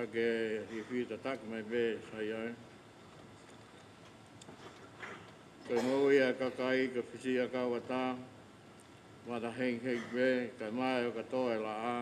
ke hifi ta tak mai be saya. Ke mo ia ka kai ke fisi ka wata. Ma da heng heng be ka mai o ka to e la a.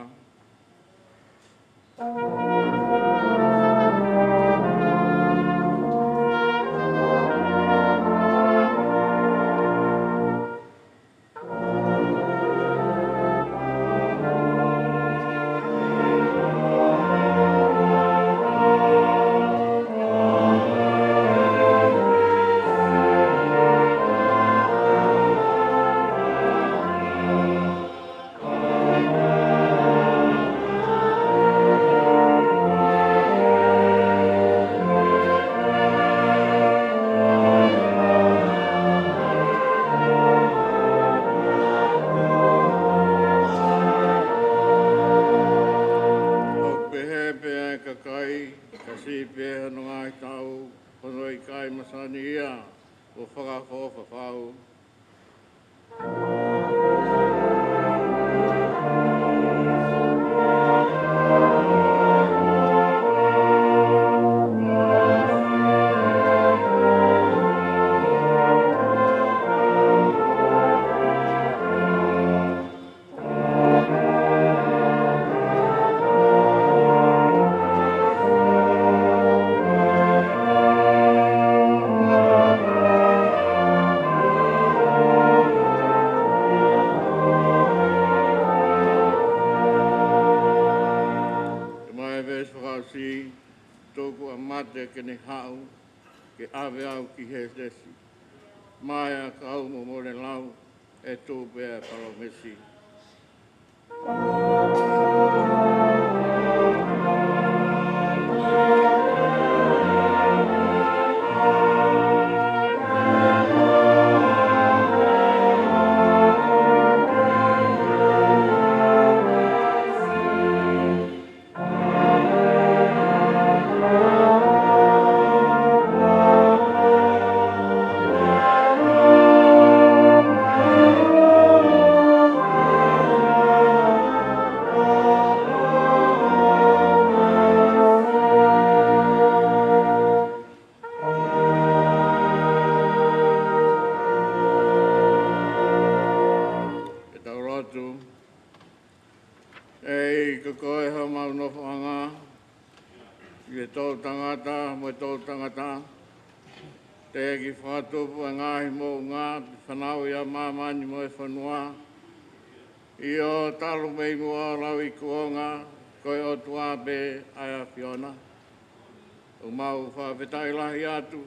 Ke ne hau, ke awe au ki he sesi. Mai a ka au mo more lau, e tō pēr palomesi. Te ki whātopu a ngāhi mō ngā, whanau ia māmani mo e whanua. I o talo mei mua lau i kuonga, koe o tua be aia whiona. O mau whawhetai lahi atu,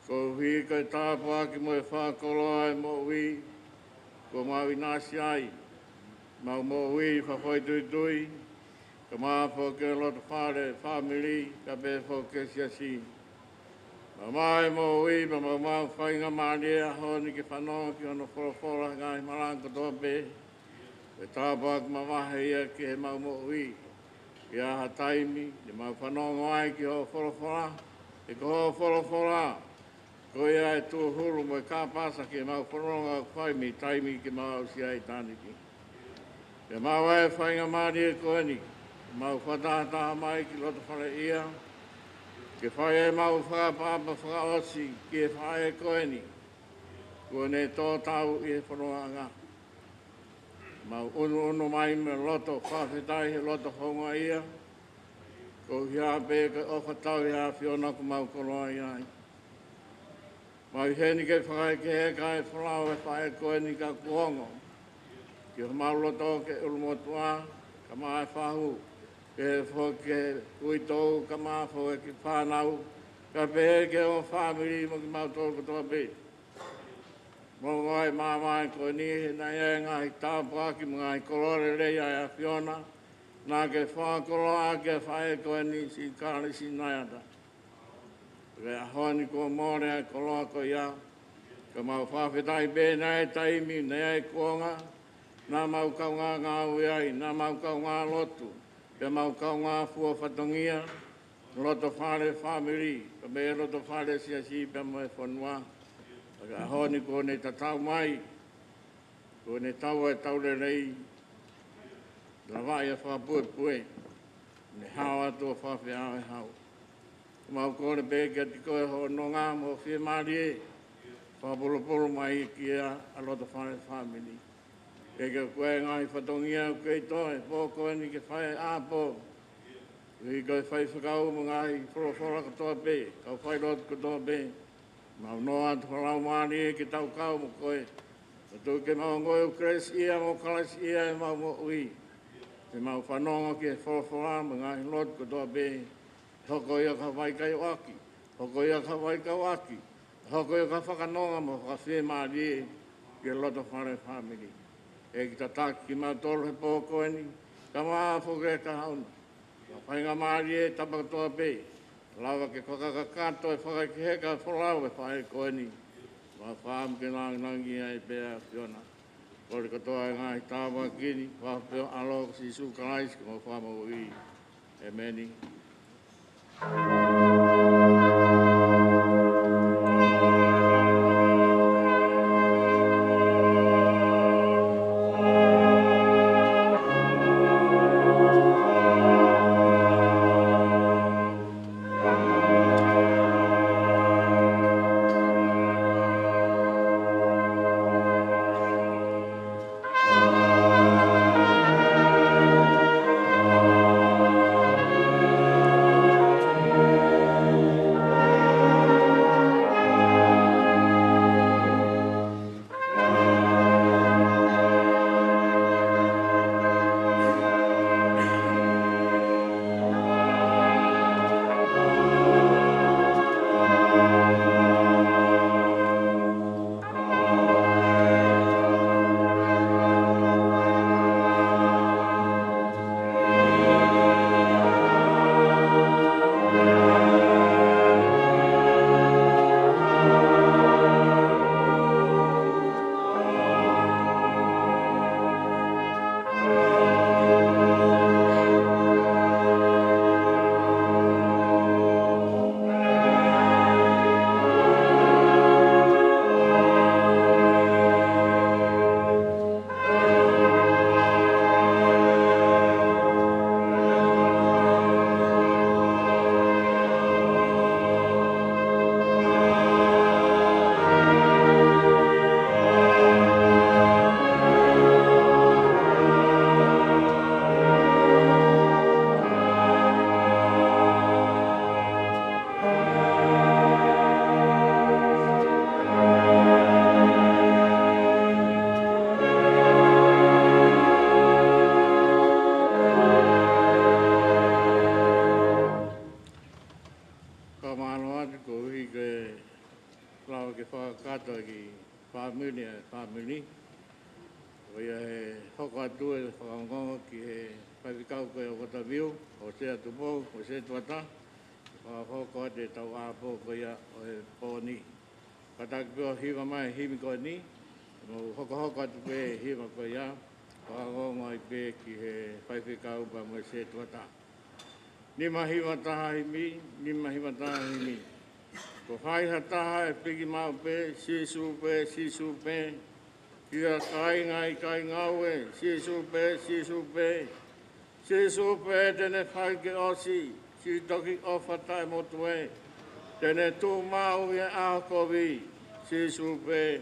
ko hui koe tāpua ki mo e whakoloa e mo ui, ko mau i nāsi ai. Mau mo ui whawhoi tui tui, ka maa whoke loto whare, whamiri, ka be whoke siasi. Mai mo ui ma mau whainga mālia honi ki whanau ki ono whorofora ngai maranga toa pe. E tāpāk ma wahe ia ki he mau mo ui. Ki aha taimi, ki mau whanau ngai ki ho whorofora. E ko ho whorofora, ko ia e tū huru mo e kāpasa ki mau whanonga whaimi taimi ki mau si ai tāniki. E mau e whainga mālia ko eni, mau whatahataha mai ki loto whare ia. Ke whae e mau whakapapa whakaosi ki e whae e koeni. Ko ne tō tau i e whanoanga. Mau unu mai me loto whawhetai he loto honga ia. Ko hia pēka o whatau hia whiona ku mau koroa iai. Mau heni ke whae ke he kai whanau e whae koeni ka kuongo. Ki mau loto ke ulumotua ka mai whahu. Ke whoke uitou ka mawho e ki whanau, ka pehe ke o whamiri mo ki mautoro katoa pe. Mo ngai mamai ko ni he na e ngai tāpua ki mga i kolore rei ai a whiona, nā ke whakoloa ke whae ko ni si Kalisi Naeata. Ke ahoni ko more ai koloa ko ia, ka mau whawhetai pe nei taimi nei kuonga, nā mau kaunga ngā ui ai, nā mau kaunga lotu. Pe mau kau ngā fua whatongia, loto whare whamiri, ka me loto whare siasi pe mo e whanua. Ka honi ko ne tatau mai, ko ne tau e taure rei, la vai e whapue pue. ne hao atua whawhi au e hao. Mau kore pēkia ti koe ho no ngā mo whia maari e, whapolo mai ki a loto whare whamini. Pēkia koe ngai whatongia o kei toe, pō koe ni ke whae āpō. Ui koe whai whakau mo ngai whora katoa pē, kau whai roto katoa pē. Mau noa tu whalau maari e ke tau kau mo koe. Tō ke mau ngoi o Kalisi ia mo Kalisi ia e mau mo ui. Te mau whanonga ke whora mo ngai roto katoa pē. Hoko ia ka waikai waki, hoko ia ka waika waki, hoko ia ka whakanonga mo whawhi maari e ki loto whare whamiri. E ki ta taki ki mau tolu he pōko eni, ka maa whoke ka hauna. Ka whainga maari e tapakatoa pē, lawa ke whakakakato e whakakiheka wholau e whae ko eni. Wa whaam ke nangi ai pēa whiona. Kore katoa e ngai tāwa kini, whawhio alo si su kalais ki mo whamo ui. E meni. Whamini. O ia he hoko atu e whakangongo ki he whawikau koe o Kotawhiu, o se atupo, o se tuata. Whakahoko te tau āpō koe ia o he pōni. Kataki pio hiwa mai himi koe ni, mo hoko atu koe hiwa koe ia, whakangongo ai pē ki he whawikau pa mo se tuata. Nima hiwa taha himi, nima hiwa taha himi. Ko haiha taha e piki mau pē, sisu pē, kia kai ngau e, sisu pē, tene whai ke osi, si toki o whatai motu e, tene tū mau e aho kovi, sisu pē.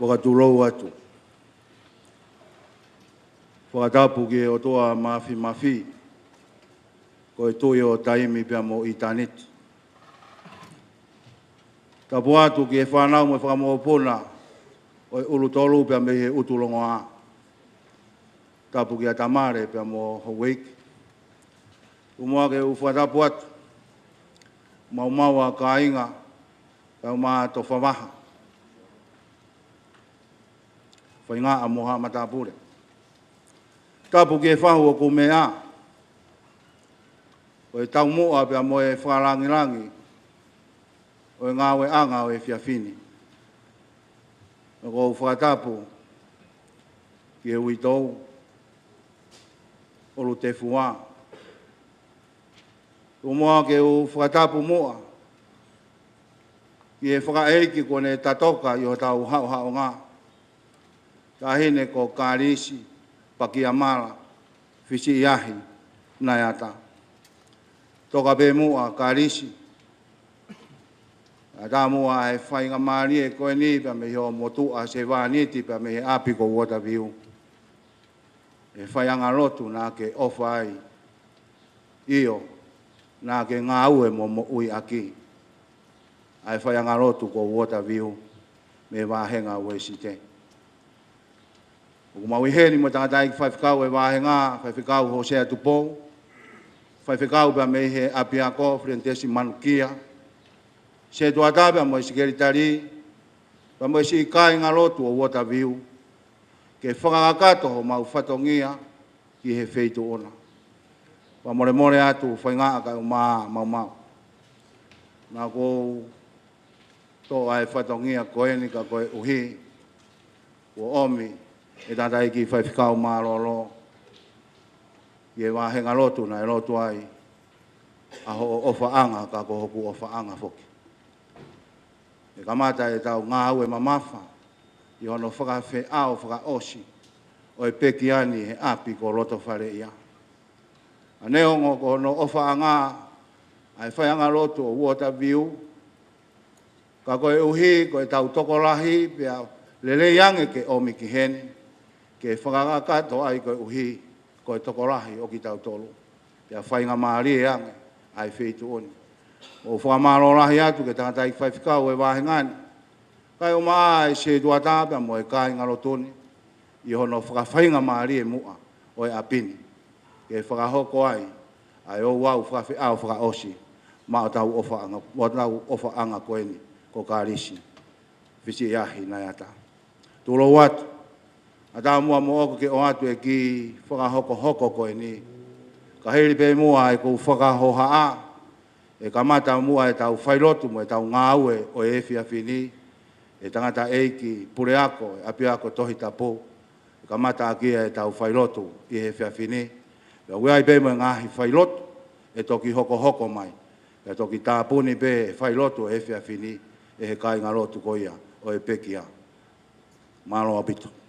whakatulou atu. Whakatapu ki o toa mafi, ko e tui o taimi pia mo i taniti. Tapu atu ki e whanau mo whakamopona o e ulu tolu pia me he utulongo a. Tapu ki a tamare pia mo Hawaii. Umua ke u whatapu atu. Maumaua ka inga, pia maa to whamaha. Whainga a moha matapure. Tapu ki e whahu o kumea. O e tau mua pia mo e wharangirangi. O e ngawe anga o e whiawhini. O ko whakatapu ki e uitou. O lu te fua. O moa ke o whakatapu mua. Ki e whakaeiki kone tatoka i o tau hao ngā. Ka hene ko Kalisi Naeata. Toka be mua Kalisi. Tā mua e whainga maari e koe ni pia me hio motua se wāniti pia me he api ko water view. E whaianga rotu nā ke ofa ai. Io nā ke ngā ue mo ui aki. Ai whaianga rotu ko water view me wāhenga ue si te. O maui heni mo tangatai ki whaifekau e wāhenga, whaifekau ho sea tupo. Whaifekau pia me he api ako, frentesi manukia. Se tuata pia mo isi keritari, pia mo isi kai ngā rotu o water view. Ke whakakato ho mau whatongia ki he wheitu ona. Pa more atu whainga ka o mau. Nā ko tō ai whatongia koe ni ka koe uhi, o omi, e tātai ki whaifekau mārolo, ki e wāhenga rotu na e rotu ai, aho o ofa anga ka ko hoku ofa anga foki. E kamata e tau ngā au e mamafa, i hono whakawhi au whakaosi, o e peki ani he api ko roto whare ia. A neongo ko hono ofa anga, ai whaianga rotu o water view, ka koe uhi, koe tau tokolahi, pia lele yange ke omi ki heni, ke whakakato ai koe uhi, koe tokolahi o ki tau tolu. Pia whainga maari e ange, ai wheitu oni. O whakamaro lahi atu ke tangatai whaifekau e wāhengani. Kai o maa e se duatāpia mo e kai ngarotoni, i hono whakawhainga maari e mua o e apini. Ke whakahoko ai, ai o wau whakawhi au whakaosi, ma o tau ofa anga koeni, ko Kalisi Naeata. Tulo watu, a tau mua mo oko ke o atu e ki whakahoko koeni. Ka heri pe mua e kou whakahoha a, e kamata mua e tau whailotu mo e tau ngāue o e whiawhini, e tangata eiki pure ako, e api ako tohi tapo, e kamata akia e tau whailotu i he whiawhini. Pea uai pe mo e ngahi whailotu, e toki hoko mai, e toki tāpuni pe e whailotu e whiawhini, e he kai ngarotu koia o e pekia. Malo apito.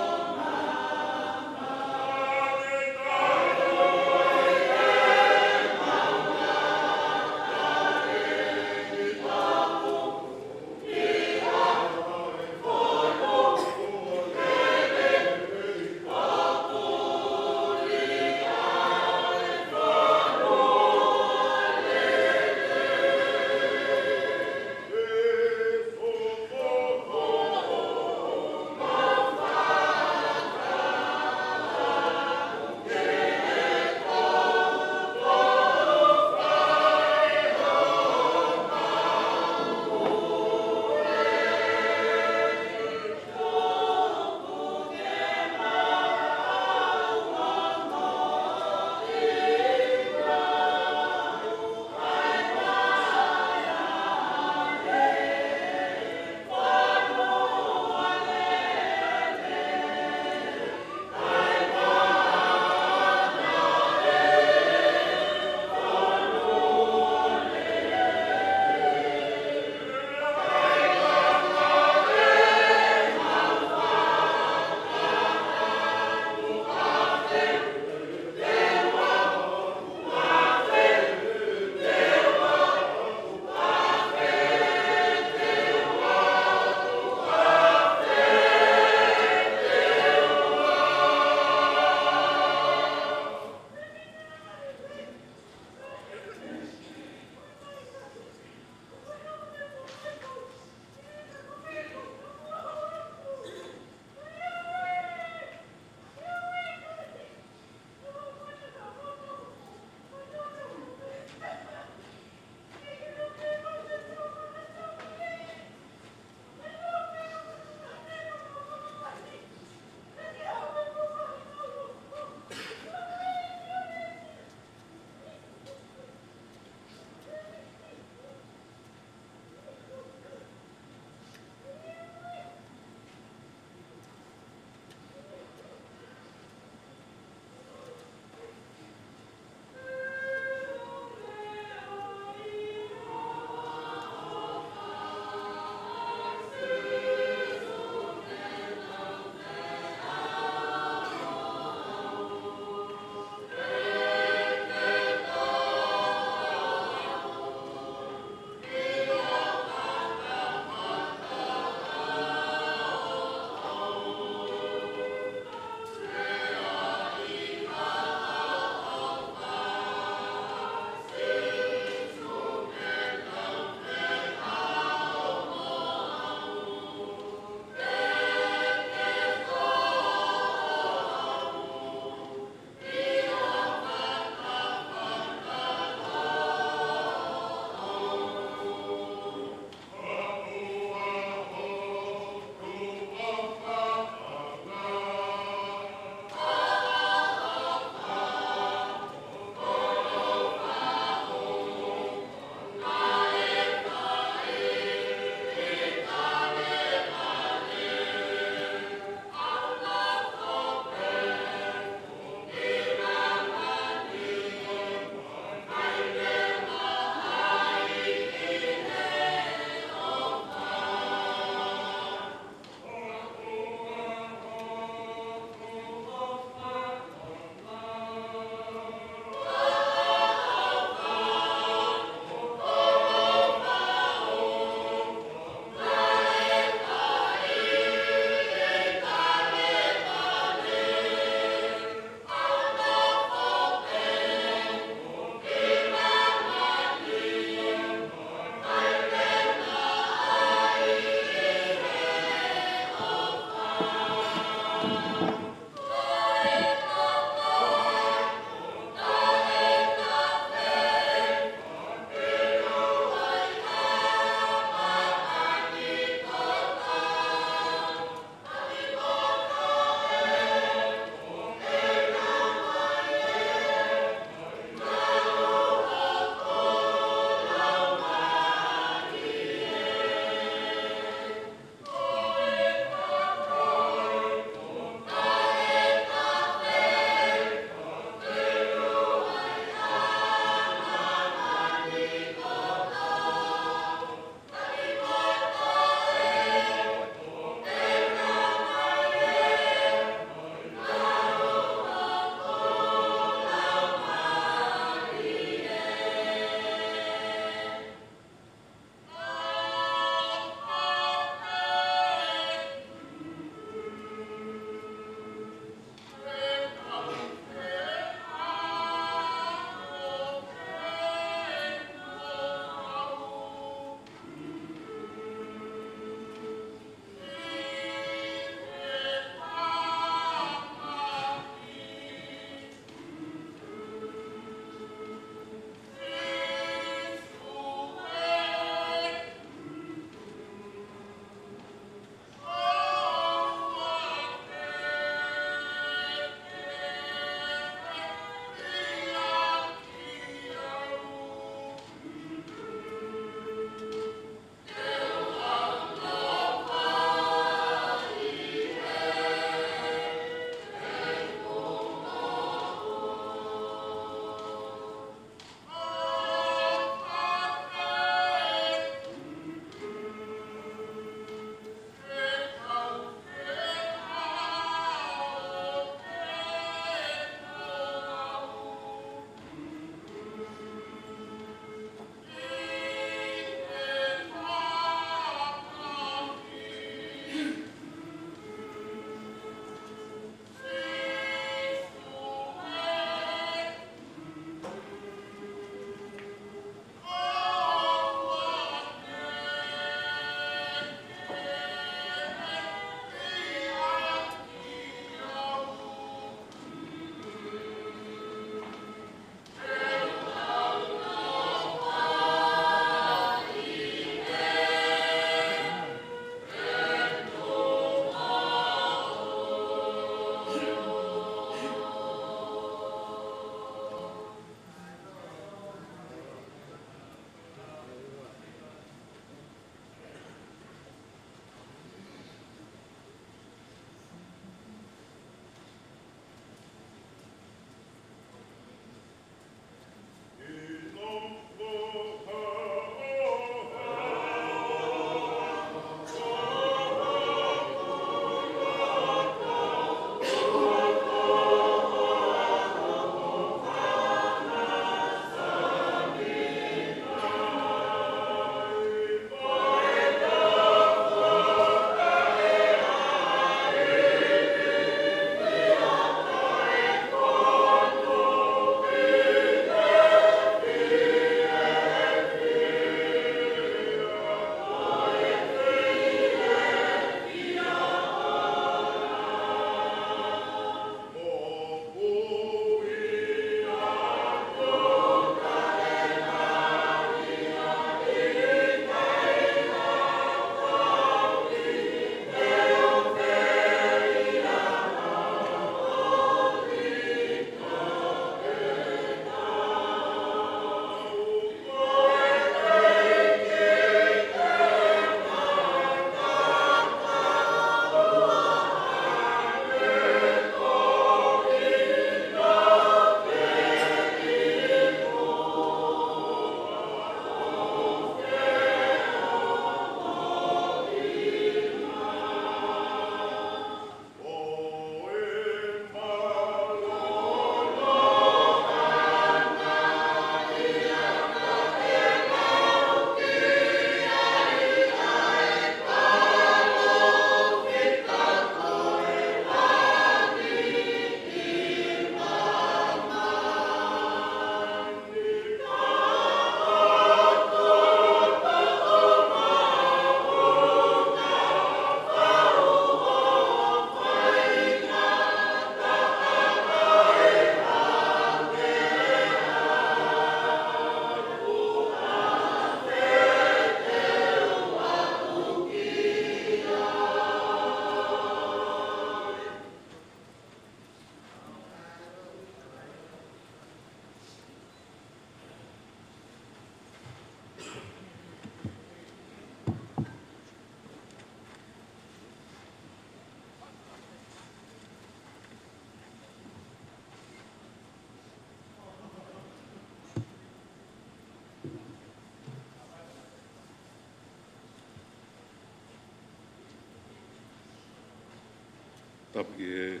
Tapi e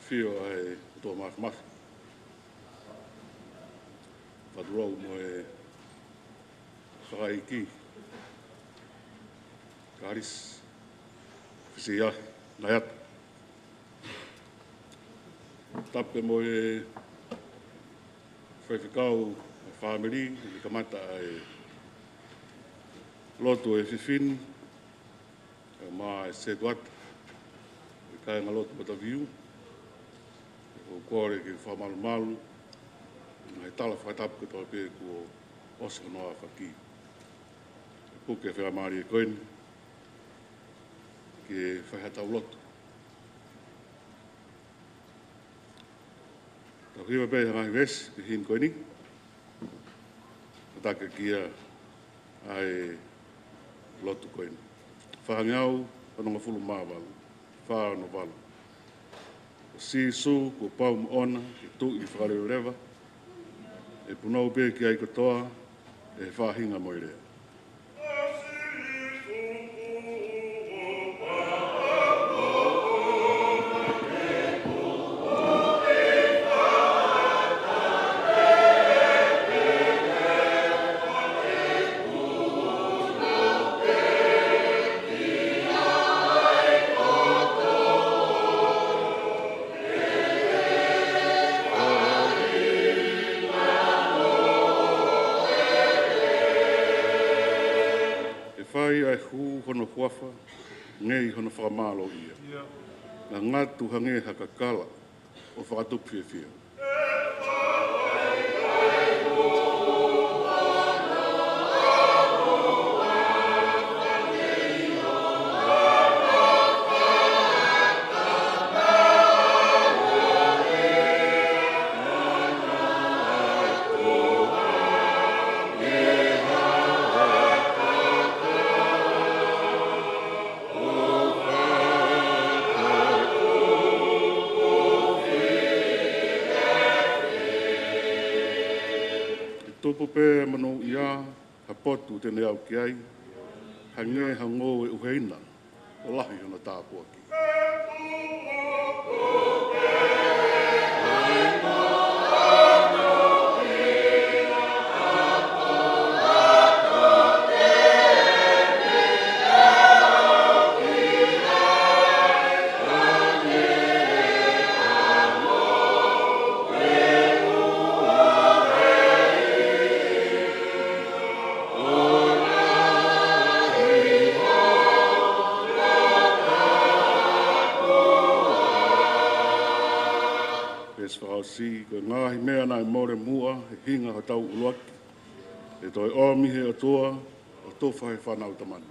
whio ai tō mafi. Whadurau mo e whakaiki. Kalisi Naeata. Tape mo e whaiwhikau whamiri, i kamata e loto e whiwhini, ma e setuata, e kai ngā loto mataviu, o kore ki whamalu-malu, ngai tala whaitapu ki toa pē ko osa noa whaki. E puke e whaamari e koeni, ki e whaihatau loto. Tau hiwa pē hangai wesi, ki hin koeni, taka kia ai lotu koeni. Whahangau, anonga fulu māwalu, whāno walu. Si su, ko pau ona, ki tu i whakareo rewa, e punau pē ki ai katoa, e whahinga moirea. Whai ai hu hono huafa, ngei hono whakamalo ia. Ngā ngātu hange hakakala o whakatupu whia. Tupu pē manu ia, ha potu tēnei au ki ai, hange hango e uheina, o lahi hana tāpua ki. Pes whakausi, ko ngāhi mea nai more mua, he hinga ha tau uluaki, e toi omihe o toa, o tofa he whanau tamani.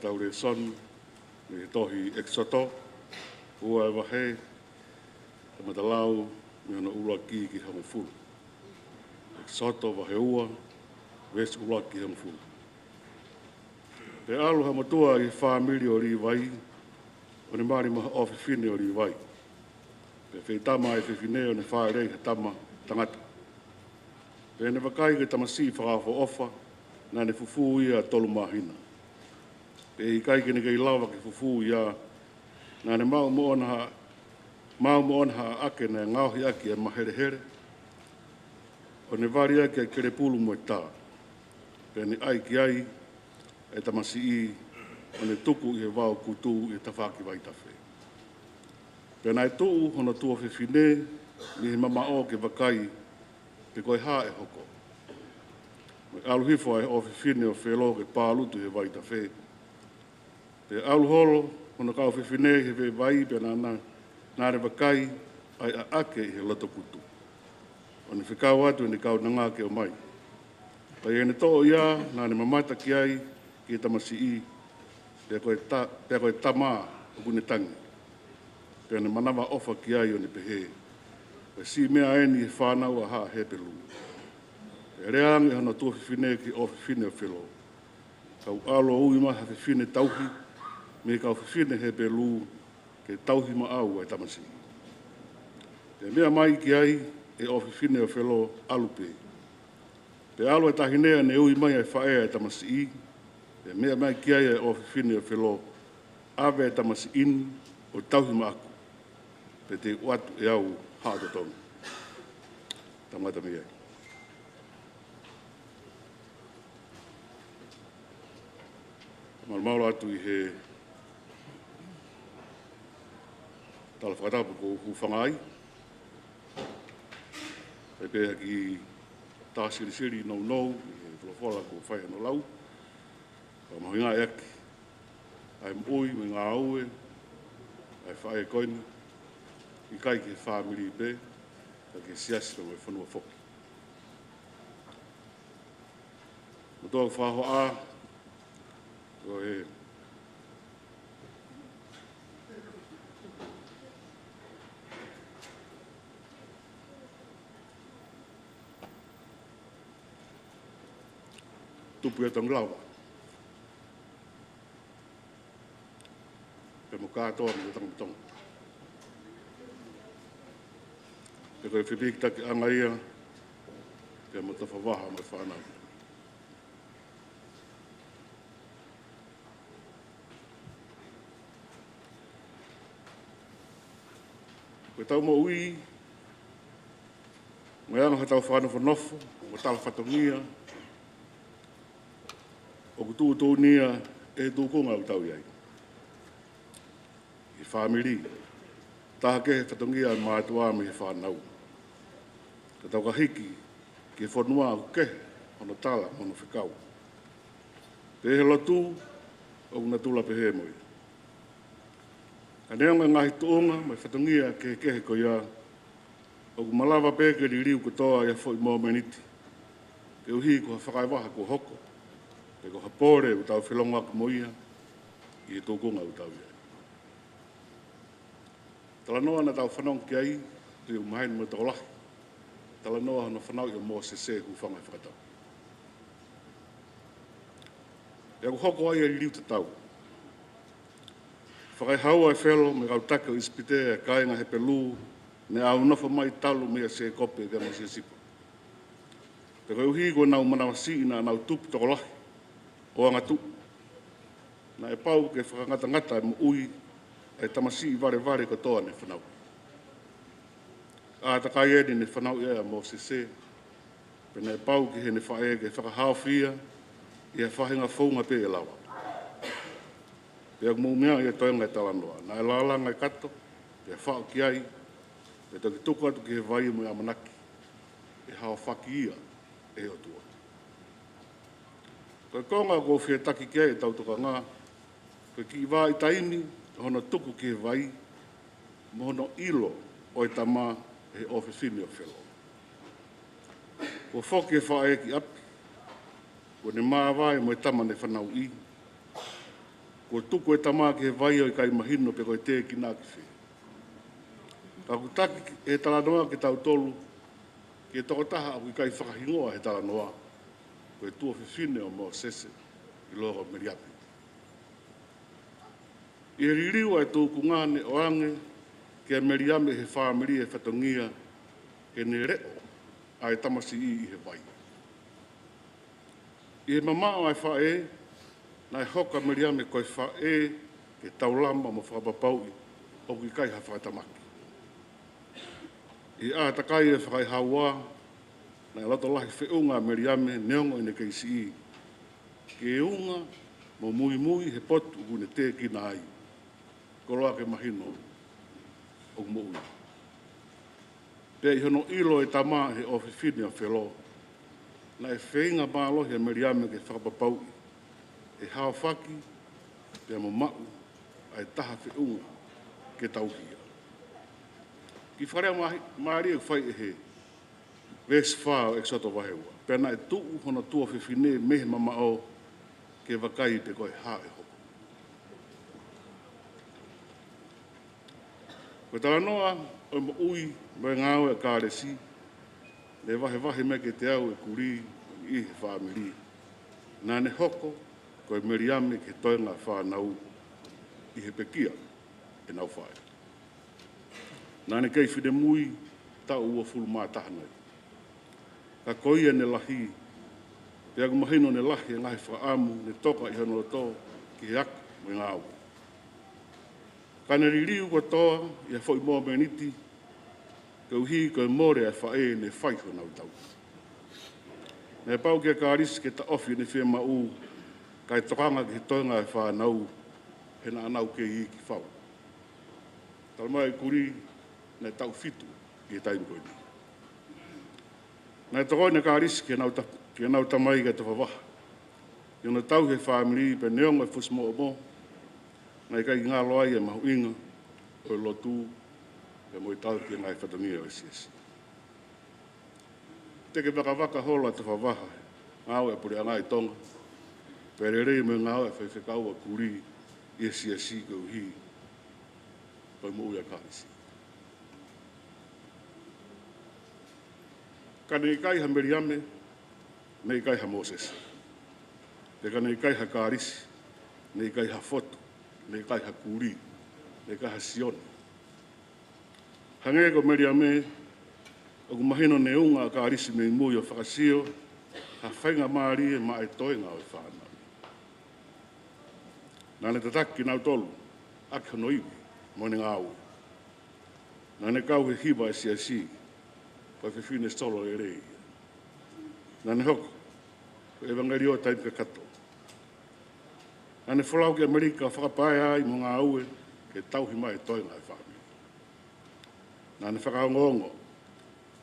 Taure son, me tohi eksoto, ua e wahe, te matalau, me ana ula ki hango fulu. Eksoto wahe ua, ves ula ki hango fulu. Pe alu ha matua i whamiri o ri vai, o ne maari maha ofi fine o ri vai. Pe whaitama e whiwhine o ne whaerei he tama tangata. Pe ne wakai ke tamasi whakawha ofa, na ne fufu ia tolu mahina. Pe i kai kene kei lawa ki fufu ia, nā ne mau mo ona ha ake ne ngauhi ake e mahere here, o ne vari ake kere pulu mo e tā. Pe ne ai ki ai, e tamasi i, o ne tuku i he wau kutu i tawhaki vai tawhi. Pe nai tuu hono tua whiwhine, ni he mama o ke wakai, pe koe hā e hoko. Me aluhifo ai o whiwhine o whelo ke pālutu he vai tawhi. Te aluholo, hono kau whiwhine he vai pe nā re wakai, ai a ake i he loto kutu. o ni whikau atu ni kau nanga ke o mai. Pai e ne tō ia, nā ne mamata ki ai, ki e tamasi i, pia koe tamā o kune tangi. Pia ne manawa ofa ki ai o ni pehe. Pia si mea e ni whānau a haa he pelu. Pia reangi hana tua whiwhine ki o whiwhine o whilo. Kau alo ui maha whiwhine tauhi, me kau whiwhine he pelu ke tauhi ma au ai tamasi. Pia mea mai ki ai, e o whiwhine o whilo alupe. Pe alo e tahinea ne ui mai ai whaea e tamasi i, pe mea mai ki ai e o whiwhine o whilo, awe e tamasi in o tauhi ma aku, pe te watu e au hāto tonu. Tamata mi ai. Mauro atu i he tala whakatapu ko huwhangai, pe pēha ki tā siri nou, i tuawhala ko whai no lau, ka mahi ngā eki, ai mui, me ngā aue, ai whae koini, i kai ke whāmiri i pē, ka ke siasi ka mai whanua whoki. Matoa ka whaho a, ko he tupu e tanglawa. Pe mo kātoa me tangutong. Pe koe whipik taki anga ia, pe mo tawhawaha mai whanau. Koe tau mo ui, mai anga hatau whanau whanofo, mo tala whatongia, o kutu tōnia e tūkonga au tau iai. I whāmiri, taha ke he whatongia mātua me he whanau. Ka tau ka hiki, ke whanua au ke, hono tala, hono whikau. Te he lotu, o kuna tula pehe moi. Ka neonga ngahi tuonga, mai whatongia ke he ko ia, o ku malawa peke li riu kutoa ia fo i mō meniti. Ke uhi ko ha whakaiwaha ko hoko. Pe ko hapore u tau whilonga ku moia, i e tōkonga u tau iai. Tala noa na tau whanong ki ai, te u mahaini mo tōlahi. Tala noa hana whanau i o mō se hu whangai whakatau. Ia ku hoko ai e liu te tau. Whakai haua e whelo me kau take o ispite e kāinga he pelu, ne au nofa mai talu mea se kope kia mo se sipa. Te koe uhi ko nau manawasi ina nau tupu tōlahi. O angatu, na e pau ke whakangata e mo ui, e tamasi i vare ko toa ne whanau. A takai edi ne whanau ia mo se, pe na e pau ke he ne whae ke whakahawhia, i e whahinga whaunga pe e lawa. Pe ak mou mea i e toenga e talanoa, na e lalanga e kato, pe e whao ki ai, pe toki tuku atu ki he vai mo i amanaki, e hawa whaki ia e o tua. Koe konga ko whia taki kia e tautoka ngā, koe ki wā i taimi, hono tuku ki he vai, mo hono ilo o e tamā e ofisini o whelo. Ko whoki e whae ki api, ko ne mā vai mo e tama ne whanau i, ko tuku e tamā ki he vai o i kai mahino pe koe te ki nā ki whi. Ka ku taki e talanoa ki tau tolu, ki e tokotaha au i kai whakahingoa he talanoa, ko e tua whiwhine o mō sese i loro meriapi. I e ririwa e tōku ngāne o ange ke meriame he whāmiri e whatongia ke ne reo a e tamasi i he vai. I he mamao ai whae, na e hoka meriame koe whae ke taulama mo whakapapau o ki kai ha whakatamaki. I a takai e whakai haua, na lato lahi whiunga meriame neongo ine keisi i. Ke unga mo mui he potu kune te ki na ai. Koroa ke mahino o mo ui. Pea i hono ilo e tamā he ofifine o whelo. Na e whainga mālo he meriame ke whakapapau e hao whaki pea mo mau ai taha whiunga ke tauhia. Ki wharea maari e whai e he. Ves whao e soto wahewa. Pena e tuu hona tua whiwhine mehe mama o ke wakai te koe hae hoko. Koe tala noa o mo ui mai ngāo e Kalisi, le wahe me ke te au e kuri i he whaamiri. Nā ne hoko koe meriame ke toenga whanau i he pekia e nau whae. Nā ne kei whine mui tau ua fulu mā tahanai. Ka koia ne lahi, pia ku mahino ne lahi e ngahi whaamu, ne toka i hano tō ki he aku me ngāu. Ka ne ririu kua toa i a whoi mō meniti, ka uhi koe more a whae ne whaiho nau tau. Ne pau kia Kalisi ke ta ofi ne whia mau, kai tokanga ki he toenga e whanau, he na anau ke i ki whau. Talamai kuri ne tau fitu i he taimu koe ni. Nai tokoi ne Kalisi ke nau tamai ka te whawaha. I ona tau he whamiri pe neonga e fusmo o mo, nai kai ngā loai e mahu inga, o lotu, e moi tau ki ngai whatangia o esi. Te ke waka hola te whawaha, ngāo e puri angai tonga, pererei me ngāo e whaiwhekau a kuri, i esi ka uhi, pai mo uia Kalisi. Ka nei kai ha Meriame, nei kai ha Moses. Te ka nei kai ha Kalisi, nei kai ha Fotu, nei kai ha Kuri, nei kai ha Sione. Hange ko Meriame, o ku mahino ne unga Kalisi me mui o whakasio, ha whainga maari e ma e toenga o e whanau. Nā ne tataki nau tolu, aki hono iwi, mo ne ngāu. Nā ne kau he hiwa e siasi, koe whiwhine solo e rei. Nā ne hoko, ko evangeli o taipu ka kato. Nā ne whalau ki Amerika whakapae ai mo ngā ue, ke tauhi mai toenga e whami. Nā ne whakaongongo,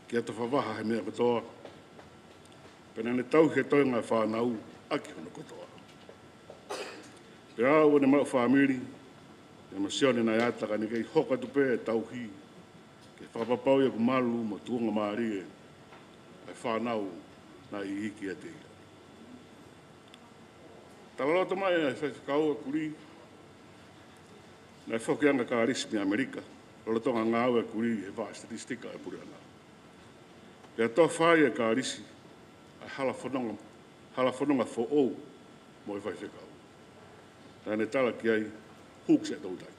ki ata whawaha he mea katoa, pena ne tauhi e toenga e whanau, aki hono katoa. Pe au ne mau whamiri, ne Kalisi Naeata ka ne kei hoka tupe e tauhi, ke whakapapau ia ku malu ma tuonga maari e whanau na i hiki e te ia. Talalota mai e whaikau a kuri, na whokianga Kalisi me Amerika, lolotonga ngāu e kuri e wha statistika e puri ana. Pea toa whai e Kalisi, a hala whanonga fo ou mo e whaikau. Nā ne tala ki ai, hūk se tautai.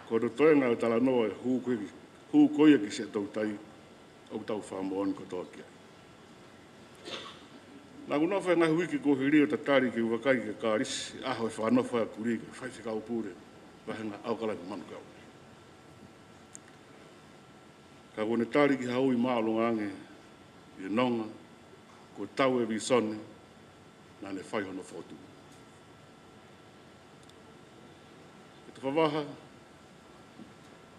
Ko do toenga o tala noa e hūkoia ki se tautai, au tau whamoan ko toa ki ai. Nā kunofa e ngai wiki ko hiri o tatari ki uwakai ke Kalisi, aho e whanofa e kuri ke whaifekau pūre, wahenga aukala ki manukau. Ka kone tari ki haui maalongange, i nonga, ko tau e visone, nā ne whaihono whotu. Te whawaha,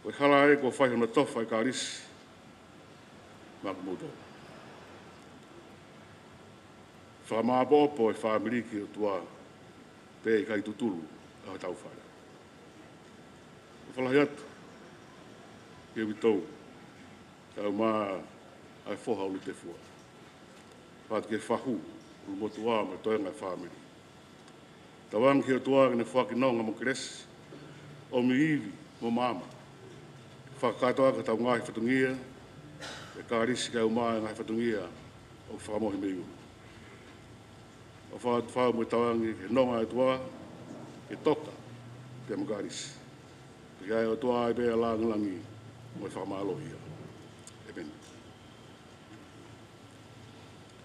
koe hala e ko whaihono tofa e Kalisi, maka mūtou. Whamaapopo e whaamiriki o tua pe i kai tutulu a tau whaia. Whalahi atu, ke witou, tau maa ai whoha ulu te fua. Whaat ke whahu, ulu motu wā me toenga e whaamiri. Tawang ki o tua ne whaki nonga mo keresi, o mi iwi mo mama. Whakatoa ka tau ngahi whatungia, e Kalisi kai umaa ngahi whatungia o whakamohi me iu. O whau mo tawangi ke nonga e tua, ke toka, ke mo Kalisi. Ke ai o tua ai bea langi mo e whakamalohia. E meni.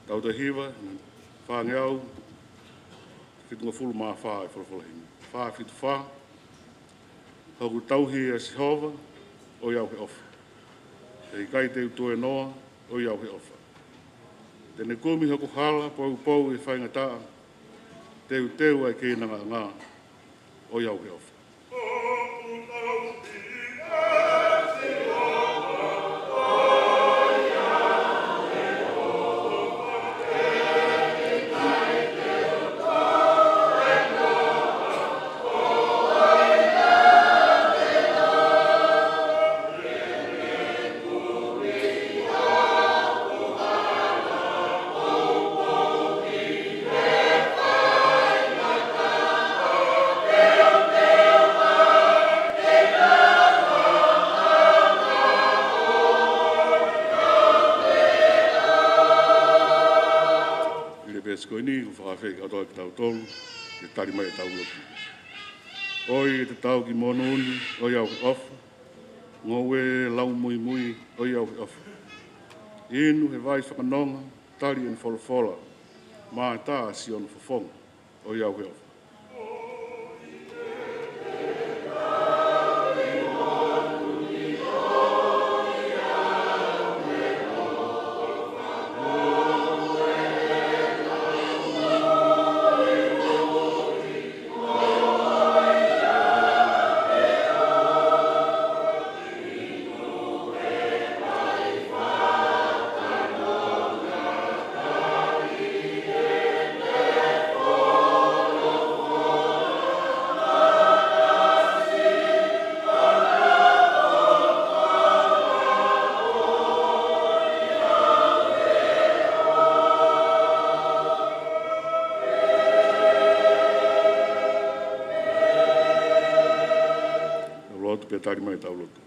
Tau te hiwa, whangeau, whitunga fulu maa whaa e whalawhalahingi. Whaa whitu whaa, hoku tauhi e sihova, o iau he ofa. Te i kai te utoe noa, o iau he ofa. Tene kumi hoku hala, pou e whaingataa, teu ai kei nanga ngā, o iau he ofa. koe ni ko whakawhi ka toa ki tau tolu, ke tari mai e tau loki. Oi e te tau ki mono uni, oi au ki ofa. Ngō we lau mui mui, oi au ki ofa. Inu he vai whakanonga, tari en wholofola, mā tā si on whafonga, oi au ki ofa. Pe tari mai tau lotu.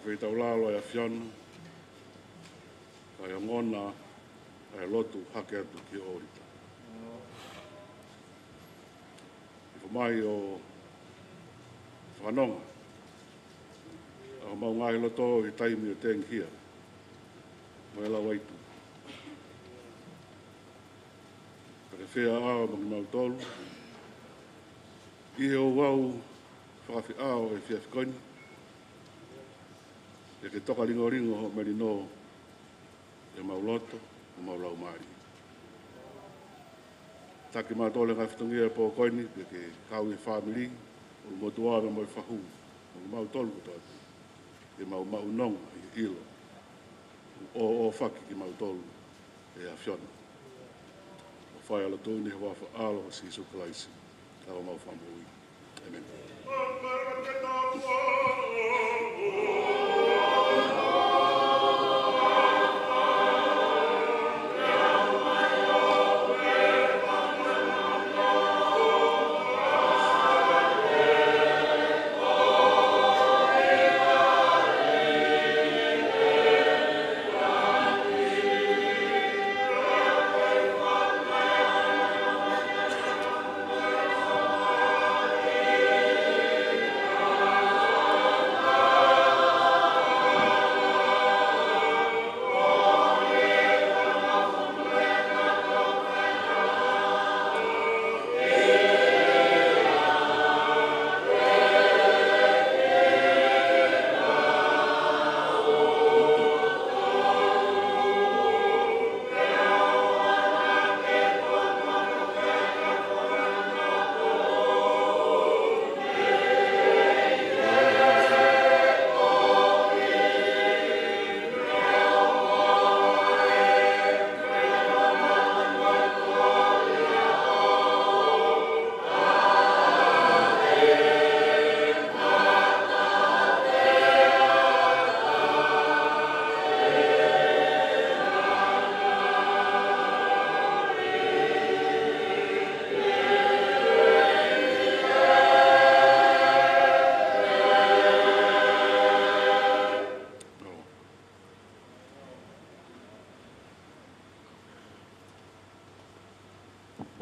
whai tau lalo e a whiana, kai a ngona, ai lotu hake atu ki orita. I whamai o whanonga, a mau ngai loto i taimi o tenghia, mai la waitu. Pake whea ao mangi mau tolu, i o wau whakawhi ao e whia whikoini, e ke toka ringo ringo ho meri no e mau loto, o mau lau maari. Taki maa tole ngai whitongia e po koini, e ke kau i whamiri, o motua me moi whahu, o mau tolu ko tatu, e mau nonga i ilo, o whaki ki mau tolu e a whiona. O whai ala tōni he wafa alo si Isu Kalisi, awa mau whamui. Amen.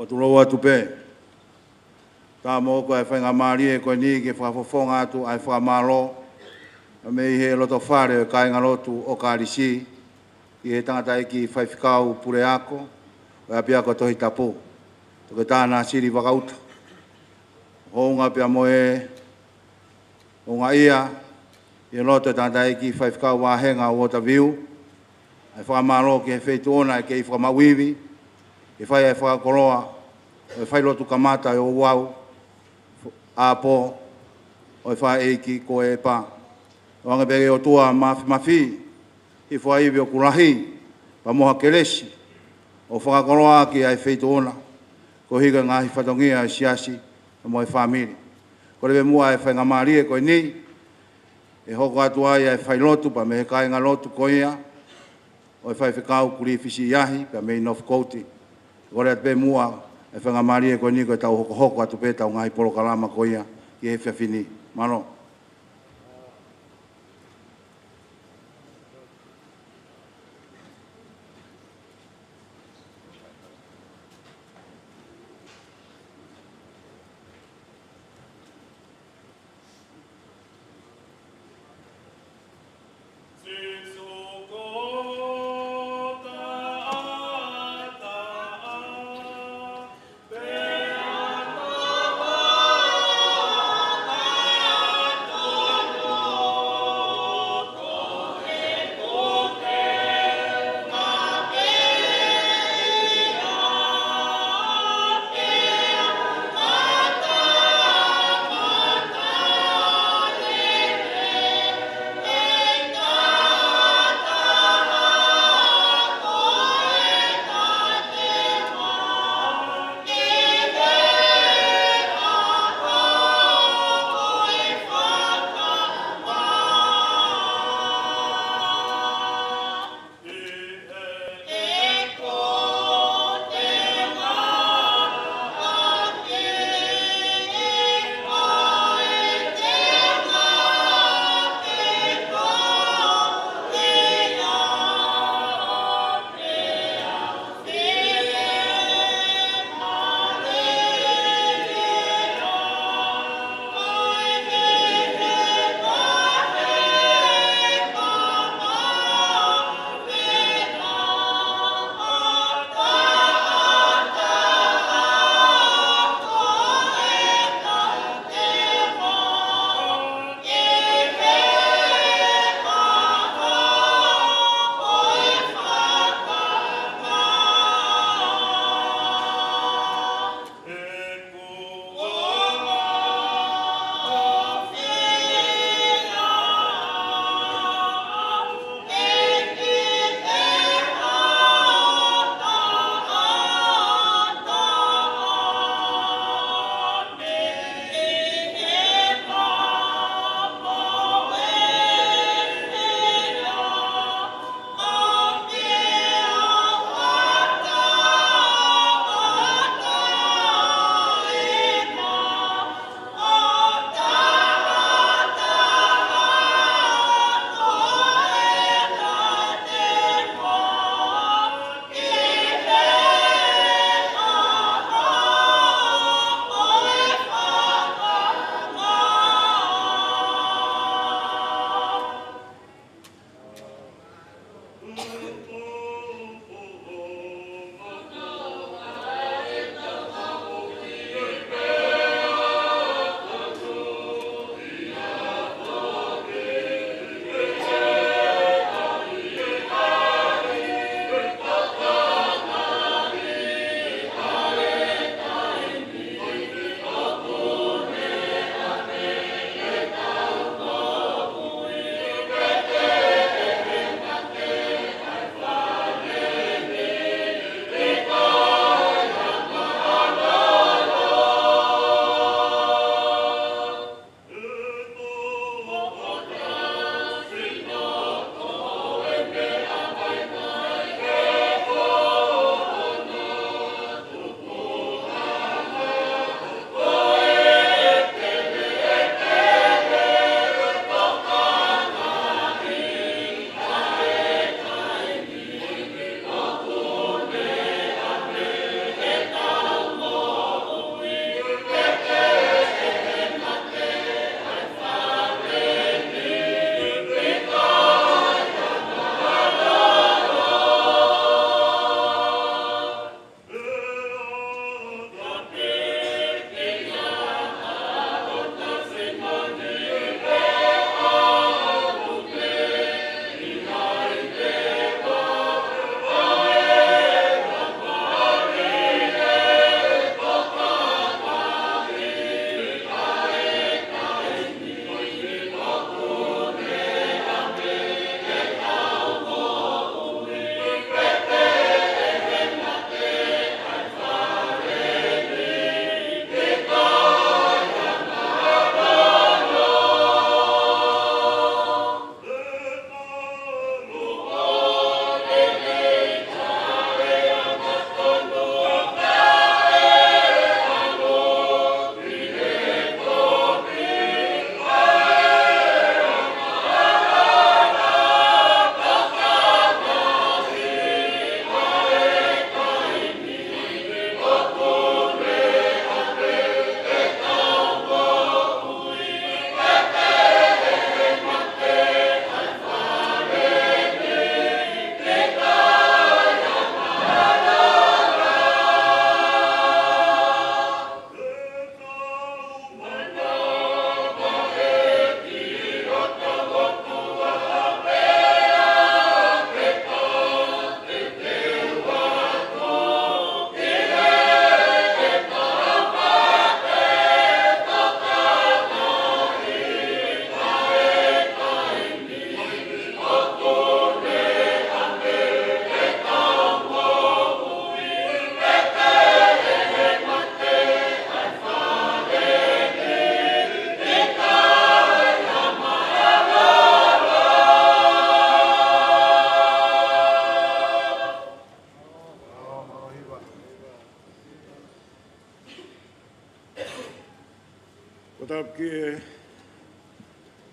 Watulo atu pe. Tā mōko e whainga maari e koe ni ke whakafofonga atu ai whakamalo. Me i he loto whare o kāinga lotu o Kalisi. I he tangata eki whaiwhikau pure ako. O api ako tohi tapo. Toke tāna siri wakauta. Hounga pia moe. Hounga ia. I loto e tangata eki whaiwhikau wahenga o ota viu. Ai whakamalo ke he wheitu ona e ke i whakamawiwi. E whai e whakakoroa. E whai lotu kamata e o wau. Apo, o e whae eiki ko e pā. O anga pere o tua mafi, i whae iwi o kurahi, pa moha keresi, o whakakoroa ki ai wheito ona, ko higa ngahi whatongia e siasi, o moe whamiri. Ko rewe mua e whae ngamari e koe ni, e hoko atu ai e whae lotu, pa me he kai ngā lotu ko ia, o e whae whikau kuri whisi iahi, pa me i North Kouti. Ko rea te mua, e whanga maari e koe ni koe tau hoko atu pe tau ngahi poro kalama ko ia ki he whiawhini. Mano. Te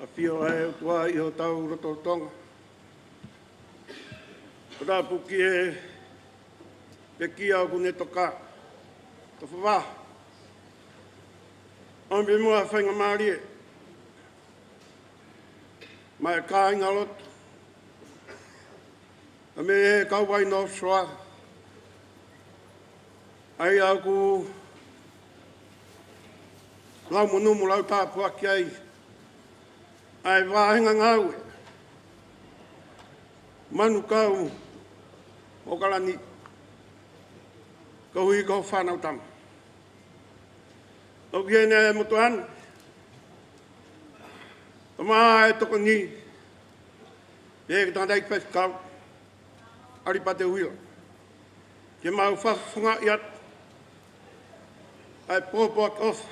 a whio e o tua i o tau roto tonga. Kura puki e pe kia o kune toka. To whawa. Ambe mua whainga maari e. Mai ka inga lotu. A me e kauwai no soa. Ai au ku lau munumu lau tāpua ki ai. Ai wāhinga ngau e. Manu kau o kalani. Kau hui kau whanau tama. O kiene e motuan. Tama e toko ni. E ki tanda ik pes kau. Ari pate huila. Ke mau whafunga iat. Ai pōpua kofa.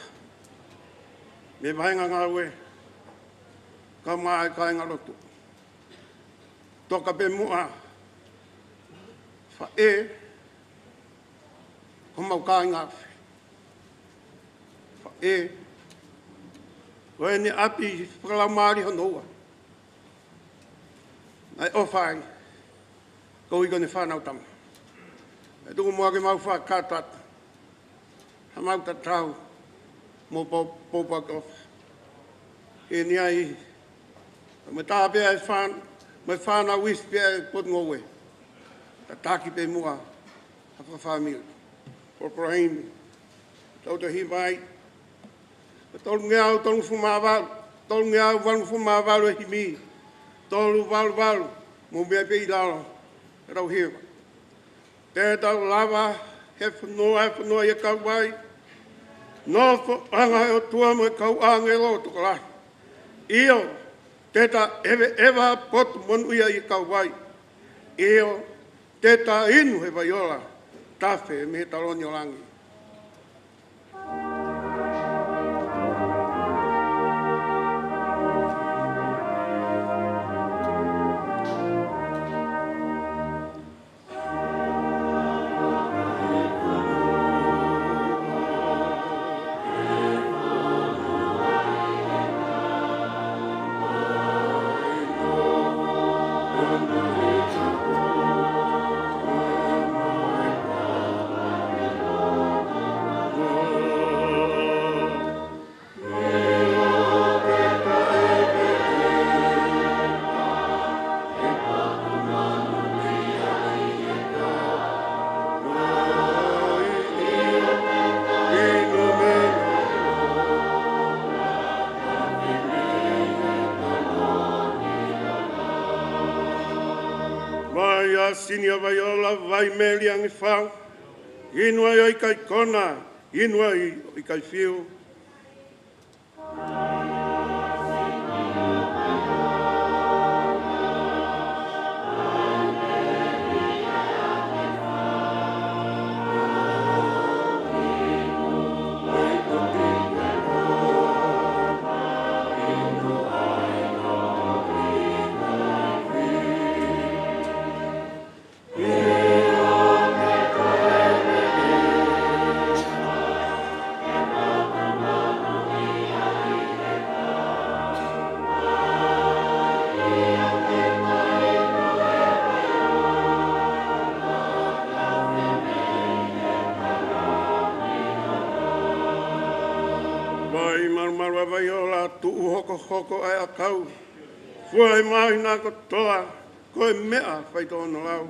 Me vahenga ngau e. Ka mai ka inga lotu. Toka pe mua. Fa e. Ko mau ka inga. Fa e. Koe ni api whakalau maari honoua. Ai ofai. Ko i kone whanau tama. E tuku mua ke mau whakatat. Ha mau tatau. Mo popa kofa. E ni ai. Me tāpea e whan. Me whana wispea e pot ngowe. Ta taki pe mua. Ha whamil. Porporahimi. Tauta hiwai. Tolu ngeau, tolu fumawalu. Tolu ngeau, walu fumawalu e himi. Tolu walu. Mo mea pe i lalo. Rau hiwa. Te tau lava. He whanua i kau wai. No ko anga e o tua mo e kau anga e lo tuka lai. Io. Teta ewa potu monu ia i kau wai. Io. Teta inu he vaiola. Tafe me he taloni o langi. Sinia vaiola vai meli angi whau. Inua i kai kona. Inua i kai whiu. Hoko ai a kau. Fua e mai nā kotoa. Koe mea whaito ono lau.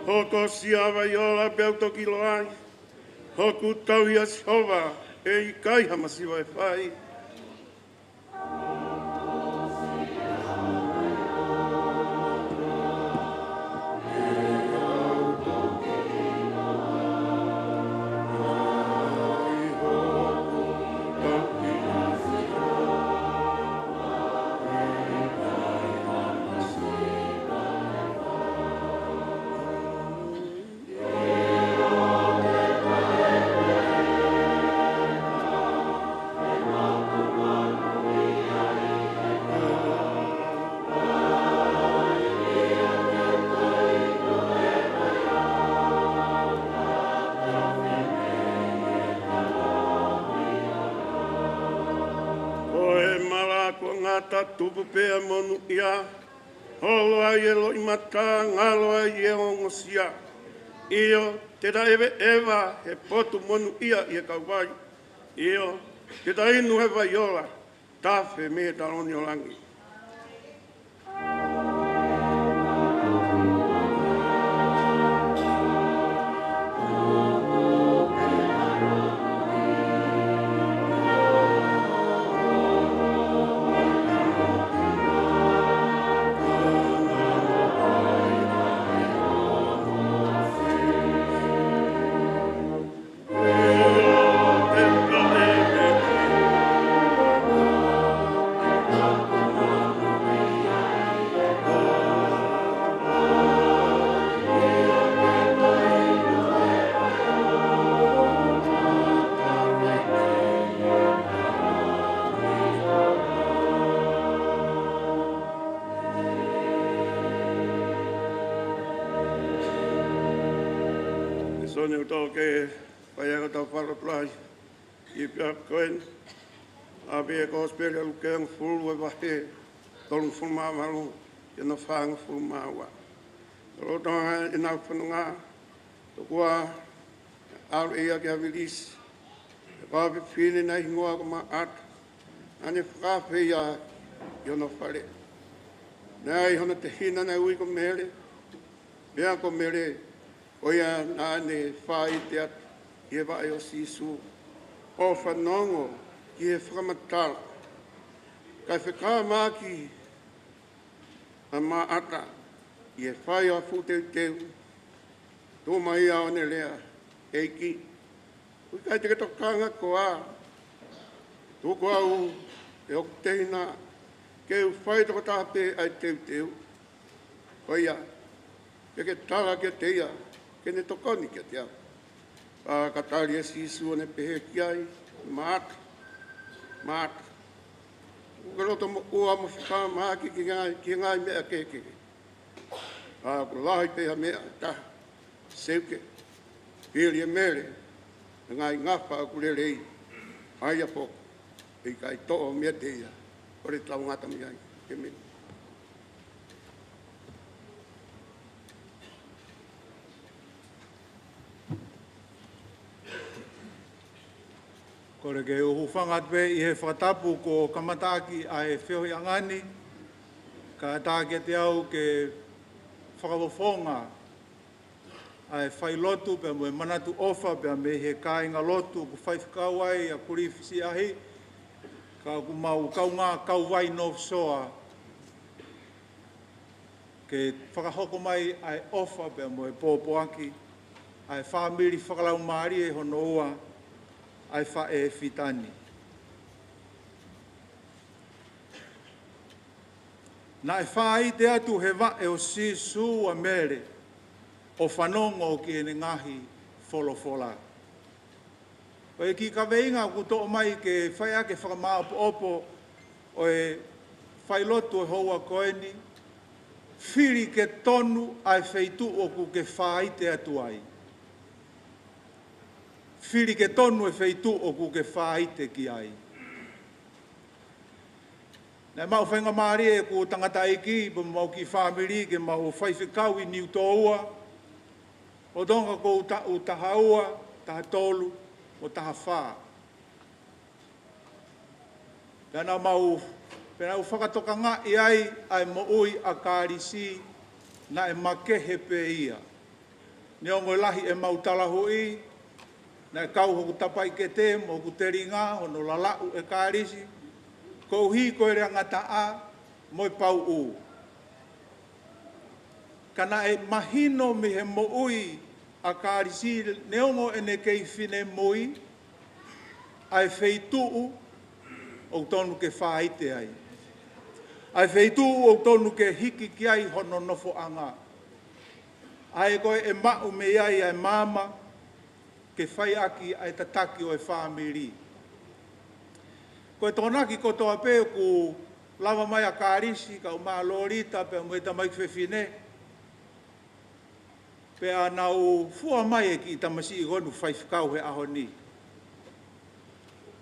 Hoko siawa iola peo toki loai. Hoku tau ia siova e i kai hamasiwa e whai. tupu pea monu ia, holo ai e lo imata, ngalo ai e ongosia. Io, te da ewa he potu monu ia i e kauwai. Io, te da inu he vaiola, tafe me taloni o langi. Sone o tau ke paiaka tau wharaplai i pia koen. A bia ko spere alu ke ang fulu e wahe tolung fulu maa malu i na whaanga fulu maa wa. Ro tonga i nau whanunga to kua alu ea ke avilis. E kawe whine na hingoa ko maa at. Ane whakawhi ia i ona whare. Nei hona te hina nei ui ko mere. Bea ko mere oia nane whai te atu, i e wae o sisu, o whanongo ki e whakamatala. Kai whaka maki a maata, i e whai a whuteu teu, tō mai a one lea, eiki. Ui kai te katokanga ko a, tō ko au, e ok teina, ke u whai toko tāpe ai teu teu. Oia, ke tala ke teia, ke ne tokoni ke te au. Katari e sisu ane pehe ki ai, maata, maata. Ukaroto mo ua mo whika maaki ki ngai mea keke. Ko lahi peha mea ta, seuke, pili e mere, ngai ngawha a kurerei, ai a poko, e kai to'o mea teia, ore tau ngata mi ai, ke mea. Kore ke uhu whangatwe i he whakatapu ko kamataki a e whiohi angani, ka tāke te au ke whakawafonga a e whai lotu pe mo e manatu ofa pe me he kāinga lotu ku whai whakawai a kuri whisi ahi, ka ku mau kaunga kauwai no soa ke whakahoko mai a e ofa pe mo e pōpoaki, a e whamiri whakalau maari e hono ua, ai wha e whitani. Na e wha i te atu he wa e o sisu a mere o whanongo ki ene ngahi wholofola. O e ki ka veinga ku tō mai ke whai ake whakamao opo o e whailotu e hoa koeni, whiri ke tonu ai wheitu o ku ke wha i te atu ai. Whiri ke tonu e wheitu o ku ke whaite ki ai. Nei mau whainga maari e ku tangata iki, po mau ki whamiri, ke mau whaiwhikau i niu tōua, o donga ko u taha ua, taha tolu, o taha wha. Pena mau whakatoka ngā i ai, ai mo ui a Kalisi na e makehe pe ia. Ne ongo lahi e mau talahu i, na kau hoku tapai ke te, mo ku te ringa, hono lalau e Kalisi, ko uhi ko e rangata a, mo e pau u. Kana e mahino mi he mo ui a Kalisi, neongo e ne kei whine moi, ai wheituu o tonu ke whaite ai. Ai wheituu o tonu ke hiki ki ai hono nofo anga. Ai koe e mau me ai ai mama, ke whai aki ai tataki o e whamiri. Ko e tōnaki ko toa pē ku lava mai a Kalisi, ka umaa lorita pe mo e tamai whewhine. Pe a nau fua mai e ki tamasi i gonu whai whikau he aho ni.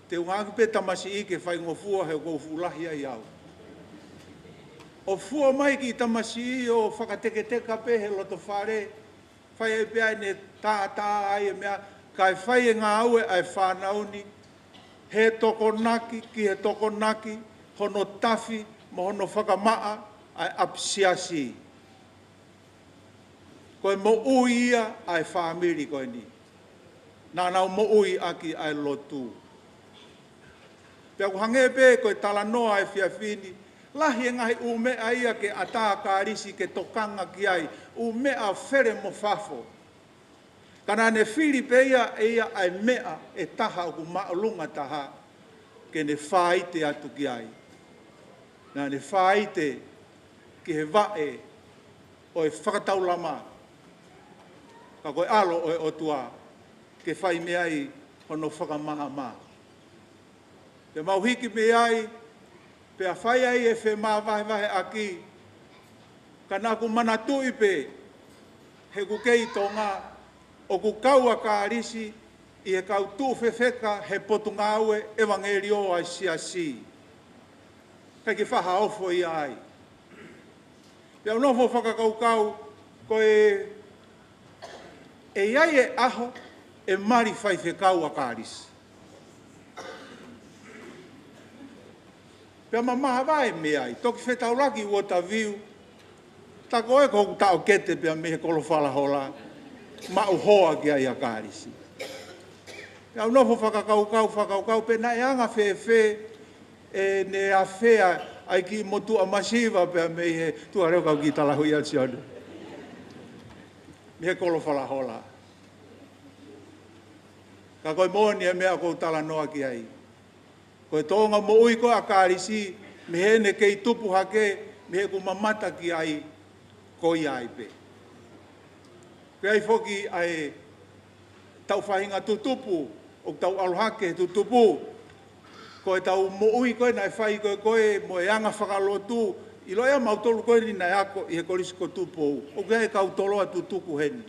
Te ungaki pe tamasi i ke whai ngofua he kou fulahi ai au. O fua mai ki tamasi o whakateketeka pe he loto whare. Whai e pia ne tā ai e mea. Kai whai e ngā aue ai whānauni. He toko naki ki he toko naki. Hono tafi mo hono whakamaa ai apsiasi. Koe mo ui ia ai whaamiri koe ni. Nānau mo ui aki ai lotu. Pea ku hange pe koe tala noa ai whiawhini. Lahi e ngahi umea ia ke ata Kalisi ke tokanga ki ai. Umea where mo whafo. Kana ne whiri pe ia e ia ai mea e taha o ku maolunga taha. Ke ne whaite atu ki ai. Nā ne whaite ki he vae o e whakatau lama. Ka koe alo o e otua ke whai me ai hono whakamaha maa. Pe mauhiki me ai, pe a whai ai e whe maa vahe aki, ka nā ku manatui pe, he ku kei tō ngā, o ku kaua Kalisi, i he kau tū whewheka he potu ngāue evangelio ai siasi. Kai ki whaha ofo i ai. Pe au nofo whakakaukau, koe e iai e aho e mari whai whekau a Kalisi. Pea mamaha vai me ai, toki whetauraki ua ta viu, ta koe kou tau kete pea me he kolowhala hola, mau hoa ki ai a Kalisi. Pea au nofo whakakaukau, pe na e anga whewhe, e ne a whea ai ki motu a masiva pea me he tua reo kau ki talahu i ationu. Me he kolowhala hola. Ka koe mōni e mea kou tala noa ki ai. Koe tōnga mo ui koe a Kalisi, me he ne kei tupu hake, me he ku mamata ki ai, koi ai pe. Pe ai foki ai tau whahinga tutupu, o tau alohake tutupu, koe tau mo ui koe nai whai koe mo e anga whakalotu, i loia mautolu koe ni nai ako i he korisi ko tupu, o kia e kau toloa tutuku heni.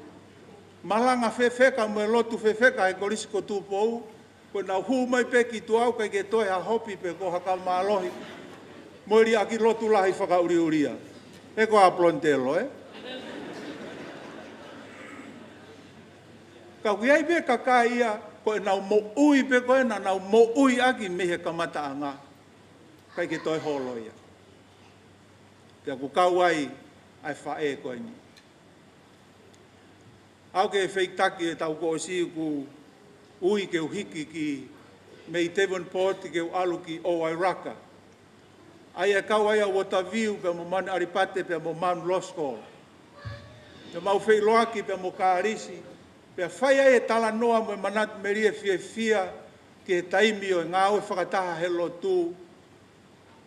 Malanga whewheka mo e lotu whewheka he korisi ko tupu, koe nau hu mai pe ki tu au kai ke toe ha hopi pe ko haka maalohi. Moiri aki lotu lahi whakauriuria. E ko a plontelo, Ka kuiai pe kaka ia, koe nau mo ui pe koe na nau mo ui aki me he kamata anga. Kai ke toi holo ia. Pea ku kau ai whae koe ni. Au ke wheiktaki e tau ko si ku ui ke uhiki ki mei Devonport ke alu ki o Wairaka. Ai e kau ai a Waterview pe mo man Aripate pe mo man Loskol. Pe mau whei loaki pe mo Kalisi. Pe whai ai e tala noa mo manat meria fia ke he taimi o ngā oe whakataha he lotu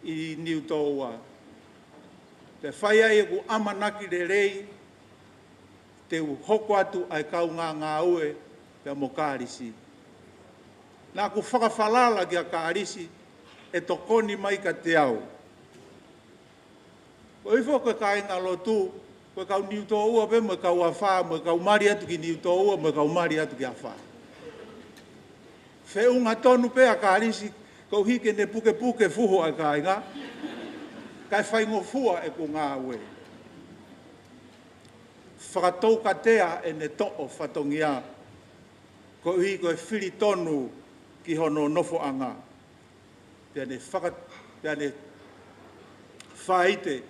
i New Toua. Pe whai ai e ku amanaki re rei te hoko atu ai kau ngā oe pe mo Kalisi. Nā ku whakawhalala ki a Kalisi e tokoni mai ka te au. Ko ifo koe ka inga lotu, koe kau New Toua pe mo kau a wha, mo kau mari atu ki New Toua, mo kau mari atu ki a wha. Whiunga tonu pe a Kalisi, kau hike ne puke fuho a ka inga, kai whaingo fua e ku ngā ue. Whakatou katea e ne to'o whatongia, ko hi koe whiri tonu ki hono nofo anga. Pea ne whaite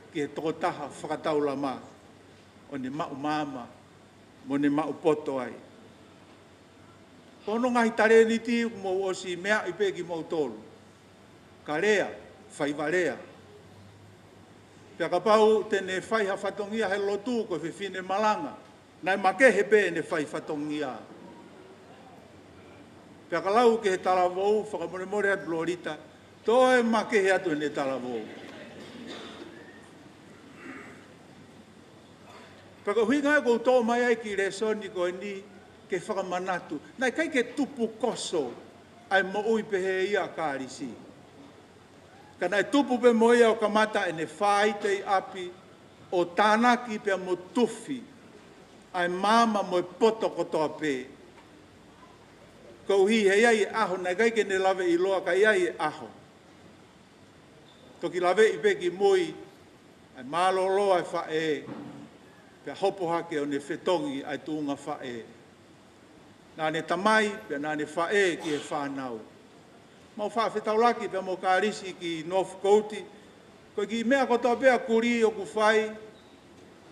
ki he tokotaha whakatau lama o ne mau mama, mo ne mau poto ai. Kono ngahi tare ni ti mo osi mea i pe ki mau tolu. Ka rea, whaiwarea. Pea ka pau tene whai ha whatongia he lotu ko whiwhine malanga. Nai make he pe ne whai whatongia. Pea ka lau ke he talavou, whakamore atu Lorita, toe make he atu ne talavou. Pea ka hui ngai kou tō mai ai ki resoni ko ni ke whakamanatu. Nai kai ke tupu koso ai mo ui pe he ia Kalisi. Ka nai tupu pe mo ia o kamata e ne whaite i api o tānaki pe mo tufi ai mama mo poto kotoa pe. Ko hi he ai aho, nai kai ke ne lave i loa ka iai aho. Toki lave i pe ki mui ai malolo ai whae, pe hopo hake o ne whetongi ai tūnga whae. Nā ne tamai, pe nā ne whae ki e whanau. Mau wha whetaulaki pe mo Kalisi ki North Kouti, ko ki mea kotoa pea kuri o ku whai,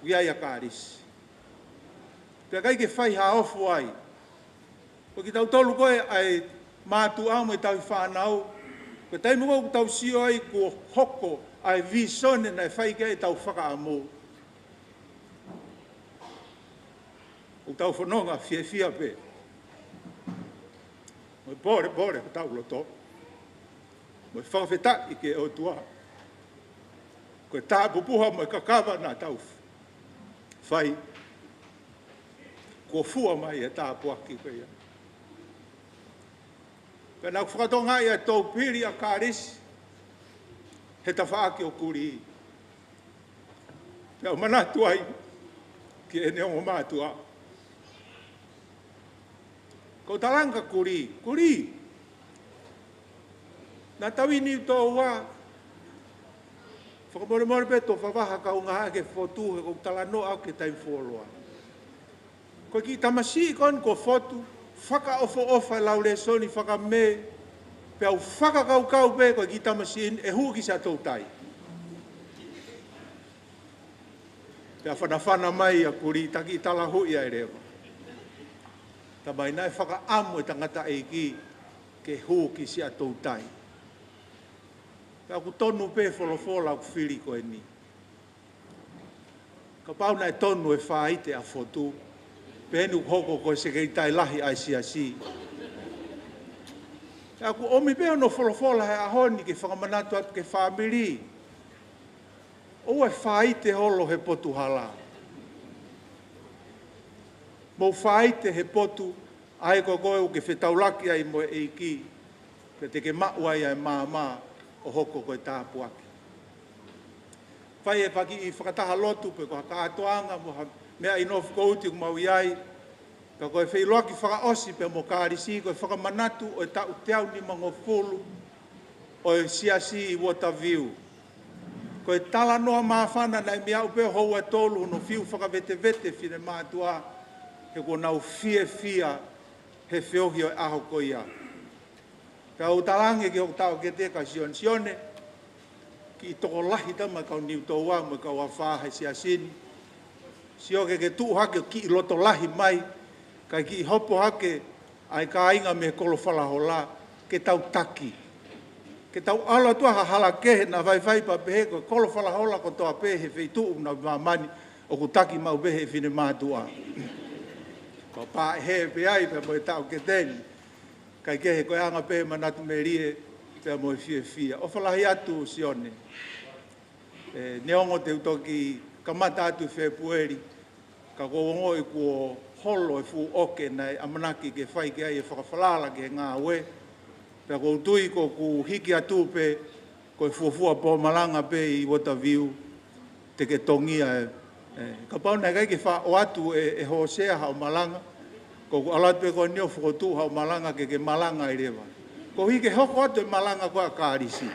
wiai a Kalisi. Pe kai ke whai haofu ai. Ko ki tau tolu koe ai mātu au me tau whanau, ko taimu koe ku tau sio ai ku hoko ai visone na whai ke tau whakaamo. Ku tau whanonga fia pe. Mo bore, ku tau loto. Mo whawheta i ke o tua. Ko tā pupuha mo kakawa nā tau whai. Ko fua mai e tā puaki koe ia. Pena whakatonga ia tō piri a Kalisi, he ta whaaki o kuri. Pea manatu ai, ki e neongo mātua. Ko talanga kuri. Nā tawini tō wā, whakamore pe tō whawaha ka unga hake whotu, he ko talano au ke taim wholoa. Ko ki tamasi kon ko fotu, whaka ofa laure soni whaka me, pe au whaka kau pe ko ki tamasi e hu ki sa tautai. Pe a whanawhana mai a kuri taki tala hui a erewa. Ta mai nai whaka amu e tangata e ki ke hu ki sa tautai. Pe a ku tonu pe wholofola au whiri ko e ni. Ka pau nai tonu e whaite a fotu, penu hoko ko se kei tai lahi ai si. Aku omi pe no folofola he ahoni ke whakamanatu atu ke whamiri. O e whaite holo he potu hala. Mo whaite he potu ai ko koe u ke whetaulaki ai mo e ki. Pe te ke mauai ai mā o hoko koe tāpuaki. Whai e paki i whakataha lotu pe ko haka atoanga mo mea i North Kouti ku mau iai, ka koe whailoaki whakaosi pe mo Kalisi, koe whakamanatu o e tau teau ni mango fulu, o e siasi i Waterview. Koe tala noa mawhana nai mea upe hou e tolu no fiu whakavete whine mātua, he ko nau fia he whiohi o aho koia. Ka o talange ki o tau ke te ka sione, ki i toko lahi tama kau niu tōua mo kau a whahe siasini, sio ke tu hake ki loto lahi mai, kai ki hopo hake ai ka inga me kolo whalahola ke tau taki. Ke tau ala tua hala kehe na vai pa pehe ko kolo whalahola ko toa pehe wheitu na mamani o ku taki mau pehe whine mātua. Ka pā he pe ai pe mo e tau ke teni, kai kehe koe anga pehe manatu me rie pe mo e fia. O whalahi atu sione. Neongo te utoki kamata atu Februari, ka koongo i kua holo e fu oke nei amanaki ke whai ke ai e whakawhalala ke ngā ue. Pea ko utui ko ku hiki atu pe, ko e fuafua po malanga pe i Waterview, te ke tongia ka pauna kai ke wha o atu e hosea hao malanga, ko ku alat pe ko nio whakotu hao malanga ke malanga i rewa. Ko hiki hoko atu e malanga koa Kalisi.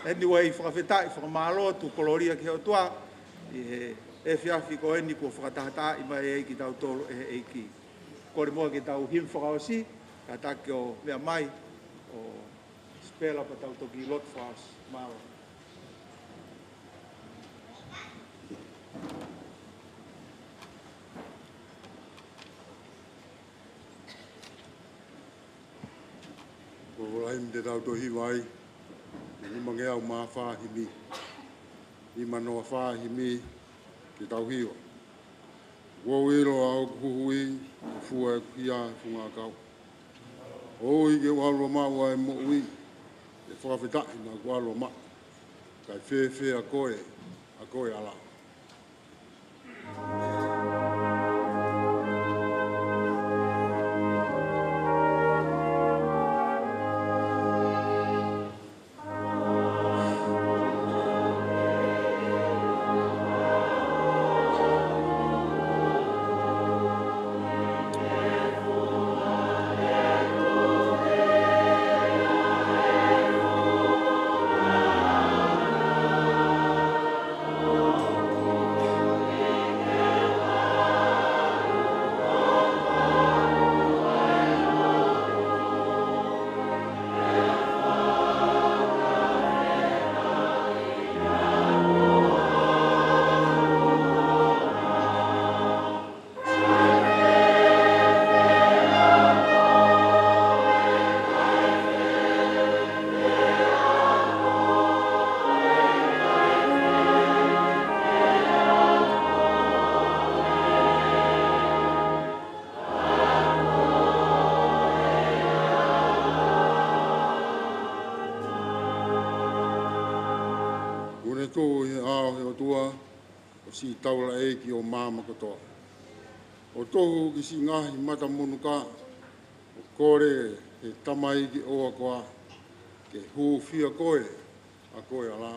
Anyway, whakawhetai, whakamalo tu koloria ki heo tua, e whiawhi ko eni ko whakatahata i mai e ki tau tolo e eiki. Kore mua ki tau him whakaosi, ka take o mea mai, o spela pa tau toki lot whaas mawa. Ko raim te tau tohi wai, ni mange au mā whāhimi. Ni manoa whāhimi ki tau hiwa. Wawero au kuhui, fua e kia funga kau. Oi ke walo maua e mo ui, e whakawhetai na walo ma. Kai whewhe a koe ala. tō he ao he o tua, o si taula e ki o māma katoa. O tohu ki si ngahi mata munuka, o kore he tamai ki oa koa, ke hu fia koe, a koe ala.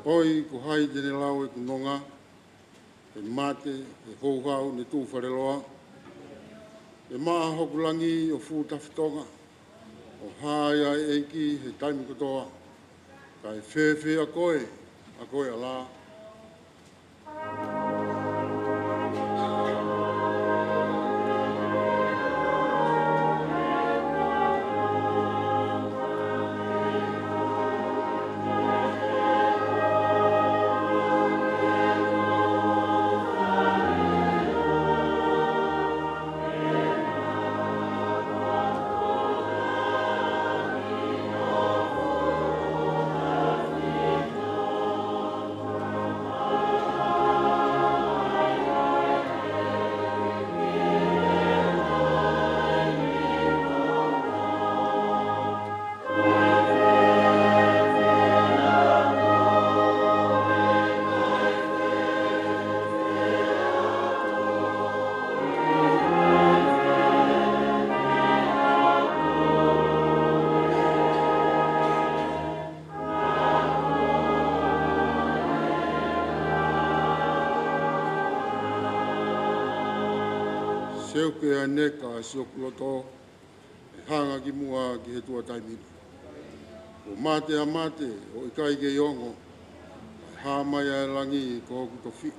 Oi, ko hai tene lau e kunonga, e mate, e houhau, ne tū whareloa, e maa hokulangi o fū tawhitonga, o hāia e eiki he taimi kotoa, ka e whewhe a koe ala. Seu ke a neka a siokuloto, e hanga ki mua ki he tua taimina. O mate a mate, o ikai ke iongo, e hāmai a langi ko hoku tofi,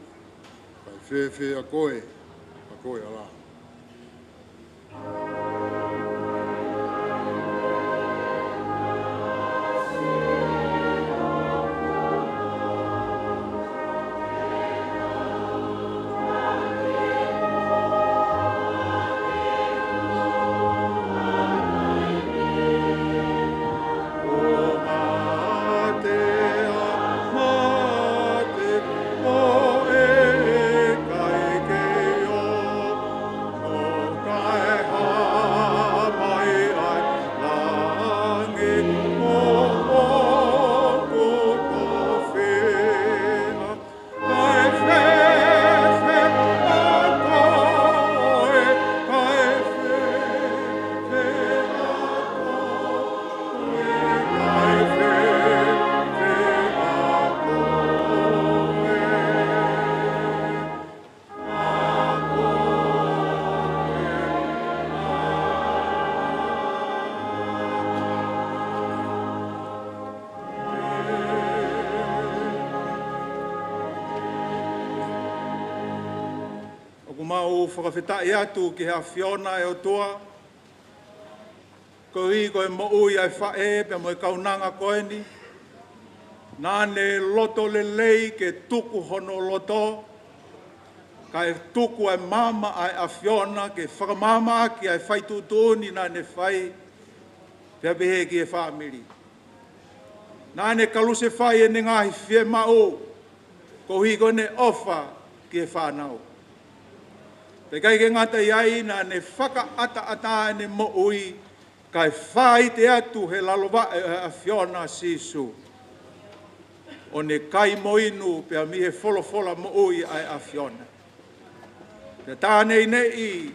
kai whewhe a koe ala. Whakawhitai atu ki hea whiona e o toa. Ko hi koe mo ui ai whae pe mo e kaunanga koe ni. Nāne loto le lei ke tuku hono loto. Ka e tuku ai mama ai a whiona ke whakamama ki ai whaitutuni nāne whai. Pea behe ki e whaamiri. Nāne kaluse whai e ne ngahi whie mao. Ko hi koe ne ofa ki e whanau. Pe kai ke ngata iai na ne whaka ata ne mo ui, kai whai te atu he lalowa a whiona sisu. O ne kai mo inu pea mi he wholofola mo ui ai a whiona. Pe tānei nei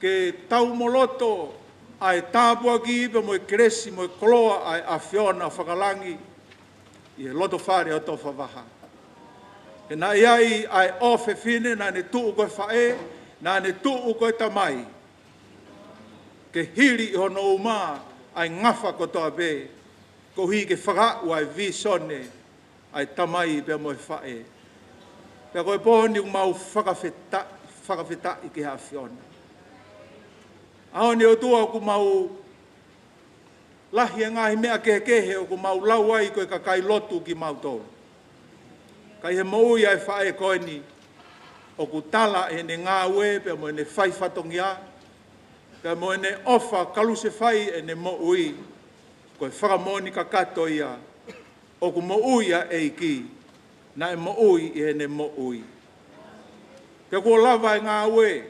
ke tau moloto ai tāpua ki pe mo kresi mo koloa ai awhiona whakalangi i e loto whare o tō whavaha. E na iai ai ofe fine na ne tuu koe whae, na ne tuu koe tamai. Ke hiri i hono uma ai ngafa ko toa be, ko hi ke whakau ai visone ai tamai pe mo whae. Pe koe pōni mau whakawhita i ke hawhiona. Aone o tua ku mau lahi e ngahi mea kehe o ku mau lau ai koe ka kai lotu ki mau tō. Kai he maui ai whae koe ni o ku tala e ne ngā ue pe mo ne whai whatongia, pe mo ne ofa kaluse whai e ne maui koe whakamoni ka kato ia o ku maui a eiki na e maui e ne maui. Pe kua lava e ngā ue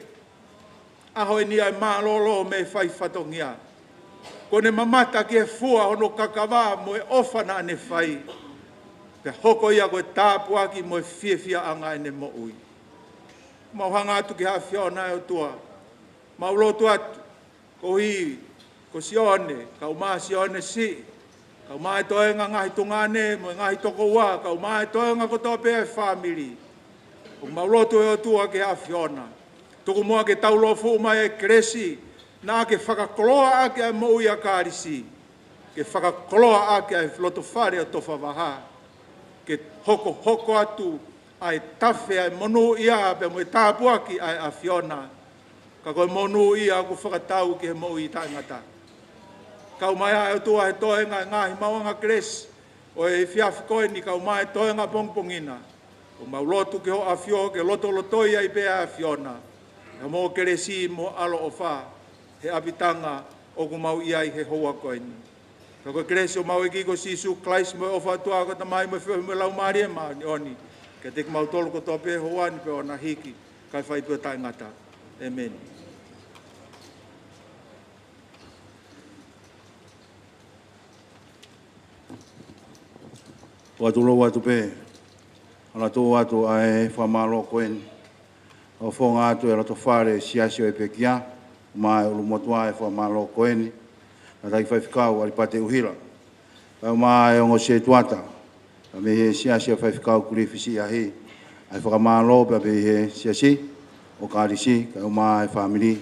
aho e ni ai mālolo me whai whatongia. Ko ne mamata ki e fua hono kakawā mo e ofa na ne whai. Pe hoko ia koe tāpua ki mo e fia anga e ne mo ui. Mau hanga atu ki hawhiona e o tua. Mau lotu atu. Ko hi, ko sione, kau maa sione si. Kau maa e toenga ngahi tungane, mo e ngahi toko ua. Kau maa e toenga ko tope e family. O mau lotu e o tua ki hawhiona. Tuku mua ke taulo fu mai e kresi, na ke whakakoloa ake ai maui a Kalisi, ke whakakoloa ake ai loto whare o tofa waha, ke hoko atu ai tawhi ai monu ia pe mo e tāpuaki ai a Fiona, ka koe monu ia ku whakatau ke he maui i taingata. Kau mai ai o tua he toenga ngahi mawanga kresi, o e whiawhi koe ni kau mai toenga pongpongina, o mau lotu ke ho a Fio, ke loto lotoi ai pe a Fiona, e mo keresi mo alo o wha, he apitanga o ku mau iai he hoa koe ni. Ka koe keresi o mau e kiko sisu klais mo o wha tua ko tamai mo whio me lau maari e maa ni oni. Ke te mau tolu ko toa pe hoa ni pe o na hiki, kai whai pua tai ngata. Amen. Watu lo watu pe, ala tō watu ai whamalo koe ni. O whonga atu e rato whare siasio e pekia, mai ulu motua e whamalo koe ni, na tai whaifikau ali pate uhira. Kau mai ongo se tuata, ka me he siasio whaifikau kuri fisi ahi, ai whakamalo pe me he siasi, o Kalisi, kau mai family,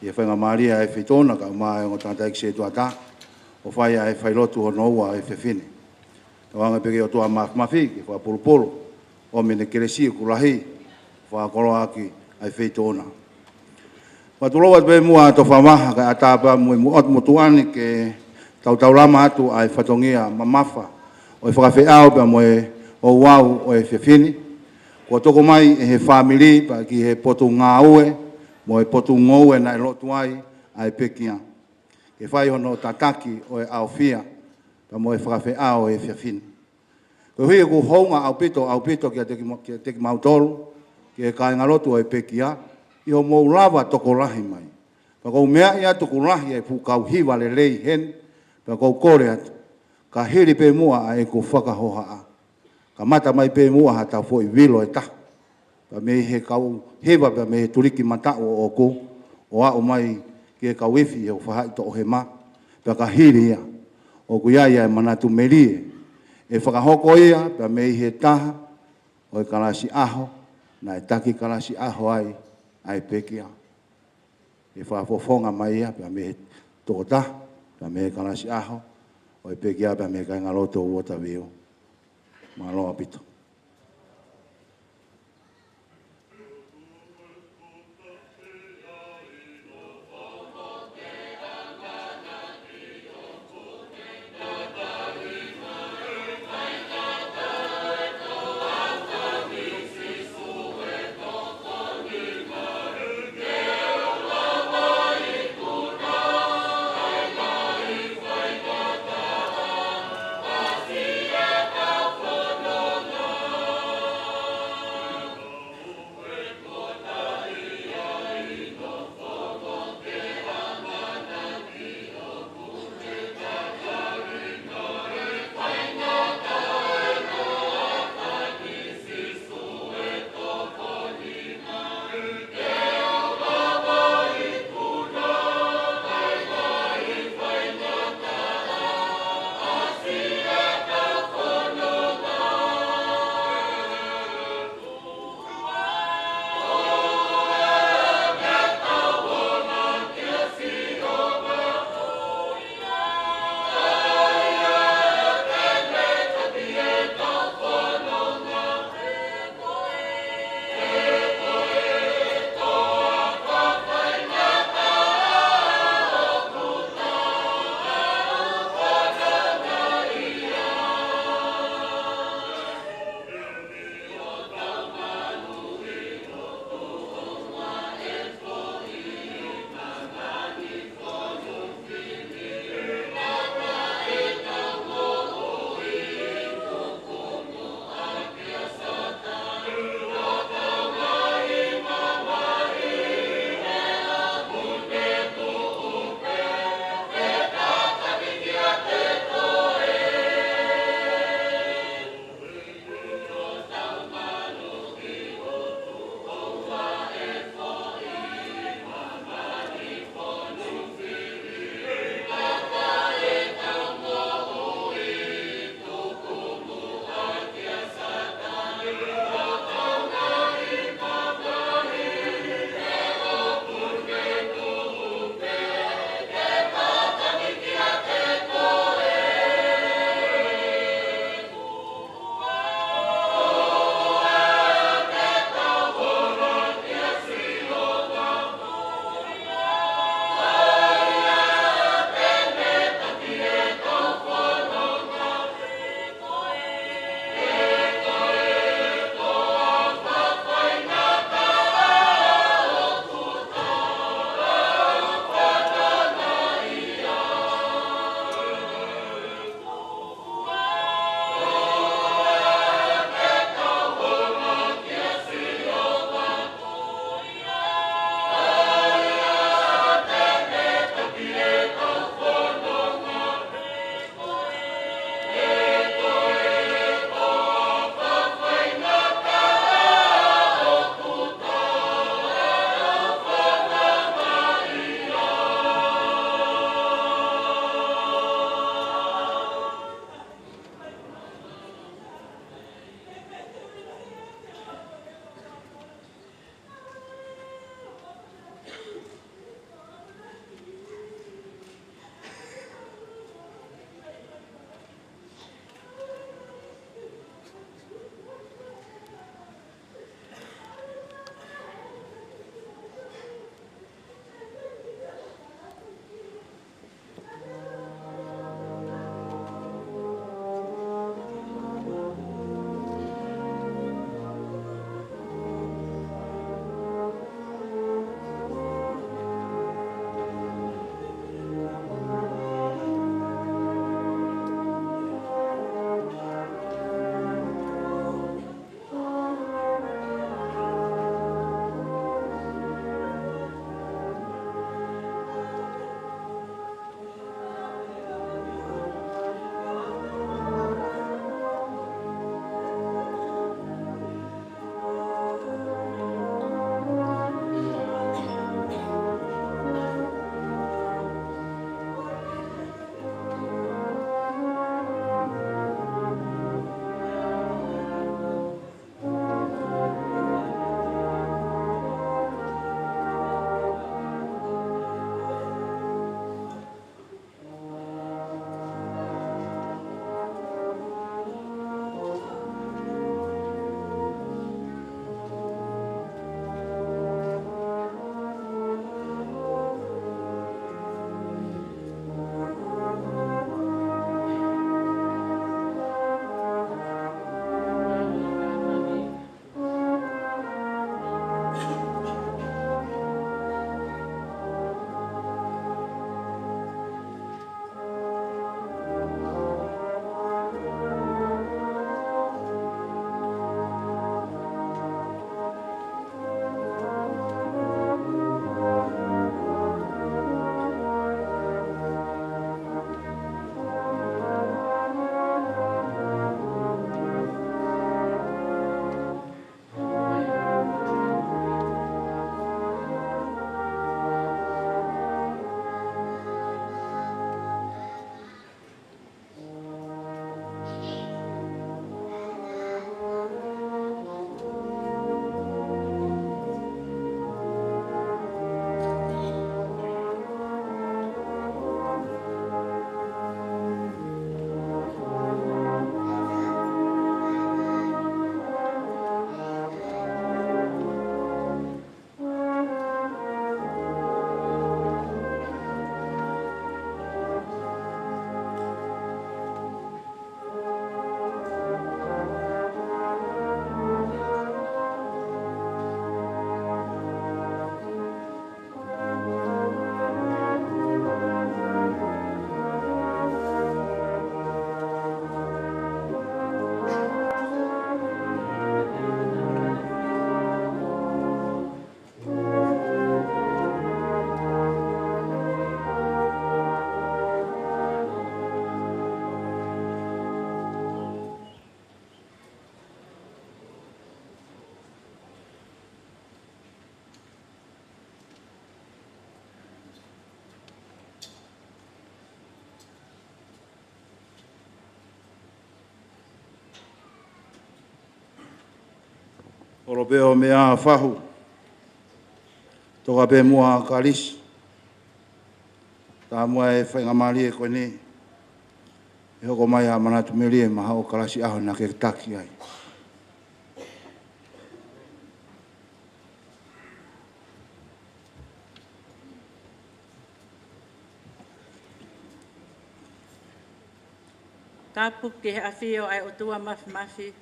i e whainga maria e whitona, kau mai ongo tātai se tuata, o whai ai whailotu ho noua e whiwhine. Kau anga peke o tua mafi, ki whapulupulu, o mene keresi kulahi, whakoloa aki ai whitona. Watuloa te mua to whamaha ka atapa mui muot mutuani ke tau lama atu ai whatongia mamafa o e whakawhiao pa moe o wau o e whiwhini. Kua toko mai e he family pa ki he potu ngā ue mo e potu ngoue na e lotu ai pekia. Ke whai hono tataki o e awhia pa moe whakawhiao e whiwhini. Ko hui ku honga au pito ki a teki mautolu ke kai ngalotu ai pekia, i ho mou lava toko lahi mai. Pa kou mea ia toko lahi ai pukau hiwa le lei hen, pa kou kore atu, ka hiri pe mua a e ko whakahoha a. Ka mata mai pe mua ha tau fo i wilo e ta. Pa me he kau hewa pa me he turiki mata o ko, o a o mai ke kau iwi e o whahai to o he ma, pa ka hiri ia, o ku ia ia e manatu merie, e whakahoko ia pa me he taha, o e Kalasi aho, na e taki Kalasi aho ai pekia. E whafofonga mai ia, pia me tōta, pia me Kalasi aho, o e pekia pia me kai ngaloto uota viu. Maloa pito. Oro peo mea whahu. Toka pe mua Kalisi. Tā mua e whainga maari e koe ne. E hoko mai ha manatu meri e maha o Kalasi aho na ke taki ai. Tapu ke a whio ai o tua mafi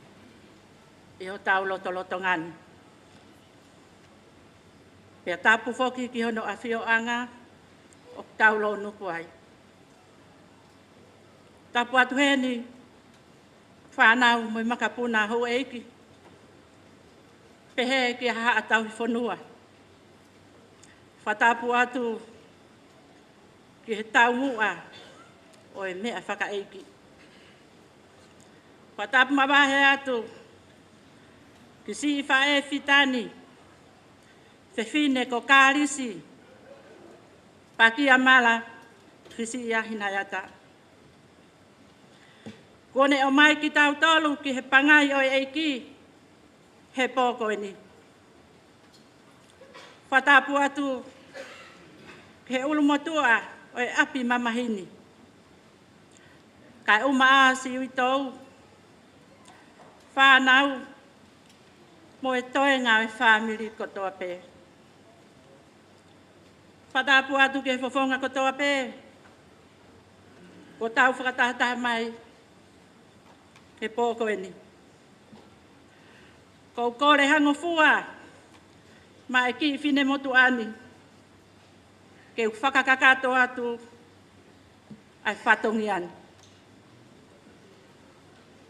i ho tau loto ngani. Pea tapu foki ki hono a whio anga o tau lo nuku ai. Tapu atu heni whanau moi makapuna hou eiki. Pehe ki ha a tau hi whanua. Whatapu atu ki he tau mua o e mea whaka eiki. Whatapu mawahe atu ki si whae fitani Fefine ko Kalisi Pakia mala Kalisi Naeata. Kone o mai ki tau tolu ki he pangai o eiki he pōko ni. Whatapu atu ki he ulumotua o e api mamahini. Kai uma a si uitou. Whanau mo e toenga e whamiri kotoa pē. Whatapu atu ke fofonga kotoa pē. Ko tau whakatahataha mai he pōko ni. Ko kore hango fua ma e ki whine motu ani. Ke whakakakato atu ai whatongi ani.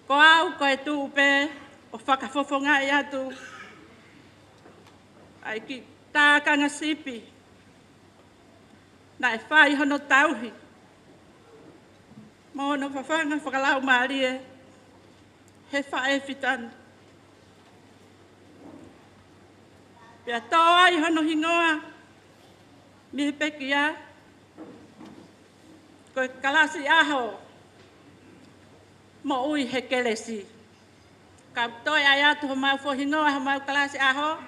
Ko au ko e tū pē o whakafofonga i atu ai ki tākanga sipi na e whai hono tauhi. Mo no whawhanga whakalau maari e he whae fitani. Pea tō ai hono hingoa mi he peki a ko e Kalasi aho mo ui he kelesi. Ka toi ai atu ho mau whohingoa ho mau Kalasi aho.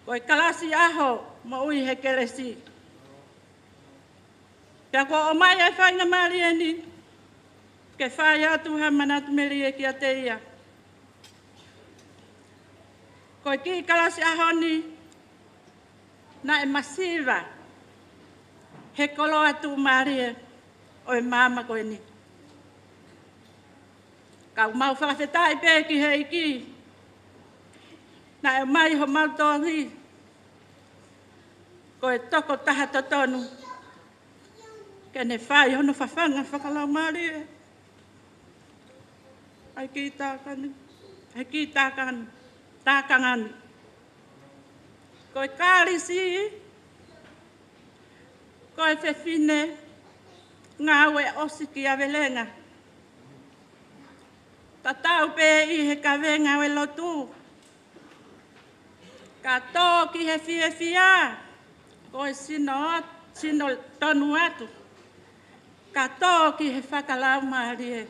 Ko e Kalasi aho mo ui he kelesi. Pea ko o mai ai whainga maari e ni. Ke whai atu ha manatu meri e ki a te ia. Ko e ki Kalasi aho ni. Na e masiva. He kolo atu maari e o e mama ko e ni. Kau mau whakawhetai pē ki he iki. Na e mai ho mau tōhi. Ko e toko taha totonu. Ke ne whai hono whawhanga whakalau maari e. Ai ki tākani. Ai ki tākani. Tākangani. Ko e Kalisi. Ko e whewhine. Ngā ue osiki a velenga. Ta tau pē i he kawenga o e lotu. Ka tō ki he whia. Ko e sino tonu atu. Ka tō ki he whakalau maari e.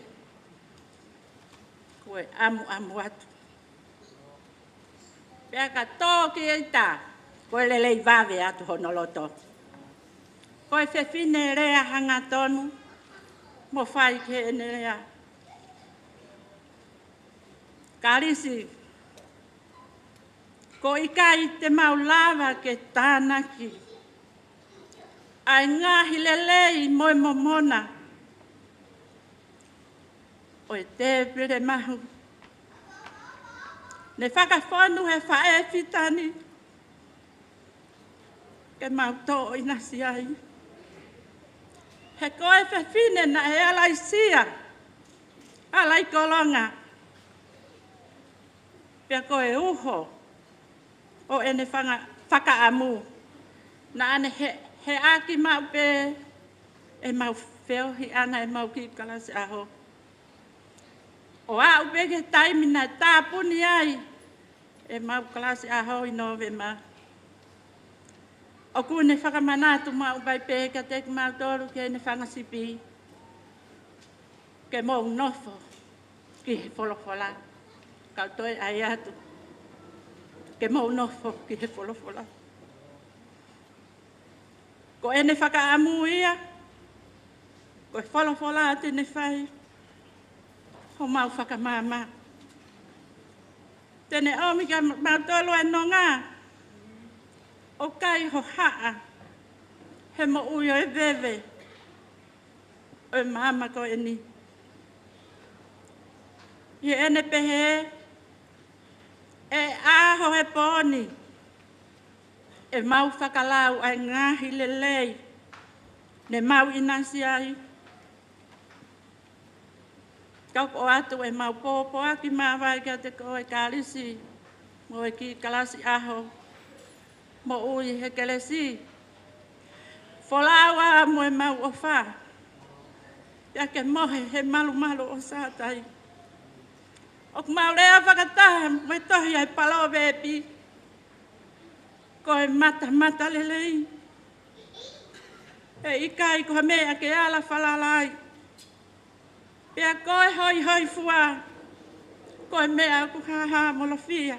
Ko e amu atu. Pea ka tō ki e tā. Ko e lelei wawe atu hono loto. Ko e whewhine rea hanga tonu. Mo whai ke ene rea. Kalisi, ko ikai te mau lava ke tānaki. Ai ngahi lelei moi momona. O e te pere mahu. Ne whakawhonu he whae fitani. Ke mau tō i nasi ai. He koe whewhine na he alai sia. Alai kolonga. Pea ko e uho o ene whakaamu. Na ane he aki mau pē e mau wheo hi ana e mau ki Kalasi aho. O au pē ke taimina tāpuni ai e mau Kalasi aho i novema. O kune whakamanatu mau bai pē ka te mau toru ke ene whangasipi. Ke mou nofo ki he wholofola. Kau toi ai atu. ke mau nofo ki he wholofola. Ko ene whakaamu ia, ko e wholofola ate ne whai, ho mau whakamama. Tene omi ka mautolo e nonga, o kai ho haa, he mo uio e veve, o e mama ko e ni. I ene pehe, e aho he poni, e mau whakalau ai ngahi lelei, ne mau inasi ai. Kau ko atu e mau pōpō aki mawai kia te ko e Kalisi, mo e ki kalasi aho, mo ui he kelesi. Wholawa mo e mau o wha, ia ke mohe he malu malu o sātai. O mau rea whakataha, mo e tohi ai palo vepi, ko e mata mata lelei. E ikai ko ha mea ke ala whalalai. Pea koe hoi hoi fua, koe mea ku haha molofia.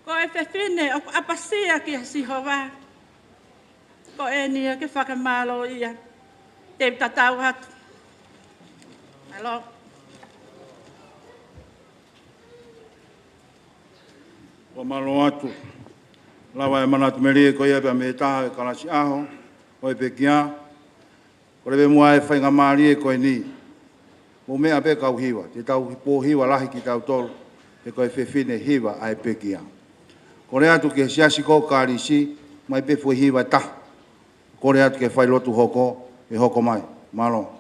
Koe whewhine o apasia ki a sihowa. Koe nia ke whakamalo ia, te tatau hatu. Alo. O malo atu. Lawa e manatu meri e koe epea me taha e kalasi aho, o e pekia. Kore be mua e whainga maari e koe ni. Mo mea pe kau hiwa, te tau pō hiwa lahi ki tau tolu, e koe whewhine hiwa a e pekia. Kore atu ke siasi ko Kalisi, mai pe fwe hiwa ta. Kore atu ke whailotu hoko, e hoko mai. Malo.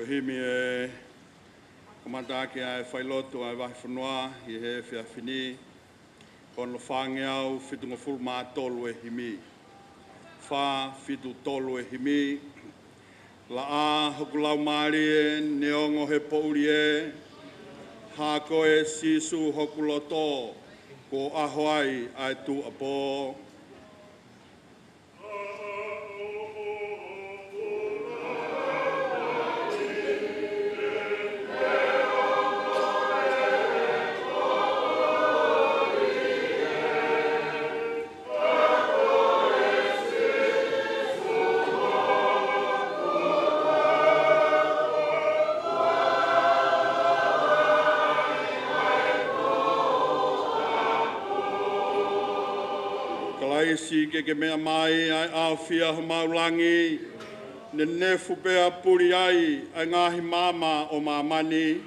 Himi e komandaki ai whailotu ai wahi whanua i he whiawhini. Kono whange au whitunga fulma tolu e himi. Wha whitu tolu e himi. La a hokulau maari e neongo he pouri e. Ha koe sisu hokuloto ko ahoai ai tu apo. Kalisi ke mea mai ai awhia ho maulangi, ne nefu pea puri ai ngahi mama o mamani.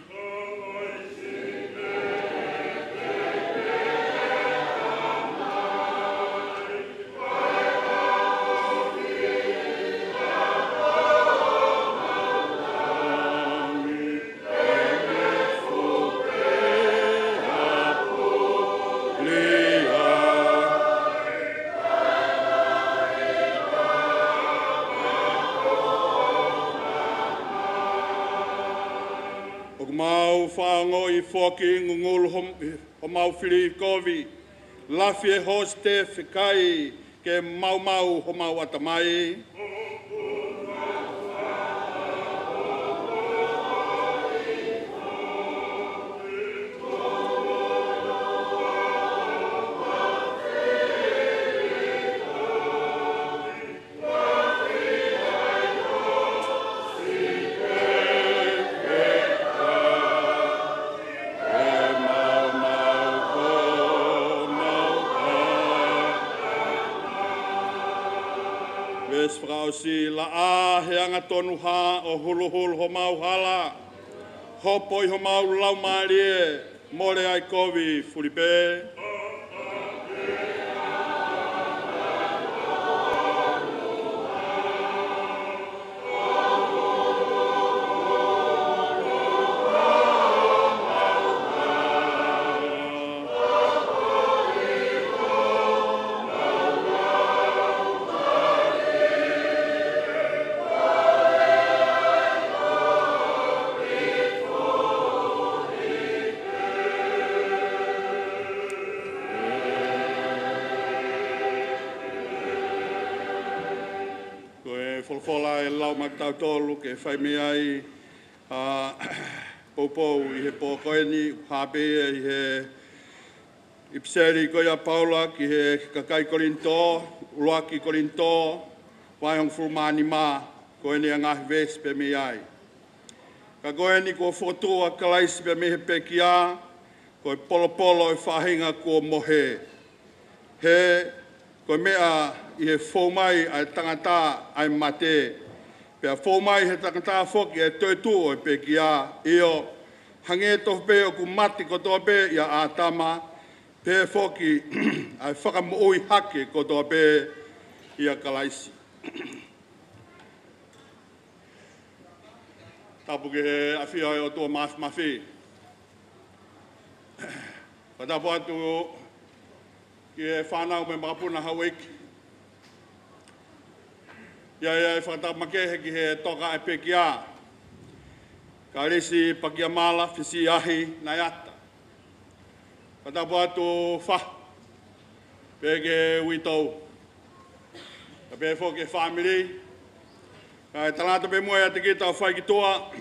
foki ngungul homau fili kovi. Lafi e hoste whikai ke mau homau atamai. Si la a he anga tonu ha o hulu ho mau hala. Hopoi ho mau lau marie, more ai kovi furipe. Folfola e lau matau tolu ke whai me ai poupou I he pōkoeni, hape I he ipseri koia Paula ki he kakai korinto, uloaki korinto, waihong fulmani mā, koeni a ngahi ves pe me ai. Ka koeni ko whotua Kalisi pe me he pekia, ko polo e whahinga ko mohe. He, ko mea I he whaumai ai tangata ai mate. Pea whaumai he tangata whoki e tōtu o e pekia. Io, hange toh pe o ku mati ko tō pe ia ātama. Pe whoki ai whakamoui hake ko tō pe ia Kalisi. Tapu ke he awhia o tō mawhi. Patapu atu ki he whanau me makapuna hawiki. Ia e whakatau makehe ki he toka e pekia. Kalisi pakia mala, Kalisi Naeata. Patapu atu wha. Peke uitou. Ka pe whoke family. Ka e talata pe mua te kita o whai ki toa.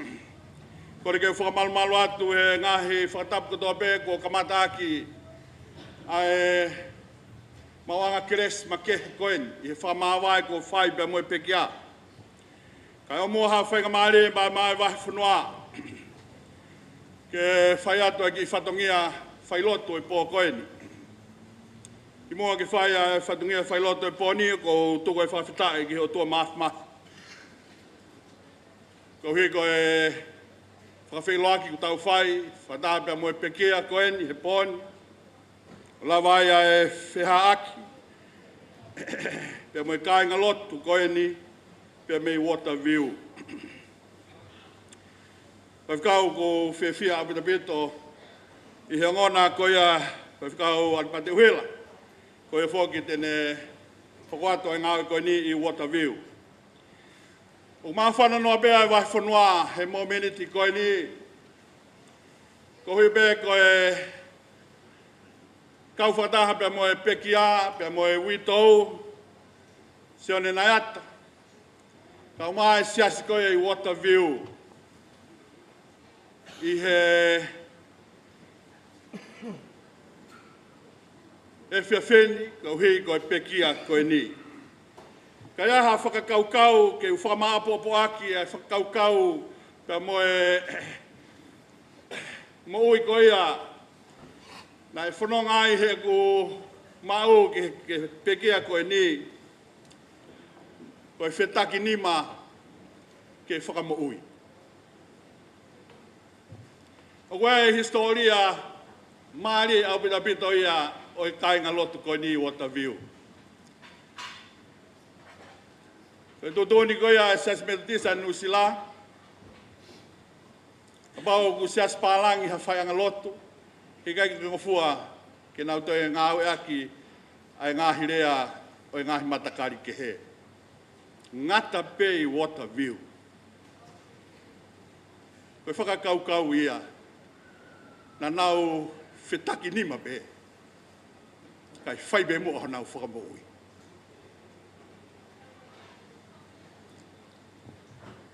Kore ke whakamalu atu he ngahi whakatapu katoa pe ko kamataki. Ai mawanga kires makehe koen. I he whakamawai ko whai pe mua pekia. Ka o mua ha whainga maare ba mai wahi whanua. Ke whai atu ki whatongia whailoto e pō koeni. I mua ke whai a whatongia whailoto e pōni ko tuko e whawhitai ki ho tua math. Ko hui ko e whakawhiloaki ko tau whai, whataa pia mua pekia koeni he pōni. Lawai a e wheha aki. Pia mua kāinga lotu koeni, pia mei water view. Whakau ko whewhia apitapito, I he ngona koia whakau atpate uela. Koia whoki tene whakwato e ngāwe koe ni I water view. O mā whana noa bea e wahi whanua he mō meniti koe ni. Ko hui bea koe kau whataha pia mo e pekia, pia mo e witou, Kalisi Naeata. Kau mā e siasi koe I water view. I he e whiawheni, kau hei koe pekia koe ni. Ka iaha whakakaukau ke whakamaapopo aki e whakakaukau pia mo e mo ui koe ia. Na e whanonga ai he ko mau ke pekia koe ni. Koe whetaki nima ke whakamo ui. O koe historia maari au pitapito ia o I kāinga lotu koe ni water view. Koe tūtūni koe ia e sias metotisa nusila. Kapau ku sias pālangi ha whaianga lotu. He kai ki ngofua ke nau toi ngāwe aki ai ngāhi rea o ngāhi matakari ke he. Ngata pei water view. Koe whakakaukau ia. na nau whetaki nima be. Kai whai be mo nau whakamoui.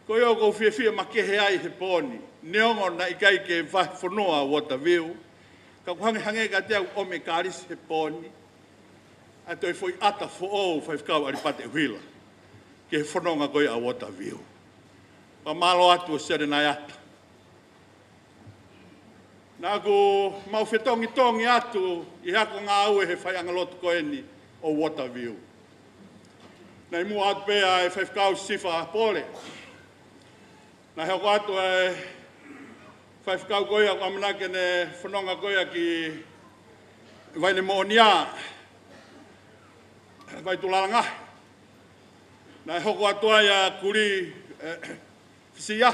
Ko eo ko whiawhia ma kehe ai he pōni. Neongo na ikai ke whanoa Waterview. Ka kuhange hange ka te au ome Kalisi he pōni. A toi foi ata fo o whaifkau aripate huila. Ke he whanonga koe a Waterview. Pa malo atu o Kalisi Naeata. Nā ko mau whetongi atu I hako ngā aue he whai angalotu koe ni o Waterview. Nei mua atu pēa e whaifkau sifa pōle. Nā heko atu e whaifkau koe a kamanake ne whanonga koe ki vaine moonia. Vai tulalanga. Nā hoko atu ai a kuri fisia.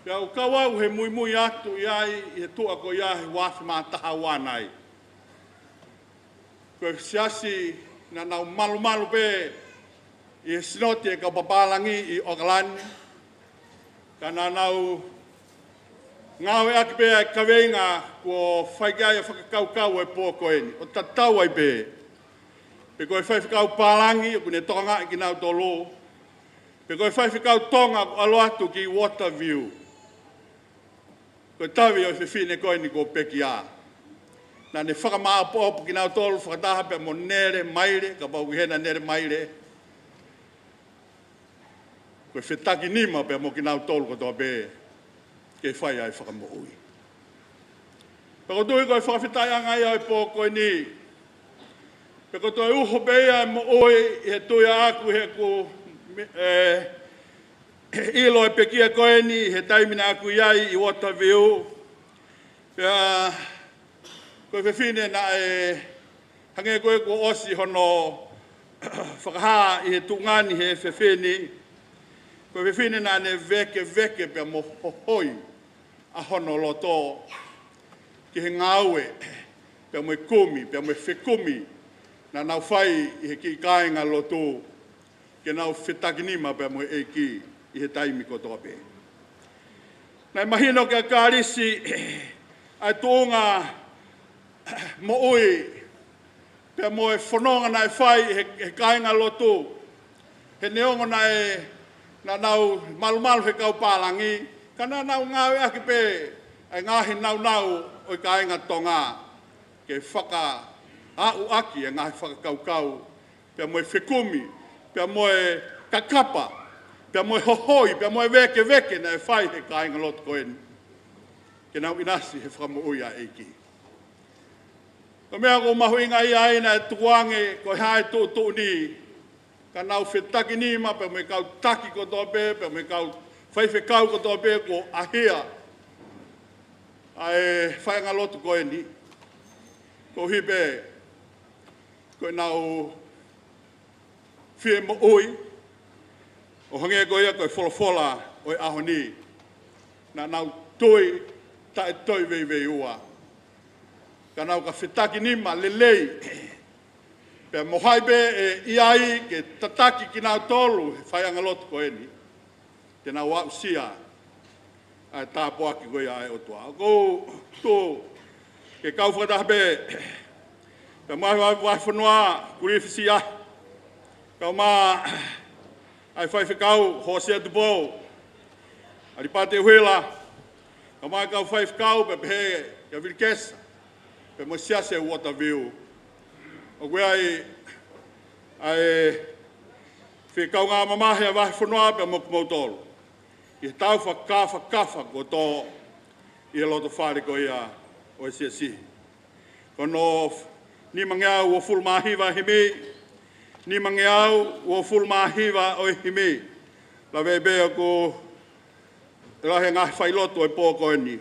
Pea o kawau he mui atu iai I he tua ko iai he wafi maa taha wānai. Koe siasi na nau malu pe I he sinoti e ka papalangi I Okalani. Ka na nau ngawe aki pe e kaweinga ko whaikai a whakakaukau e pō koe ni. O tatau ai pe. Pe koe whaifakau pālangi o kune tonga I ki nau tolo. Pe koe whaifakau tonga ko alo atu ki Waterview. Koe tawi o whiwhine koe ni ko peki a. Nā ne whakamaa pōpu ki nau tolu whakataha pe mo nere maire, ka pau ki hena nere maire. Koe whetaki nima pe mo ki nau tolu kotoa pe ke whai ai whakamoui. Peko tui koe whakawhitai anga I au pō koe ni. Peko tui uho pēia e mo oi I he tui aku he ko ilo e pekia koe ni, he taimina aku iai I Waterview. Pea, koe whiwhine na e hange koe ko osi hono whakaha I he tungani he whiwhine. Koe whiwhine na ne veke pea mo hohoi a hono loto. Ki he ngāue, pea mo e kumi, pea mo e whekumi. Na nau whai I he ki kāinga loto. Ke nau whetakinima pea mo e ki. I he taimi kotoa pe. Nei mahino ke Kalisi ai tōnga mo ui pia mo e whanonga nai whai he kāinga loto. He neongo nai na nau malu he kau pālangi. Ka na nau ngāwe aki pe ai ngāhi nau o I kāinga tonga. Ke whaka au aki e ngāhi whakakaukau. Pia mo e whekumi, pia mo e kakapa. Pea moe hohoi, pea moe veke na e whai he kāinga loto koe ni. Ke nau inasi he whakamoui a eiki. Ko mea ko mahuinga I aina e tukuange ko hae tō ni. Ka nau whetaki nima, pea moe kau taki kotoa pe, pea moe kau whaiwhekau kotoa pe ko ahia. A e whainga loto koe ni. Ko hipe, koe nau whie mo ui. O hange koe ia koe wholofola o e aho ni. Nā nau toi, ta e toi vei ua. Ka nau ka whetaki nima lelei. Pea mohai be e iai ke tataki ki nau tolu he whaianga lotu koe ni. Te nau wau sia. Ai tāpo aki koe ai o tua. Ko tō ke kau whakataha be. Pea mai wai whanua kurifisia. Kau maa ai whaifekau hosea tupo. Ari pate huela. Ka mai kau whaifekau pe pehe ka virkesa. Pe mo siase Waterview. O koe ai whikau ngā mamahe a wahi whanua pe mo kumautolu. I he tau whakafa ko tō I he loto whare ko ia o e siasi. Kono ni mangeau o fulmahiwa himi. Ni mangeau o fulmahiwa o himi. La bea ko rahe ngā whailoto e pōko e ni.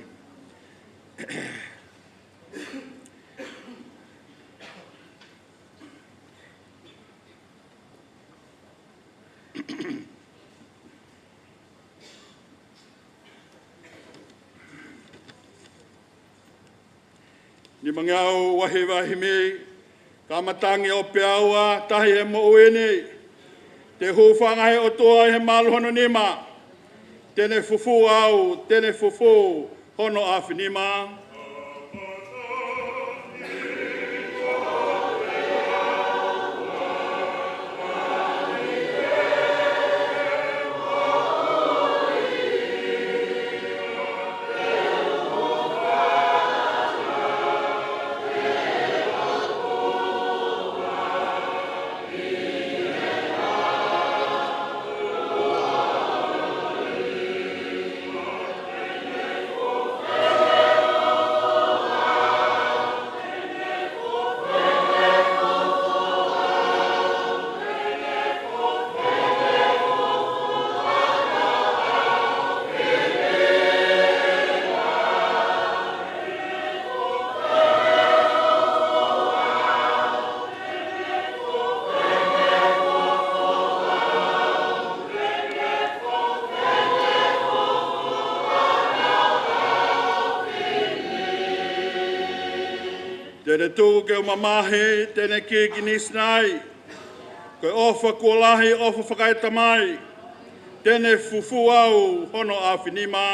Ni mangeau wahi me, ka matangi o peaua, tahi he mo uene, te hūwhanga he o toa he maluhono nima, tene fufu au, tene fufu hono awhinima, Tēne tūku ke o mamahi, tēne ki nisnai. Koe ofa kuolahi, ofa whakaita mai. Tēne fufu au, hono a whinima.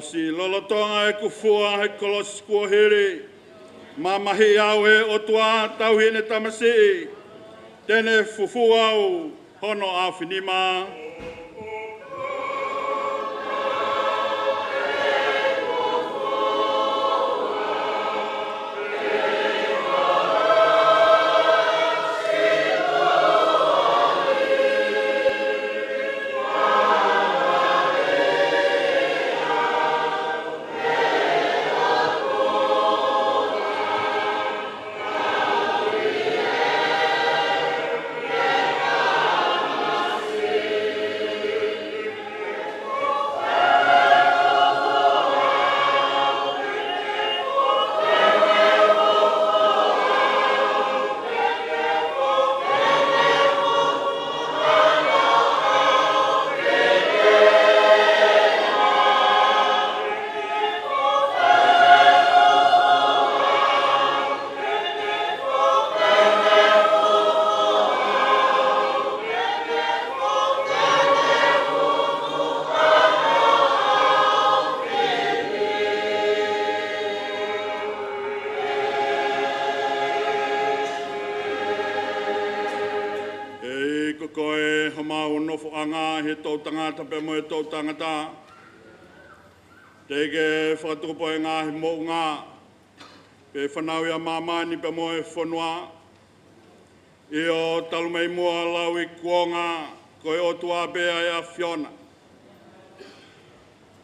Si lolotonga e kufua he kolosi kuahiri. Mamahi au he otua tauhine tamasi. Tēne fufu au hono a whinima. Koe hamau nofo anga he tau tangata pe mo e tau tangata. Teke whakatupo e ngā he mo ngā. Pe whanau ia mamani pe mo e whanua. I o talumei mua lau i kuonga koe o tua bea e a Fiona.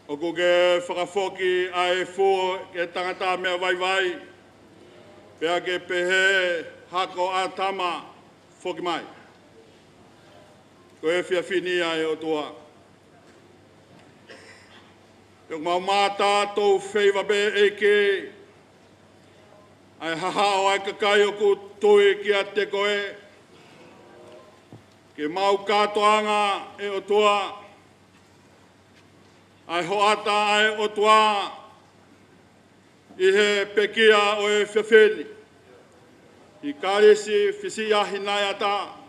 O kuke whakafoki a e fu ke tangata mea vai vai. Pea ke pehe hako a tama foki mai. Ko e whiawhinia e o toa. Ko mau mātā tōu wheiwa be e ke. Ai hahao ai kakai o ku tui ki a te koe. Ke mau kātoanga e o toa. Ai hoata ai o toa. I he pekia o e whiawhini. I Kalisi Naeata.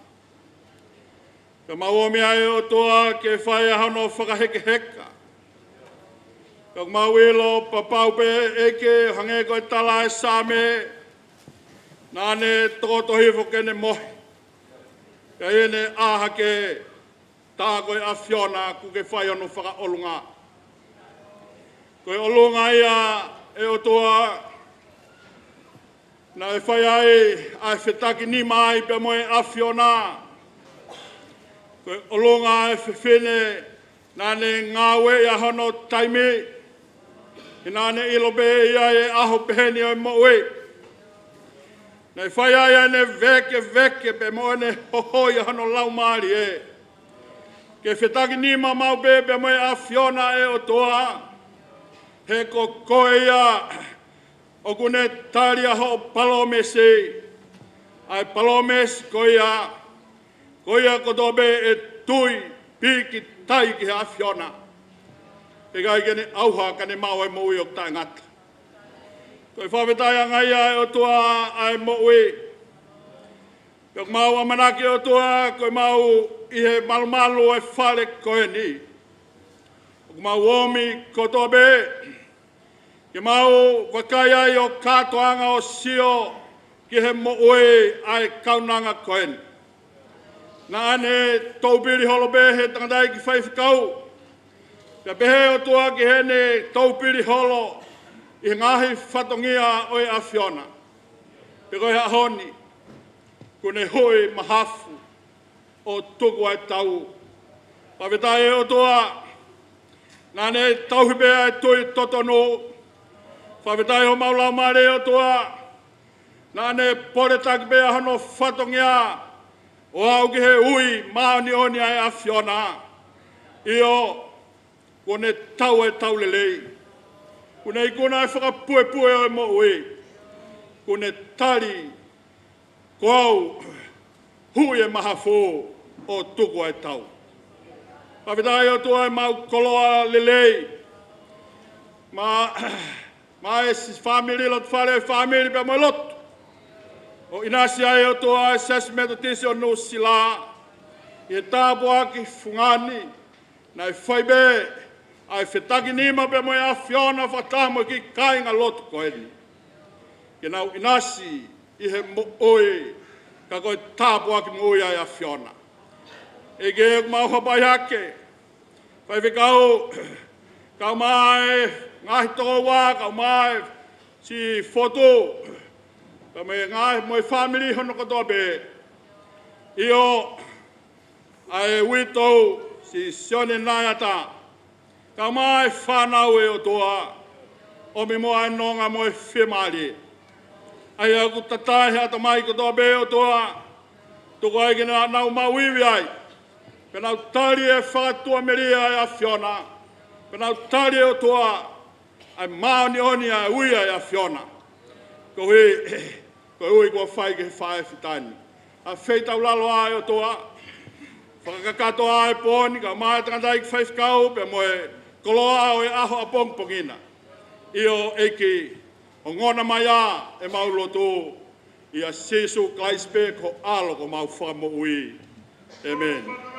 Ka mauomi ai o toa ke whai ahano whakaheke heka. Ka mauilo papau pe eke hange koe tala e same. Nāne tōtohi whakene mohi. Ka ene aha ke tā koe a Fiona ku ke whai ano whakaolunga. Koe olunga ia e o toa. Na e whai ai whetaki ni mai pe moe a Fiona. Koe olonga e whiwhine, nāne ngāwe i ahono taimi, i nāne ilobe ia e aho peheni o moe. Nei whai ai ne veke pe moe ne hoho i ahono lau maari e. Ke whetaki nima mau be pe moe a Fiona e o toa, he ko koe ia o kune tari aho palomesi, ai palomes koe ia, koia ko tobe e tui piki tai ki a Fiona. E kai kene auha kane mau e moui o tai ngata. Koe whawhetai angai ai o tua ai moui. Pek mau amanaki o tua koe mau i he malumalu e whare koe ni. Mau omi kotobe. Ke mau wakaya i o katoanga o sio ki he mo oe ai kaunanga koen. Na ane taupiri holobe he tangandai ki whaifakau. Ka behe o tua ki hene taupiri holo i ngahi whatongia oe a Fiona. Pe koe hahoni, kune hui mahafu o tuku ai tau. Pawetai o tua, nane tauhibea e tui totonu. Pawetai o maula mare o tua, nane poretaki bea hano whatongia o au ki he ui maoni oni ai a Fiona. Io, kone tau e tau lelei. Kune ikuna e whakapue pue o e mo ui. Kune tari koau hui e mahafo o tuku ai tau. Pawetai o tua e mau koloa lelei. Ma e family lot fare family pe mo lot. O inasi ai o tua assessment o tisi o no sila. I tāpo aki fungani. Na i whaibe ai whetaki nima pe mo e a Fiona whatamo ki kainga lotu koeni. Ke nau inasi i he mo oe ka koe tāpo aki mo oe ai a Fiona. E ke e mau hapai hake. Whaiwe kau mai ngahi toko wā, kau mai si foto. Ka me ngahi mo e family hono kotoa be. Io ai wito si Kalisi Naeata. Ka mai whanau e o toa. O mi mo ai nonga mo e whemari. Ai aku tatai hea tamai kotoa be o toa. Toko ai kena nau mauiwi ai. Penau tari e whakatua meria ai a Fiona. Penau tari o toa. Ai maoni oni ai ui ai a Fiona. Ko hui kua whai ke whae whitani. A wheitau lalo ai o toa. Whakakato ai pōni ka mai tangandai ki whaifkau pe moe koloa o e aho a pongpongina. Io eiki o ngona mai a e mauloto i a Jesu Christ ko alo ko mau whamo ui. Amen.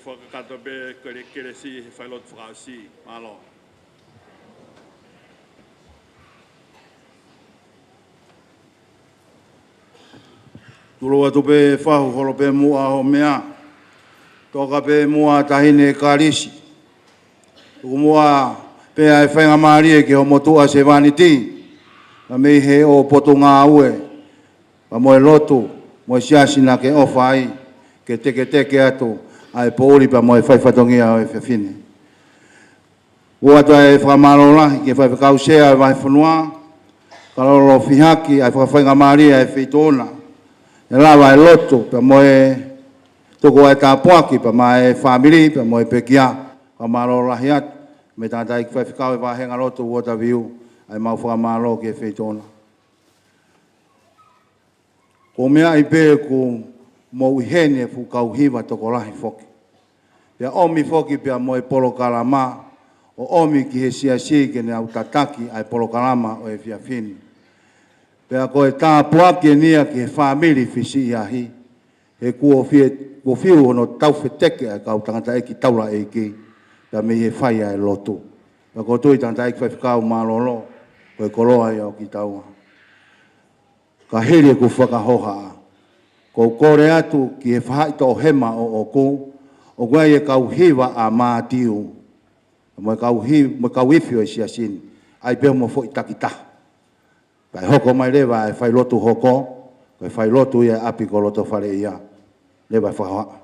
Whakakato be kere si he whailot whakausi. Malo. Turo atu pe whahu holo pe mua ho mea. Toka pe mua tahine Kalisi. Tuku mua pe ai whainga maari ke ho motua se vaniti. Ma mei he o poto ngā ue. Ma moe lotu, moe siasina ke ofa ai. Ke teke atu. Ai pōri pa moe whaiwhatongia o e whiwhine. Ua toa e whakamalola, ke whaiwhakau sea e vai whanua. Ka lolo whihaki, ai whakawhainga maria e whitona. E lawa e loto, pa moe toko ai tāpuaki, pa mai whamiri, pa moe pekia. Ka malola hiat, me tātai ki whaiwhakau e wahenga loto uota viu. Ai mau whakamalo ke whitona. Ko mea i pē ko mo ihene fu kau hiwa toko lahi foki. Pea omi foki pea moe polo kalama, o omi ki he sia ke ne au tataki ai polo kalama o e fia fini. Pea koe tā puake nia ki he whamiri fisi iahi, he kua fiu ono tau wheteke ai kau tangata eki taura eki, pea me he whai ai lotu. Pea koe tui tangata eki whaifikau malolo, koe koroa iau ki taua. Ka hiri ku whakahoha. Ko kore atu ki he whai tō hema o oku, o gwai e kau hiwa a mātiu. Mo kau ifio e sia sin, ai peo mo fo itakita. Pai hoko mai lewa e whai lotu hoko, koe whai lotu ia api ko loto whare ia. Lewa e whakahoa.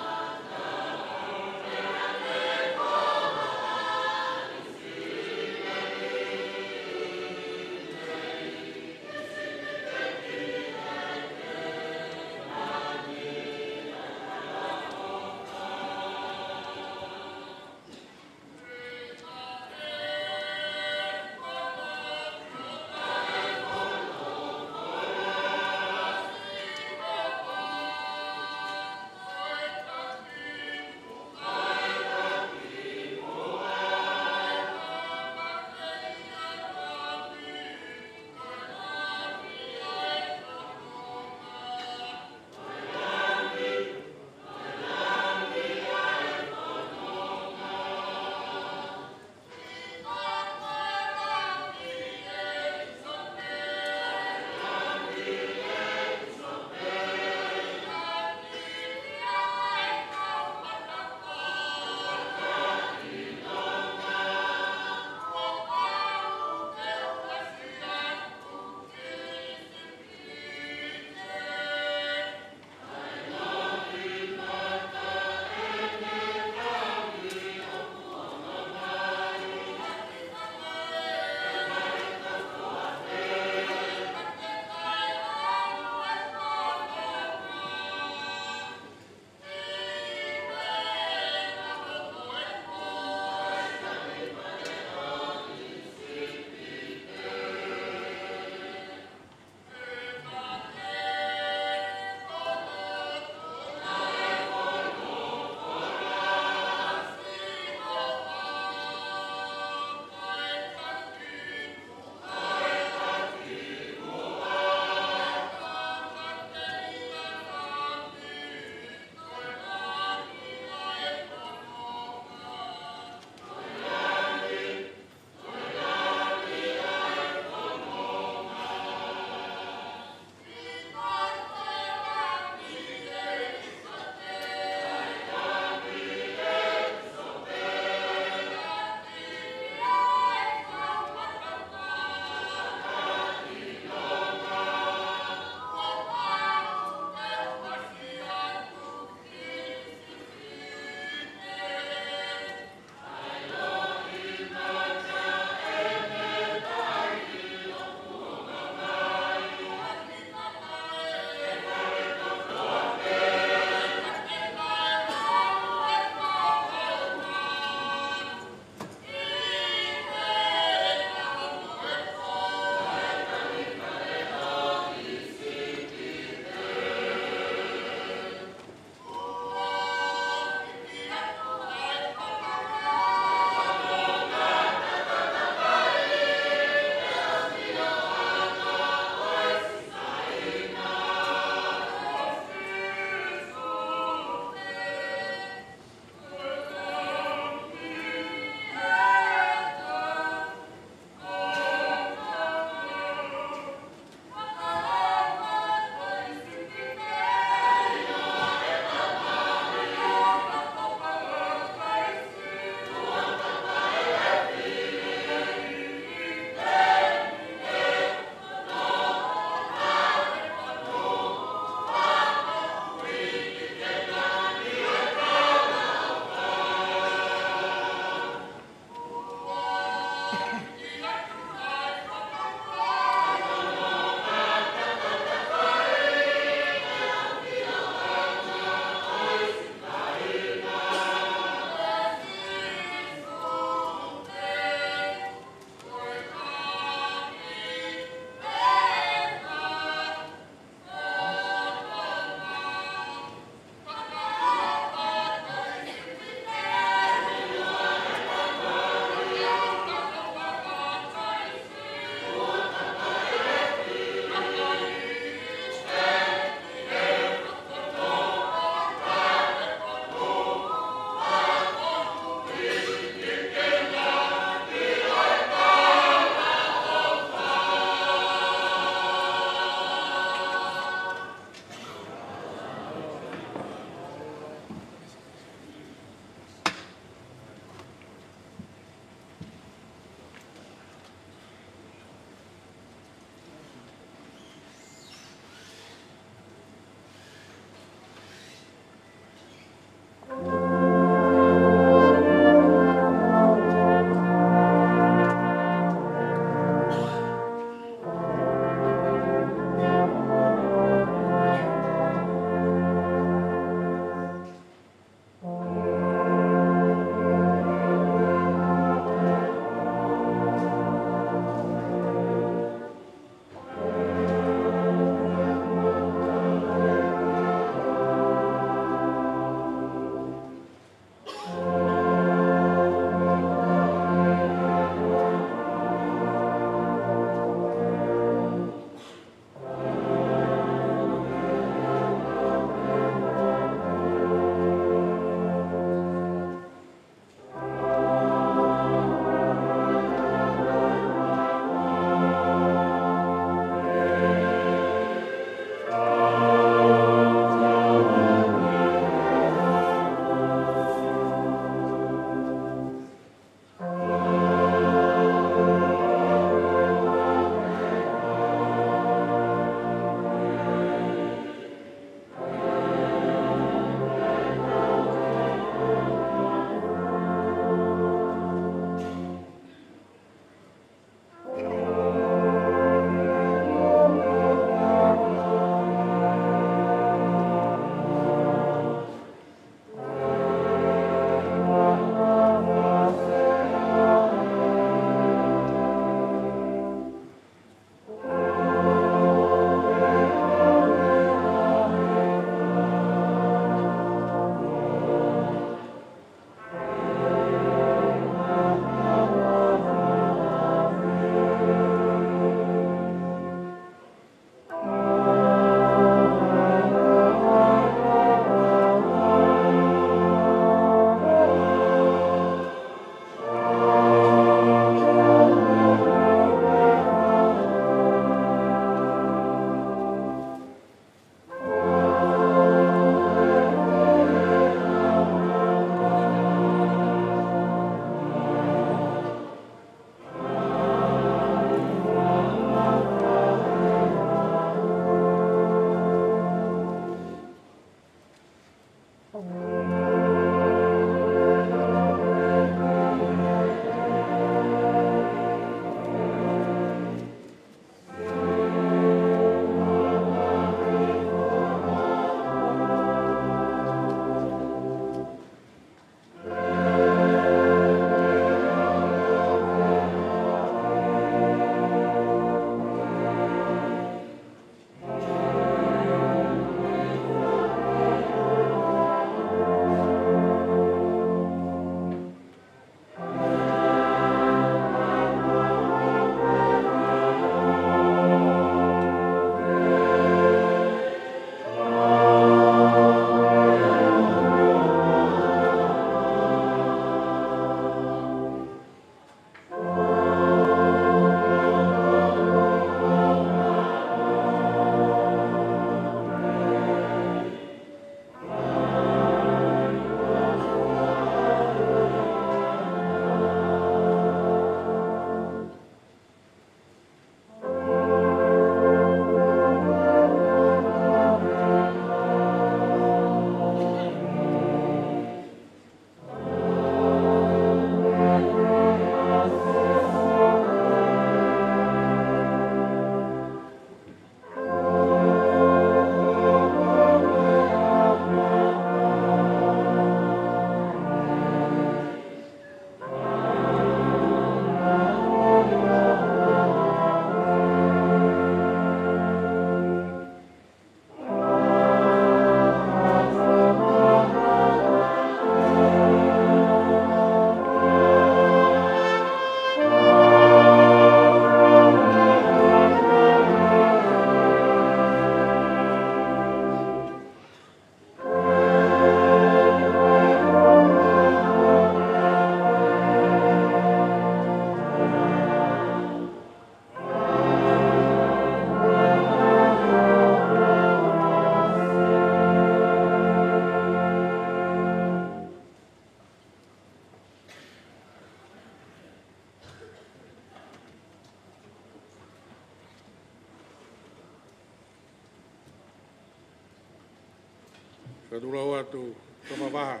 Ka durau atu ka mawaha.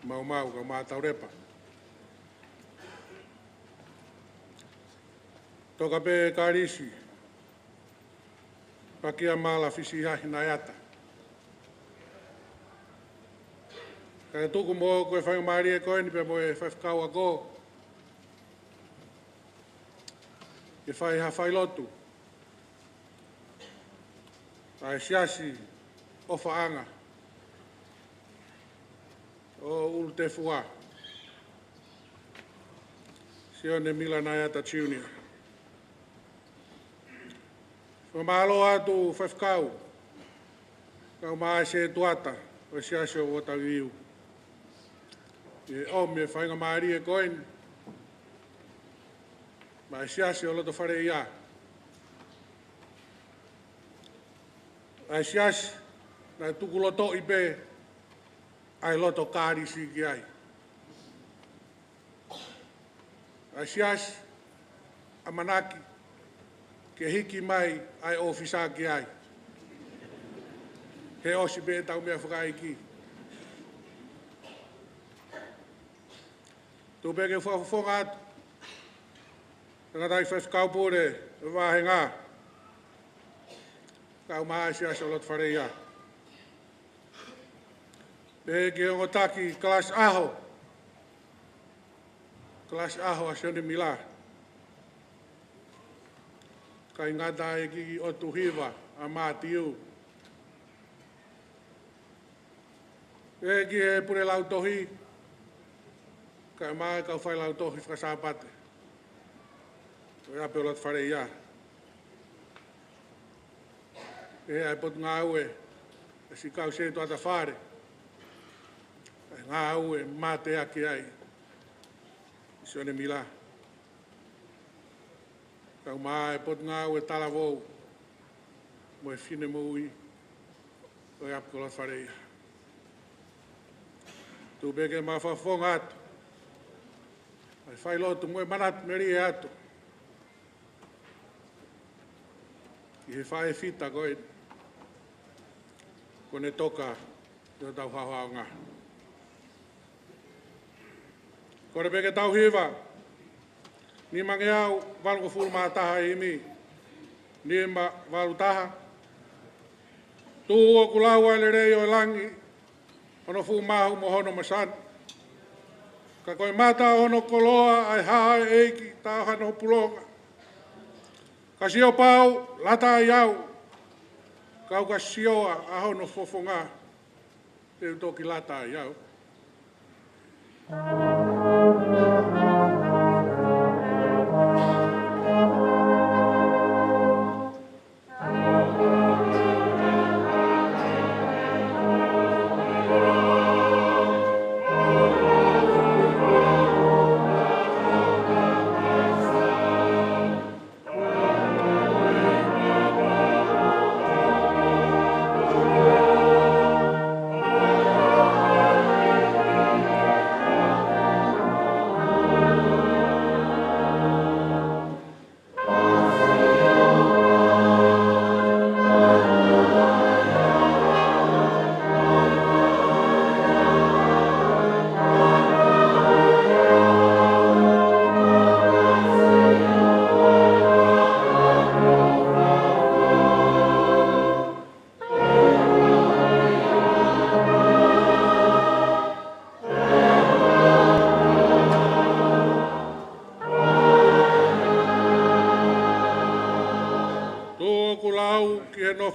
Mau ka mātaurepa. Toka pe Kalisi. Pakia mala Kalisi Naeata. Ka tuku mo koe whai maari e koe ni pe mo e whai a ko. E whai ha whai lotu. Ai siasi o whaanga. O ulu te fua. Sione Mila Naeata Junior. Whamalo atu whawhkau. Kau maa se tuata. O siasi o watangiu. E o me whainga maari e koen. Ma siasi o loto whare ia. Ai siasi, nai tuku loto i pe, ai loto Kalisi ki ai. Ai siasi, a manaki, ke hiki mai ai ofisa ki ai. He osi pe tau mea whakai ki. Tu peke whawhonga atu. Tangatai whawhkau pōre, wāhe ngā. Kau maa siasi o loto whare ia. Peke o taki Kalasi Aho. Kalasi Aho a Sione Mila. Kai ngata e ki o tuhiwa a mātiu. Peke e pure lau tohi. Kai maa kau whai lau tohi whakasāpate. O ia pe o loto whare ia. E ai pot ngā ue, e si kau se tuata whare. Ngā ue mate aki ai. Sione Mila. Kau maa e pot ngā ue tala vou. Mo e whine mo ui. O ia pe o loto whare ia. Tu peke maa whawhonga atu. Ai whai lotu mo e manatu meri e atu. I he whae whita koe. Kone toka i o tau hauhau ngā. Kore peke tau hiwa. Ni mange au walu fulu maa taha i mi. Ni ma walu taha. Tu o kulau ele rei o langi. Ono fu mahu mo hono masan. Ka koe mata ono koloa ai haha eiki tau hano pulonga. Ka sio pau lata iau. Kau ka sioa a hono fofonga. Te utoki lata iau.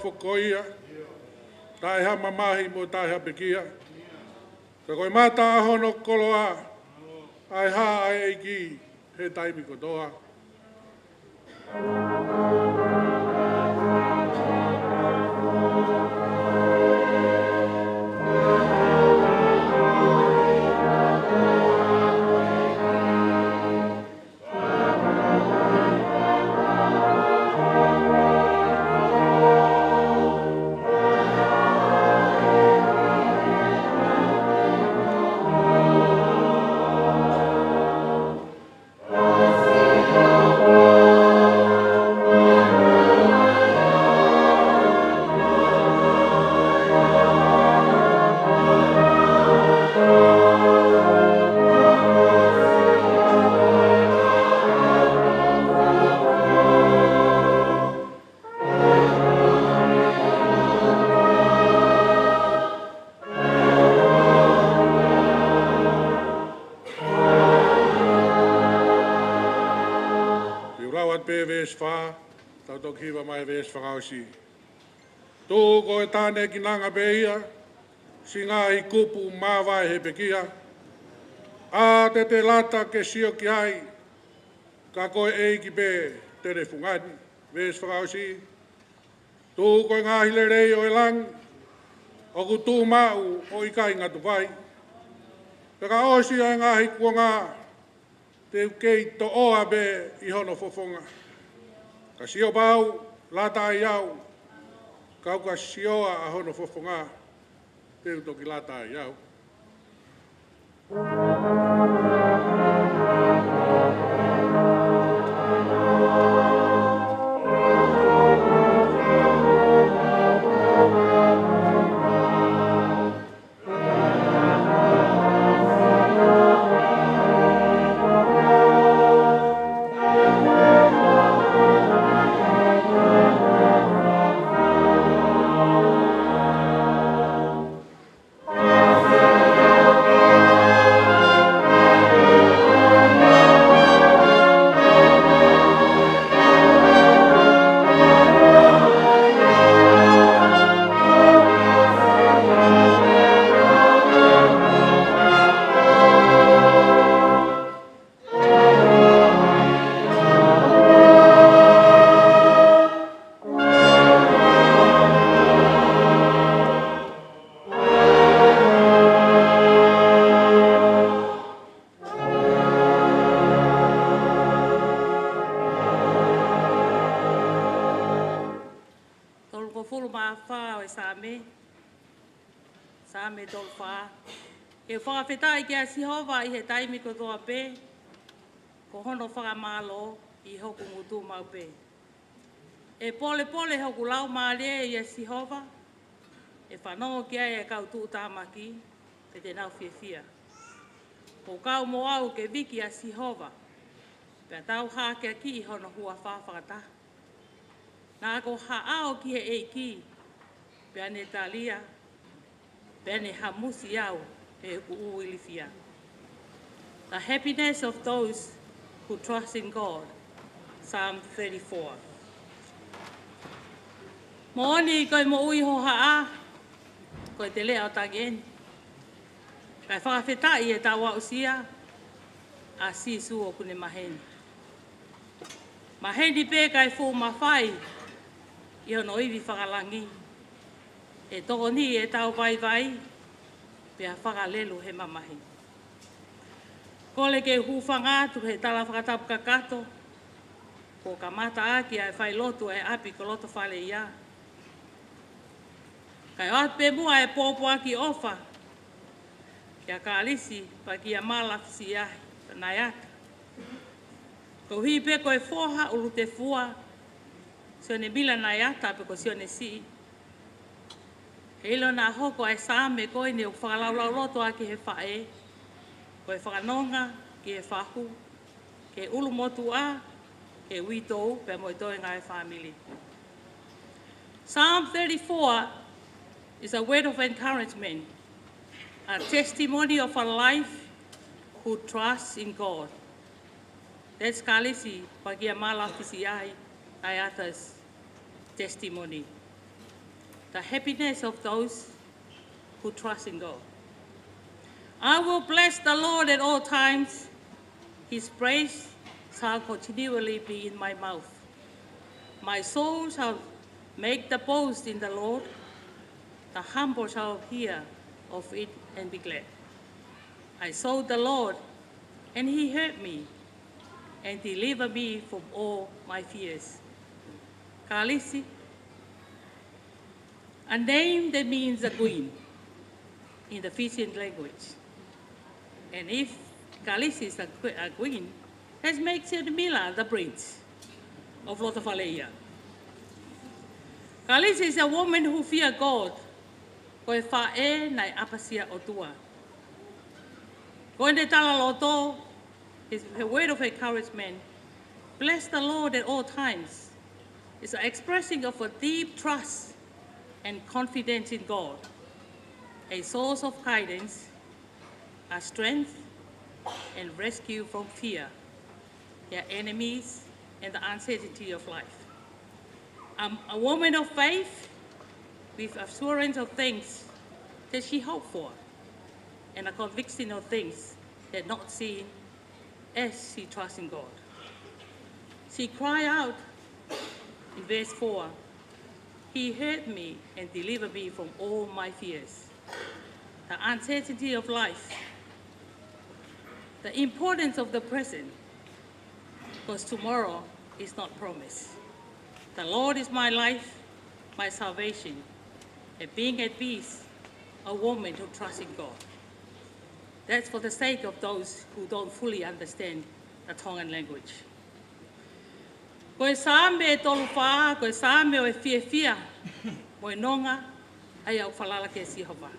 Fokoia, tai ha mamahi mo tai ha pekia. Ka koe mata ahono koloa, ai ha ai eiki, he taimi kotoa. Tau tau kiwa mai ves whakausi. Tō ko e tāne ki nanga beia, si ngā i kupu māwai he pekia. A te lata ke sio ki ai, ka koe e ki pē tere fungani, ves whakausi. Tō koe ngā hile rei o e lang, o ku tū mau o i kai ngatu pai. Peka osi ai ngā hi kua ngā, te ukei to oa be i hono fofonga. Ka sio pau, lata ai au, kau ka sioa a hono fofonga, te utoki lata ai au. Same dolfa. E whakawhetai ki a Sihova i he taimi ko toa pē, ko hono whakamalo i hoku ngutu mau pē. E pole pole hoku lau maalia i a Sihova, e whanongo ki ai e kau tuu tāmaki, te nau whiawhia. Ko kau mo au ke wiki a Sihova, pēr tau hākea ki i hono hua whawhakata. Nā ko haao ki he eiki, pēr ne talia, Bene hamusi au e uilifia. The happiness of those who trust in God. Psalm 34. Mooni koe mo ui ho haa, koe te lea o tangien. Kai whakawhetai e tawa usia, a sisu o kune maheni. Maheni pē kai fō mawhai, i hono iwi whakalangi. E toko ni e tau vai vai, pia whakalelu he mamahi. Kole ke hūwhangātu he tala whakatapu kakato, ko ka mata aki ai whai lotu e api ko loto whale ia. Kai oat pe mua e pōpō aki ofa, kia Kalisi pa kia Kalisi Naeata. Ko hui pe koe whoha uru te fua, sione mila Naeata pe ko sione si. Helo nā hoko ai sāme koe ne o whakalaulau loto a ki he whae, koe whakanonga ki he whahu, ke ulu motu a, ke witou pe moi toi ngai whamili. Psalm 34 is a word of encouragement, a testimony of a life who trusts in God. That's Kalisi Pagia Kalisi Naeata's testimony. The happiness of those who trust in God. I will bless the Lord at all times. His praise shall continually be in my mouth. My soul shall make the boast in the Lord. The humble shall hear of it and be glad. I sought the Lord, and he heard me, and delivered me from all my fears. Kalisi, a name that means a queen in the Fijian language. And if Kalisi is a queen, that makes it Mila, the prince of Lotofaleia. Kalisi is a woman who fears God. Koe whae nai apasia o tua. Koe ne tala loto is a word of encouragement. Bless the Lord at all times. It's an expressing of a deep trust and confidence in God, a source of guidance, a strength, and rescue from fear, their enemies, and the uncertainty of life. I'm a woman of faith with assurance of things that she hoped for and a conviction of things that not seen as she trusts in God. She cried out in verse 4, He heard me and delivered me from all my fears. The uncertainty of life, the importance of the present, because tomorrow is not promised. The Lord is my life, my salvation, and being at peace, a woman who trusts in God. That's for the sake of those who don't fully understand the Tongan language. Koe sāme e tolu whā, koe sāme o e fia, mo e nonga, ai au whalala ke Sihova.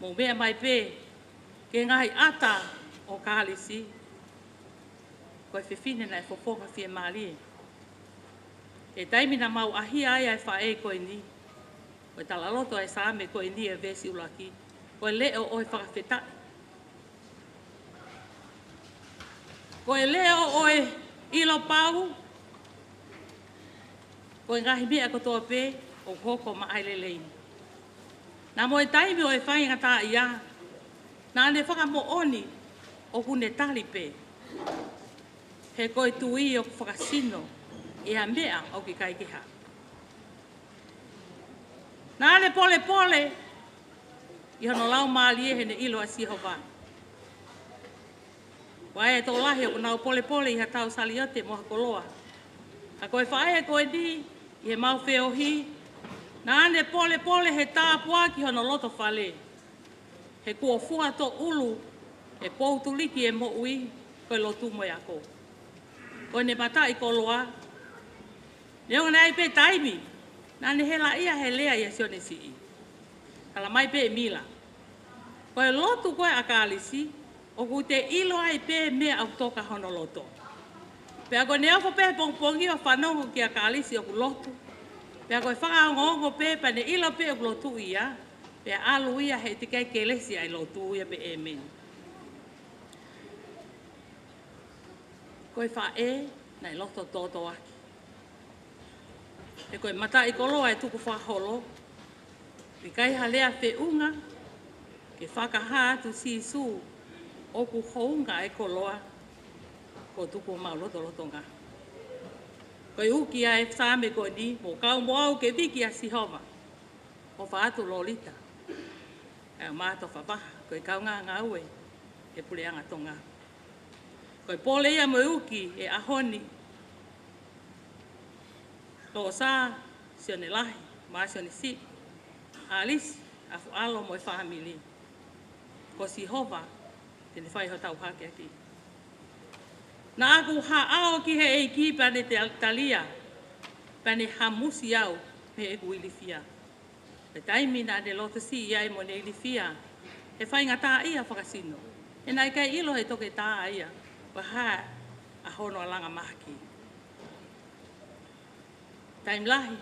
Mo mea mai pē, ke ngahi ata o Kalisi, koe whiwhine nei whawhonga fia mālie. E taimina mau ahia ai ai whae koe ni, koe talaloto ai sāme koe ni e vesi ulaki, koe leo oi whakawhetai. Koe leo oi ilo pau, koe ngahi mea kotoa pē, o hoko ma ailelei. Nā mo e taimi o e whainga tā ia, nā ne whakamo oni o kune tali pē. He koe tui o whakasino, e a mea o ki kai kiha. Nā ne pole pole, i hono lau mālie he ne ilo a Sihova. Wae e tō lahi o kunau pole pole i hatau saliote mo hakoloa. A koe whae e koe di, i he mau whiohi, nā ne pole pole he tāpua ki hono loto whale. He kua fua tō ulu, e poutuliki e mo ui, koe lotu mo ako. Koe ne mata i koloa, Neo nei pe taimi, nā ne hela ia he lea ia sione sii. Kala mai pe mila. Koe lotu koe a Kalisi, o ku te ilo ai pe mea au toka hono loto. Pea koe ne ofo pe pongpongi o whanongo ki a Kalisi o ku lotu. Pea koe whakaongo pe pa ne ilo pe o ku lotu ia, pea alu ia he tikai kelesi ai lotu ia pe amen. Koe whae, nei loto toto aki. E koe mata i koloa e tuku whaholo, i kai halea whiunga, ke whakaha atu sisu, o ku hounga e koloa, ko tuku mauloto lotonga. Koe uki a e sāme koe ni, mo kau mo au ke viki a Sihova, o whaatu lolita. E māto whapaha, koe kau ngā ngaue, e puleanga tonga. Koe pole ia mo uki e ahoni, Ko sa sione lahi, ma sione si, alisi, afu alo mo e family. Ko Sihova, tene whai ho tau hake aki. Na aku haao ki he eiki pane te talia, pane hamusi au me e kuilifia. Pe taimi na de loto si iai mo ne ilifia, e whai ngata ia whakasino. E nai kai ilo he toke tā ia, wa ha a hono alanga mahaki. Taim lahi,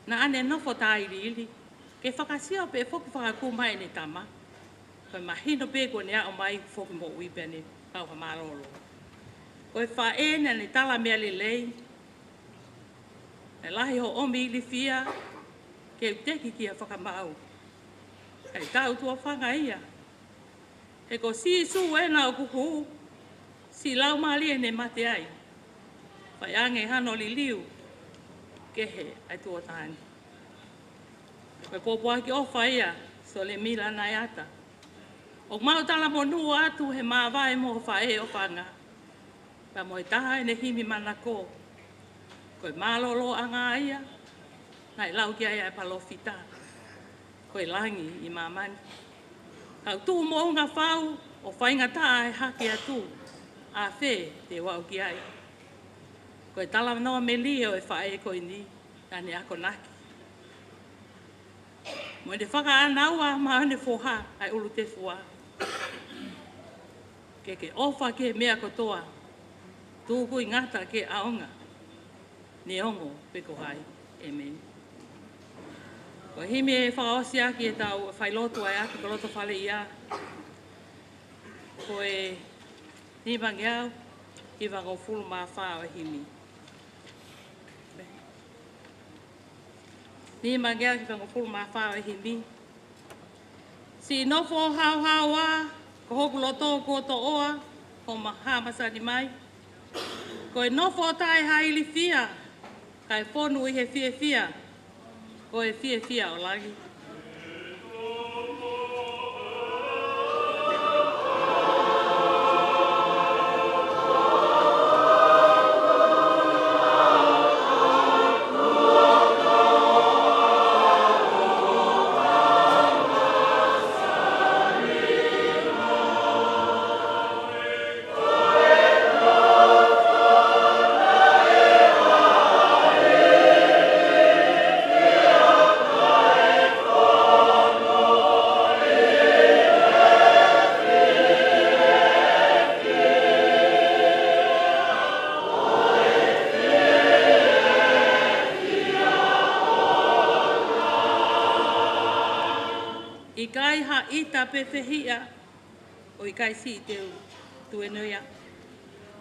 na ane nofo tā ili, ke whakasio pe whoki whakaku mai ne tama, koe mahino pe ko nea o mai whoki mo ui pene kau hamarolo. Koe whaena ne tala mea lelei, e lahi ho omi ili fia, ke uteki ki a whakamau. Hei tau tua whanga ia. He ko si su ena o kuku, si lau maali ne mate ai. Whai ange hano li liu, kehe ai tua tāni. Koe pōpua ki ofa ia, so le Kalisi Naeata. O mau tala mo nua atu he māwae mo whae o whanga. Pa mo e taha e ne himi manako. Koe mālolo anga ia, nai lau ki ai palofita. Koe langi i mamani. Kau tū mo unga whau, o whainga tā e hake atu. A whē te wau ki ai. Koe tala noa me lio e whae koe ni, nane ako naki. Mo e te whaka anaua ma ane whoha ai ulu te whua. Ke ofa ke mea kotoa, tūku i ngata ke aonga. Ne ongo peko hai. Amen. Ko hime e whakaosi aki e tau whailotu ai aki ko loto whale ia. Ko e nibangi au, i wako fulu maa whao e himi. Ni magea ki whango fulu maa whao e himi. Si nofo hau hawa, ko hoku loto ko to oa, ko maha masani mai. Ko e nofo tae haili fia, kai whonu i he fia fia, ko e fia fia o lagi. I kai ha ita pe whehia, o i kai si teu tuenuia.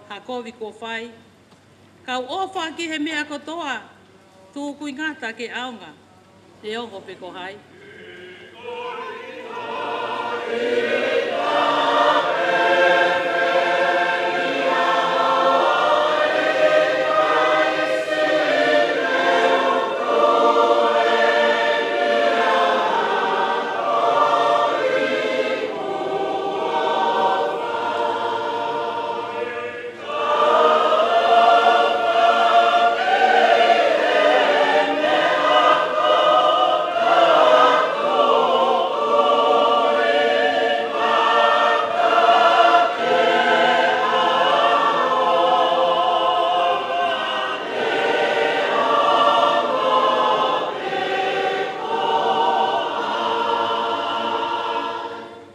Ha kovi ko whai. Kau ofa ki he mea kotoa, tū kui ngata ke aonga, te ongo pe ko hai.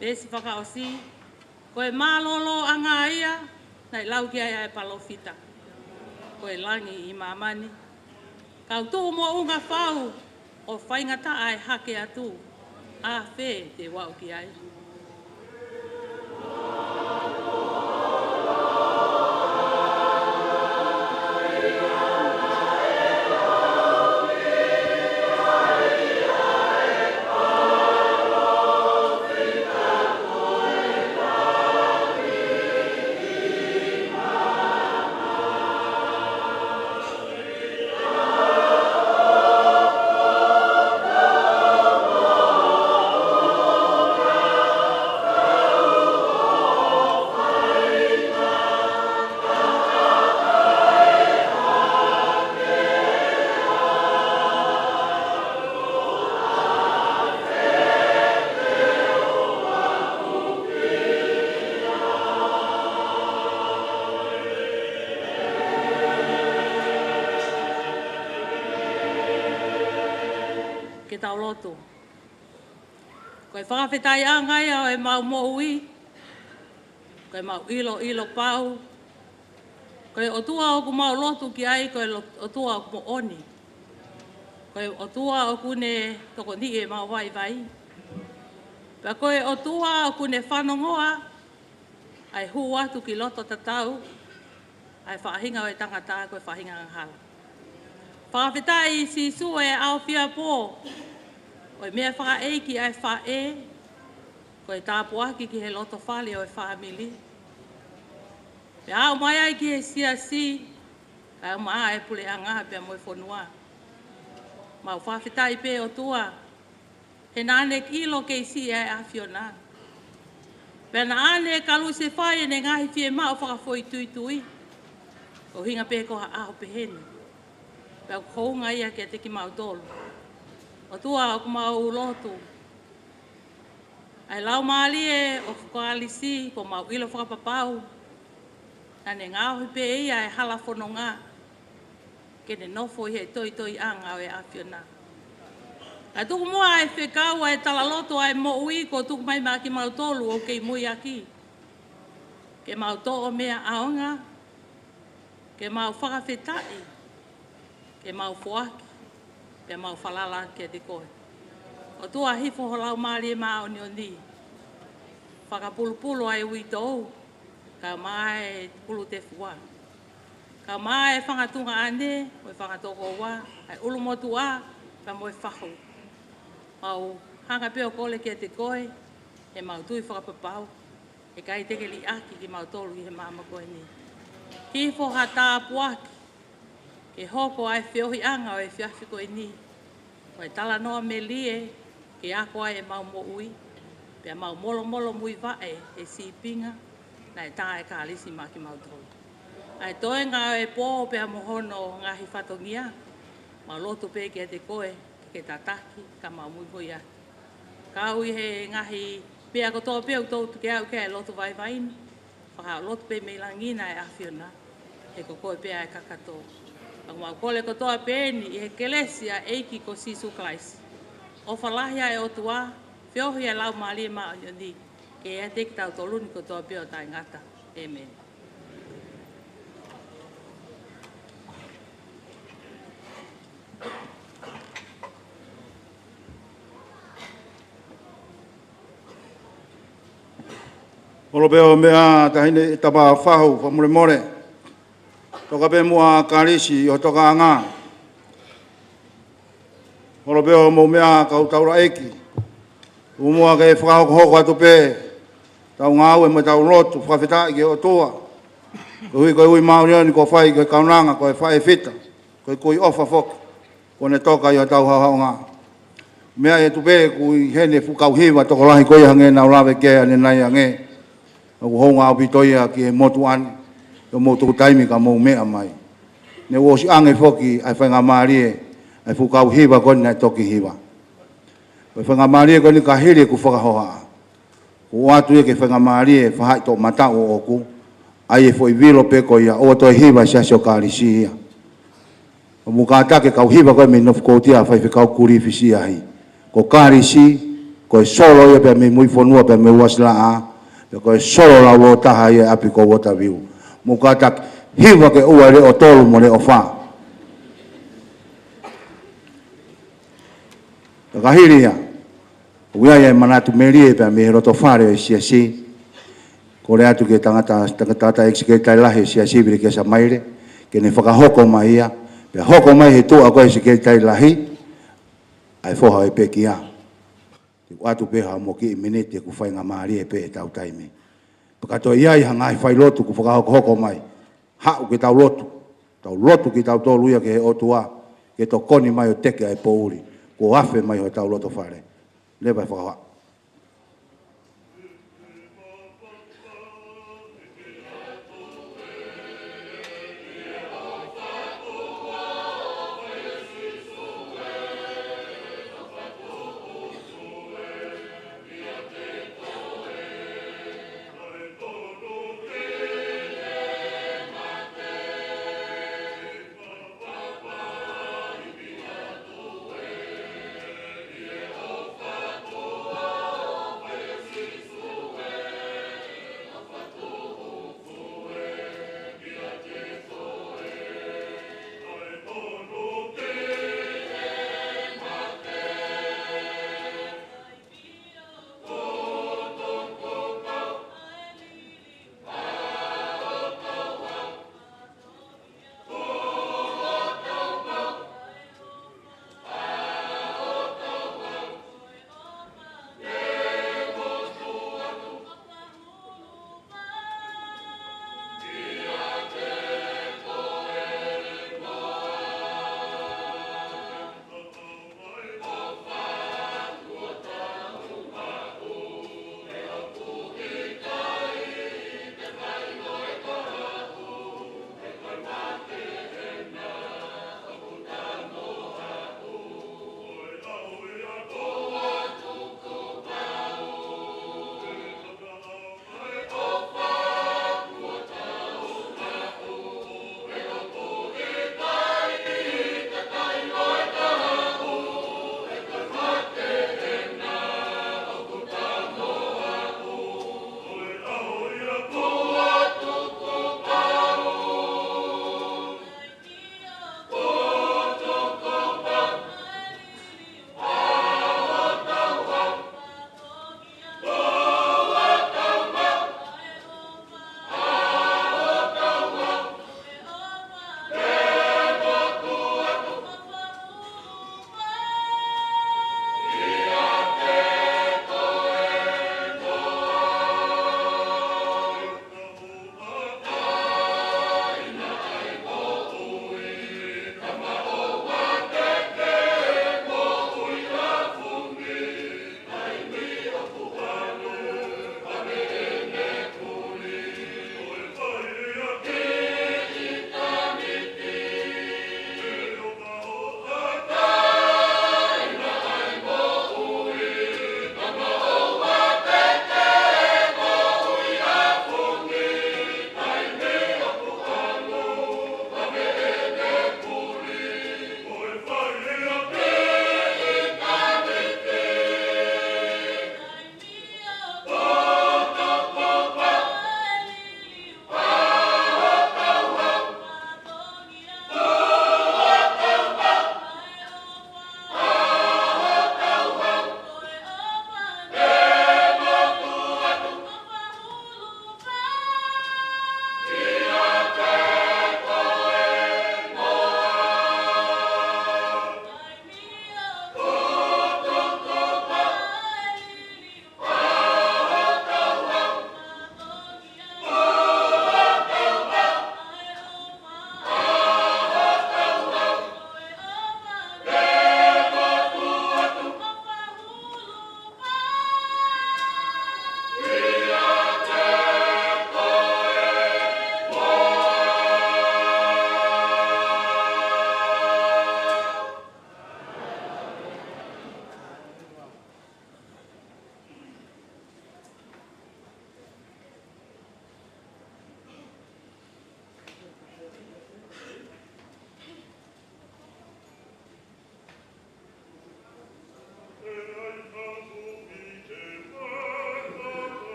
Pesi whakaosi, koe mālolo anga ia, nei lau ki ai e palofita. Koe langi i mamani. Kau tū mo unga whau, o whaingata ai hake atu, a whē te wau ki ai. Ke tau loto. Koe whakawhetai angai au e mau mo ui. Koe mau ilo pau. Koe otua o ku mau lotu ki ai, koe otua o ku mo oni. Koe otua o ku ne toko ni e mau vai vai. Pea koe otua o ku ne whanongoa, ai hu atu ki loto tatau, ai whaahinga o e tangata koe whaahinga nganghala. Whakawhetai si sue au fia pō, koe mea whakaeiki ai whae, koe tāpuaki ki he loto whale o e whaamili. Pea au mai ai ki he siasi, kai au maa e pule anga pea moe whonua. Mau whawhetai pe o tua, he nāne kilo kei si e a whiona. Pea na ane Kalisi whae ne ngahi fie mao whakafoi tui tui, o hinga pe ko aho peheni. Pea kounga ia ke te ki mau tolu. O tua o kumau lotu. Ai lau maali e o Kalisi ko mau ilo whakapapau. Nane ngāo pe ia e hala whanonga. Ke ne nofo i he toi toi anga o e awhiona. Ai tuku mua e whekau ai tala loto ai mo ui ko tuku mai maa ki mau tolu o kei mui aki. Ke mau to o mea aonga. Ke mau whakawhetai. Ke mau whoaki. Ke mau whalala ke te koe. O tua hifo ho lau maari e maa o ni o ni. Whakapulupulu ai ui tou. Ka mai pulu te fua. Ka mai whangatunga ane. Oi whangatoko wa. Ai ulumotu a. pa moe whaho. Mau hanga peo kole kia te koe, e mau tui whakapapau, e kai teke li aki ki mau tolu i he maama koe ni. Ki fo ha tā puaki, ke hoko ai whiohi anga o e whiawhi koe ni. Koe tala noa me lie, ke ako ai e mau mo ui, pia mau molo molo mui vae e si pinga, na e tā e Kalisi ma ki mau tolu. Ai toe ngā e pō pia mohono ngahi whatongia, ma loto pe kia te koe, ke tataki, ka mau mui koe ia. Ka ui he ngahi pia kotoa pia utou ke au ke loto vai vaini, whaka loto pe me langina e awhiona, he ko koe pia e kakato. Ang mau kole kotoa pēni i he kelesia eiki ko sisu klaisi. O whalahia e otua, whiohi e lau maali e maa ni, ke e te ki tau toluni kotoa pia o tai ngata. Amen. Olo peo mea tahine tapa whahu whamure more. Toka pe mua Kalisi o toka anga. Olo peo mo mea kau taura eki. Umua ke whakahoko hoko atu pe. Tau ngau e mo tau rotu whawhetai ke o toa. Koe hui maurioni ko whai ke kaunanga koe whai whita. Koe ofa foki. Kone toka i o tau hau ngā. Mea e tupe kui hene fukau hiwa toko lahi koe hange na ulawe kea ne nai hange. Aku honga au pitoia ki e motu ani, o motu taimi ka mou mea mai. Ne wosi ange foki ai whainga maarie, ai fukau hiwa koni nai toki hiwa. Ai whainga maarie koni ka hiri ku whakahoha. Ku atu e ke whainga maarie whahai tō matau o oku, ai e fwoi vilo peko ia, o toi hiwa siasi o Kalisi ia. O mukatake kau hiwa koe me nofu koutia whai whikau kuri fisi ahi. Ko Kalisi, ko e solo ia pe me mui whanua pe me uasila a, ko e solo la wo taha ia api ko wota viu. Mukatak hiwa ke ua re o tolu mo re o wha. Taka hiri ia. Uia ia manatu merie pe me roto whare o siasi. Ko re atu ke tangata eksikeitai lahi siasi vire ke sa maire. Ke ne whakahoko mai ia. Pe hoko mai he tua koe eksikeitai lahi. Ai foha e peki ia. Atu peha mo ki minute ku whainga maari e pe e tau taime. Pakato iai hangai whai lotu ku whakahoko hoko mai. Hau ki tau lotu. Tau lotu ki tau tolu ia ke he otua. Ke to koni mai o teke ai pouri. Ko afe mai o tau lotu whare. Lewa whakahoa.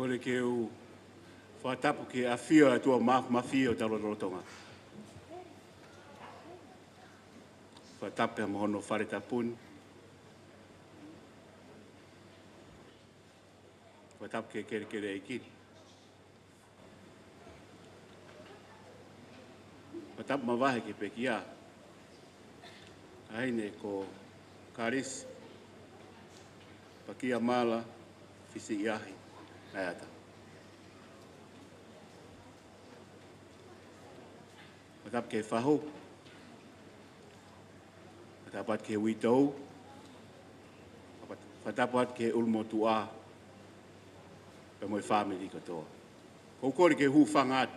le ke u whatapu ke a whio e tua mawhio talo rotonga. Whatapu e mohono whare tapuni. Whatapu ke kere e kiri. Whatapu mawahe ke peki a. Aine ko Kalisi Pakia mala Kalisi Naeata. Whatapu ke whaho. Whatapu at ke witou. Whatapu at ke ulmotua. Pe moi family katoa. Koukori ke hu whangat.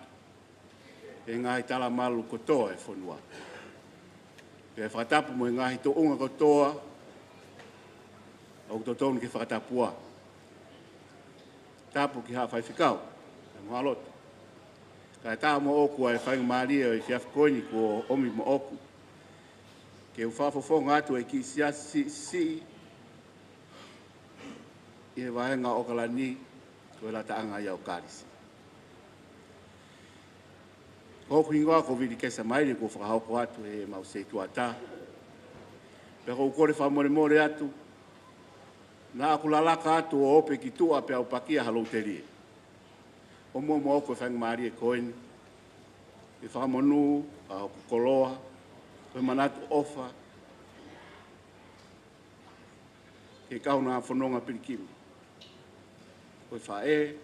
E ngahi tala malu kotoa e whanua. Pe whatapu mo e ngahi to unga kotoa. Au to tonu ke whakatapua. Tapu ki haa whaiwhikau. E moa loto. Ka e tā mo oku ai whainga Maria e whiaf koini ko omi mo oku. Ke u whawhawhonga atu e ki si i he wahenga o kalani ko e la taanga i au Kalisi. Hoku ingoa ko vidi kesa maile ko whakahauko atu e mau se tuata. Pero ukore whamore atu. Na aku lalaka atu o ope ki tua pe au pakia halou terie. O mo oku e whainga Maria koini. E whamonu, a kukoloa, koe manatu ofa. Ke kauna whanonga pirikimi. Koe whae,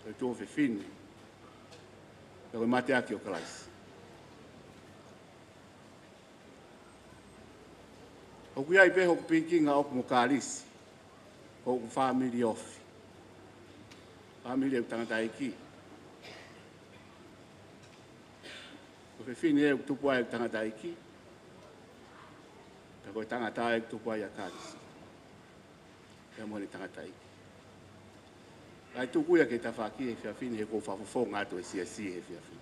koe tō whiwhine. Koe mate aki o Kalisi. Hoku iai pe hoku pinkinga oku mo Kalisi. Hoku family ofi. Family e tangata iki. Koe whiwhine e tupua e tangata iki. Ka koe tangata e tupua i a Kalisi. Ka moene tangata iki. Ai tuku ia ke ta whaki e whiawhine he ko whawhawhonga atu e si he whiawhine.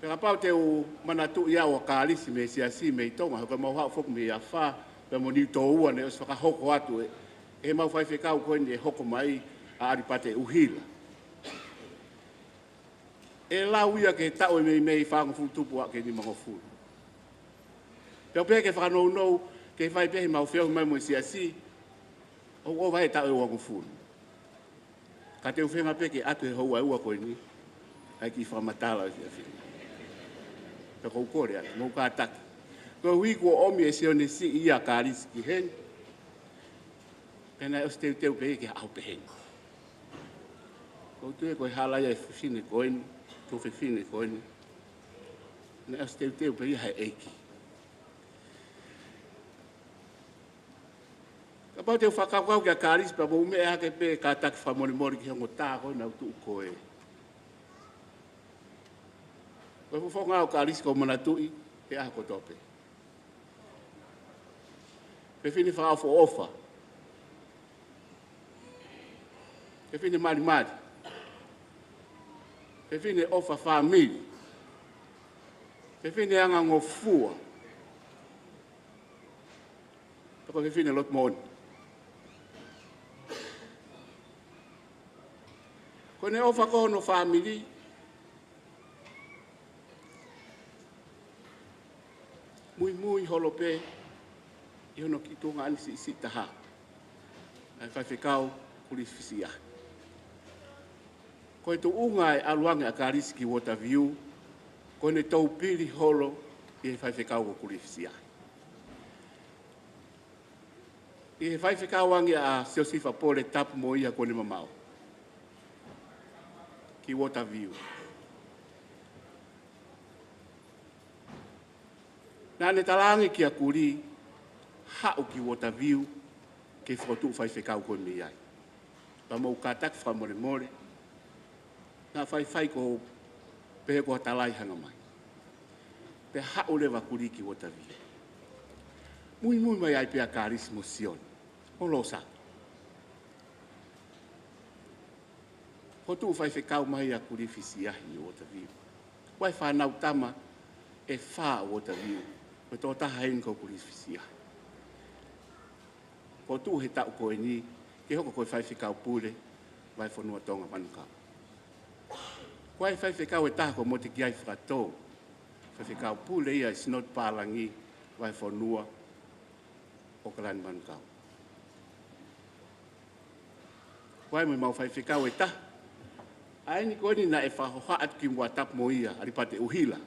Pera pau te o manatu ia o Kalisi me si me i tonga, hoko mau hao whoku me ia wha, pe mo ni tō ua ne o se whakahoko atu e mau whaiwhekau koe ni e hoko mai a aripate uhila. E lau ia ke tau e mei whangu futupu a ke ni mango fulu. Peo pe ke whakanou ke whaipehi mau whiau mai mo si o vai tau e wangu fulu. Ka te uwhenga peke atu e hou ua koe ni, ai ki whamatala o whiawhine. Pe kou kore atu, mou ka taki. Koe hui kua omi e seo ne si ia Kalisi ki hen. Pena e os teu peke au pe hen. Kou tue koe halai e whiwhine koe ni, tō whiwhine koe ni. Ne os teu peke hai eiki. Ka pau te whakakau ki a Kalisi pa mou mea hake pe ka taki whamori ki hongo tā koe nau tuu koe. Koe whawhonga o Kalisi ko manatui, he aha ko tope. Pe whine whakawho ofa. Pe whine mari. Pe whine ofa whamiri. Pe whine anga ngofua. Pe whine lot moni. Ko ne ofa ko no family. Mui holope. I hono ki tōnga ani si taha. Ai whaiwhekau Kalisi. Ko e tō unga e aluange a Kalisi ki Waterview. Ko ne tau piri holo i he whaiwhekau ko Kalisi. I he whaiwhekau ange a Siosifa Pole tapu mo ia ko ne mamau. Ki Waterview. Nā ne talangi ki a kuri, hao ki Waterview, ke whakatu whaiwhekau koe me ai. Pa mou kātak whamore, nā whaiwhai ko pehe ko talai hanga mai. Pe hao lewa kuri ki Waterview. Mui mai ai pe a Kalisi mo Sion. O losa. Ko tu whaiwhekau mai a kuri whisiahi i Waterview. Wai whanau tama e wha Waterview. Ko tō taha hen ko kuri whisiahi. Ko tu he tau koe ni ke hoko koe whaiwhikau pule, vai whanua tonga manukau. Koe whaiwhikau e taha ko mo te kiai whakatō. Whaiwhikau pule ia is not pālangi, vai whanua o kalani manukau. Koe mo mau whaiwhikau e taha. Aini koe ni na e whahoha atu ki mua tap mo ia, aripate uhila.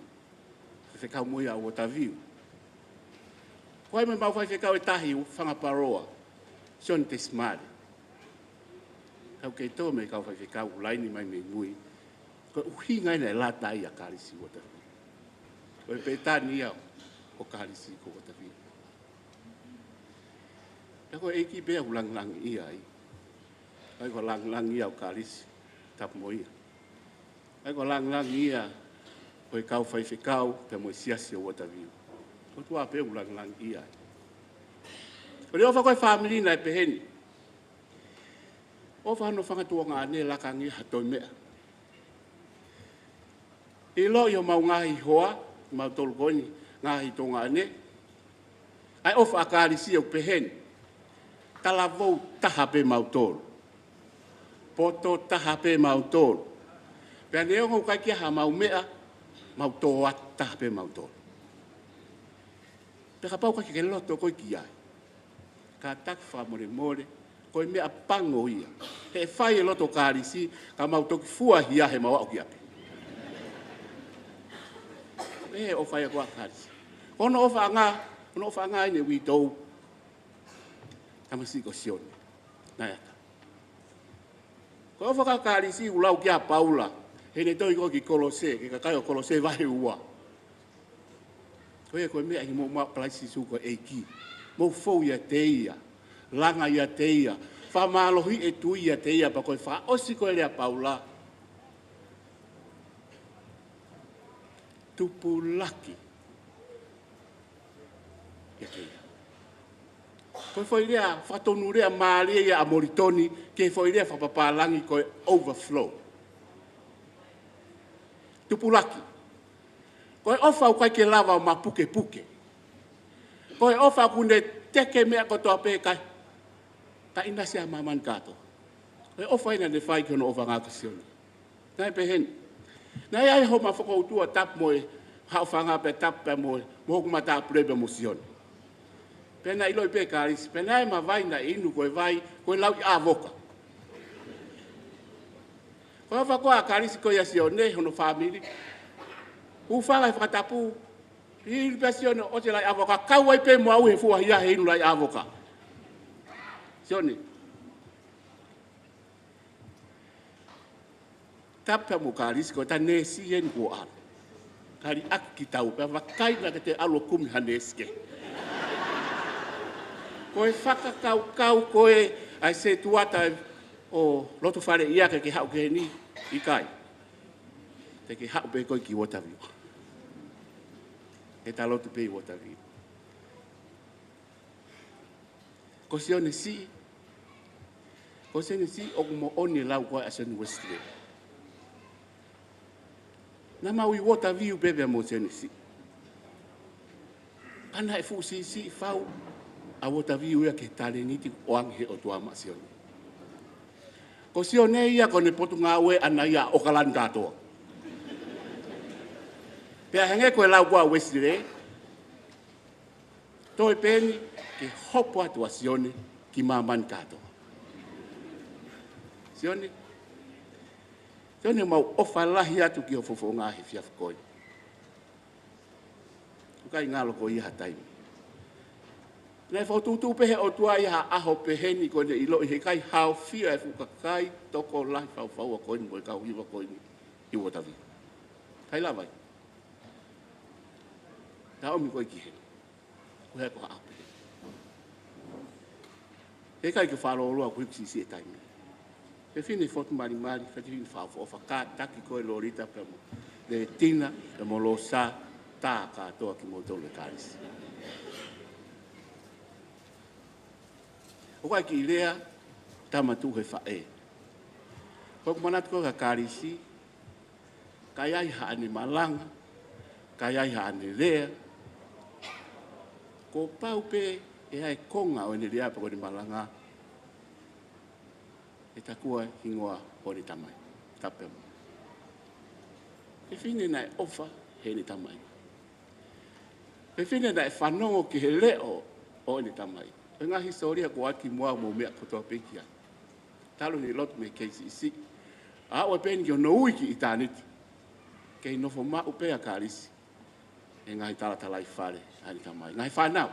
Whaiwhikau mo ia o taviu. Koe mo mau whaiwhikau e tahi u whangaparoa. Son te smari. Kau kei tō me kau whaiwhikau ulaini mai me mui. Koe uhi ngai na e lata ia Kalisi o taviu. Koe pētani ia o Kalisi ko o taviu. Ka koe eiki bea ulanglangi ia ai. Kai ko langlangi ia o Kalisi. Tap mo ia. Kai ko langlangi ia koe kau whaiwhikau pe mo siasi o taviu. Ko tua pe ulanglangi ia ai. Ko le ofa koe whamiri na e peheni. Ofa hano whangatua ngā ne lakangi hatoi mea. I lo i o mau ngahi hoa, mau tolu koni ngahi tō ngā ne. Ai ofa a Kalisi o peheni. Tala vau taha pe mau tolu. Poto taha pe mau tolu. Pea ne ongo kai kia ha mau mea, mau tō taha pe mau tolu. Pea ka pau kai ke loto koi ki ai. Ka tak whamore more, koe mea pango ia. He whai e loto Kalisi, ka mau toki fua hia he mau au ki ape. E o whai a kua Kalisi. Ono ofa ngā ine wi tau. Tamasi ko sione. Naeata. Ko ofa ka Kalisi ulau kia Paula. He ne toi ko ki Kolose, ke ka kai o Kolose vahe ua. Koe mea hi mo mua plaisi suko eiki. Mo fou ia te ia, langa ia te ia, whamalohi e tui ia te ia, pa koe wha osi koe lea Paula. Tupu laki. Ia te ia. Koe whai lea whatonu rea maalia ia a Moritoni, ke whai lea whapapalangi koe overflow. Tupu laki. Koe ofa u kai ke lava o mapuke puke. Koe ofa kune teke mea kotoa pe kai. Ka ina sea maman kato. Koe ofa ina ne whai ki hono ofa ngā kasioni. Nai pe hen. Nai ai ho ma whakautua tap moe. Hau whanga pe tap pe moe. Mohoku mata apurebe mo sioni. Pena iloi pe Kalisi. Pena e ma vai na inu koe vai. Koe lau i avoka. Koe ofa koa Kalisi koe ia sione hono whamiri. Uwhanga e whakatapu. I pesione o te lai avoka. Kau ai pe mua ue fua hia he inu lai avoka. Sione. Tapa mo Kalisi ko ta nesi yen ko ala. Kari ak ki tau pe wakai na te alo kumi haneske. Koe whakakau koe ai se tuata o loto whare ia ke hau ke ni i kai. Te ke hau pe koe ki wotaviu. E talo tu pei wotaviu. Ko sione si. Ko sione si o mo oni lau koe asoni westire. Na mau i wotaviu bebe mo sione si. Pana e fu si fau. A wotaviu ia ke tale niti o anghe o tua ma sione. Ko sione ia ko ne potu ngā ue ana ia o kalani katoa. Pea henge koe lau kua westire. Toi peni ke hopo atua sione ki maman katoa. Sione. Sione mau ofa lahi atu ki o fofo ngā he fiaf koe. Ukai ngalo ko iha taimi. Nei whaututu pehe o tua iha aho peheni ko ne ilo i he kai hao fia e fuka kai toko lahi whau a koini mo e kau hiwa koini i wotavi. Kai la vai. Ta omi koe ki he. Ko he ko hao pehe. He kai ke whalo oroa ko hipsi si e taimi. He fine fotu mari, whati fine whao whaka taki koe lorita pe mo. Le tina e mo lo sa tā katoa ki mo tolu e Kalisi. O kai ki ilea, tamatu he whae. Koko manatu ko ka Kalisi, kai ai haane malanga, kai ai haane rea, ko pau pe e ai konga o ene rea pa kone malanga, e takua hingoa o ni tamai. Tape mo. E fine na e ofa he ni tamai. E fine na e whanongo ki he leo o ni tamai. E ngā historia ko aki mua mo mea kotoa pekia. Talo ni lot me keisi isi. A oe peni ki o no ui ki i tāniti. Kei nofo ma upea Kalisi. E ngai tala i whare a ni tamai. Ngai whanau.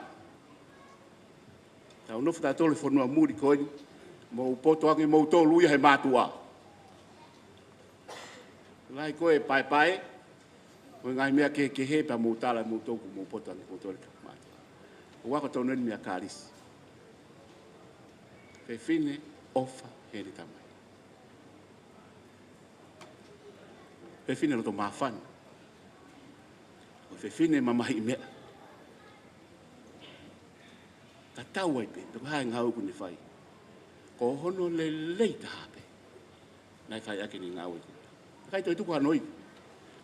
Tau nofu tā tole whanua muri koini. Mo upoto ange mo tō luia he mātua. Lai koe pai pai. Mo ngai mea ke he pa mo tala mo tōku mo upoto ange mo tōle ka mātua. O wako tō nani mea Kalisi. Fe fine ofa he ni tamai. Fe fine roto mawhana. O fe fine mamahi mea. Ka tau ai pe, pe hae ngau ku ni whai. Ko hono le lei ta hape. Nai kai ake ni ngau iku. Kai toi tuku hanoi.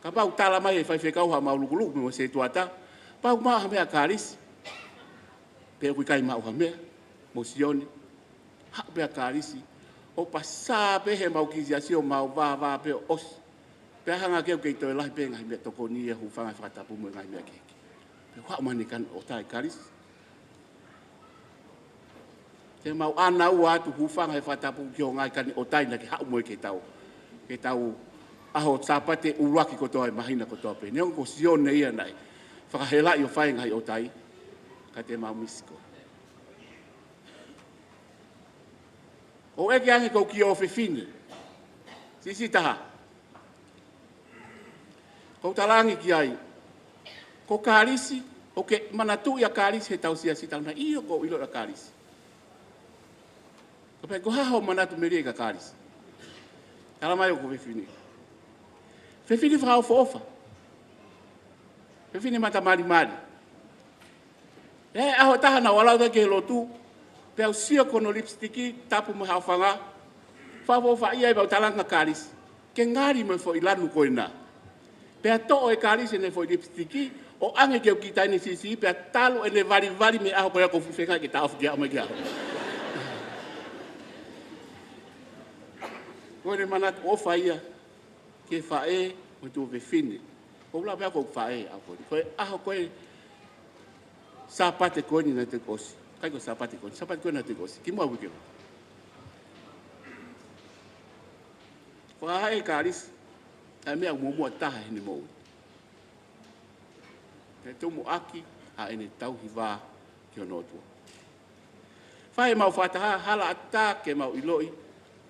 Ka pau tala mai e whai whekau ha mau lukuluku me o se tuata. Pau maa ha mea Kalisi. Pe kui kai mau ha mea. Mo sione. Hau mea Kalisi. O pasā pe he mau kisi asio mau vā pe o osi. Pe hanga keu kei toi lahi pe ngai mea toko ni e hufanga whakatapu mo ngai mea keki. Pe whao mani kan o tai Kalisi. Te mau ana ua atu hufanga he whatapu ki o ngai kani o taina ki hau moe ke tau. Ke tau aho tāpate uruaki kotoa e mahina kotoa pe. Neongo ko sione ia nai. Whakahela i o whainga o tai. Ka te mau misiko. O eke ange kou ki o whiwhine. Sisi taha. Kou talangi ki ai. Ko Kalisi. O ke manatu ia Kalisi he tau sia si talana. Iyo ko ilo ia Kalisi. Kapai ko haho manatu meria ka Kalisi. Tala mai o ko whiwhine. Whiwhine whakao foofa. Whiwhine mata mari. E aho taha na walau da ke lotu. Pea usia kono lipstiki tapu mo hawhanga. Whawawha ia e bau talanga Kalisi. Ke ngari me fo ilanu koe nā. Pea to'o e Kalisi ne fo lipstiki. O ange keu ki taini sisi. Pea talo e ne vari me aho koe ako whiwhenga ke tau whikia ame kia. Koe ne manat ofa ia. Ke whae mo tu whiwhine. Ko ula pea kou whae a koe. Koe aho koe sapate koe ni na te kosi. Kai ko sapati ko na te kosi. Ki mua wike. Whahae Kalisi. A mea umomua taha hene mou. Te tumu aki a ene tau hiwa ki o notua. Whae mau whataha hala ata ke mau iloi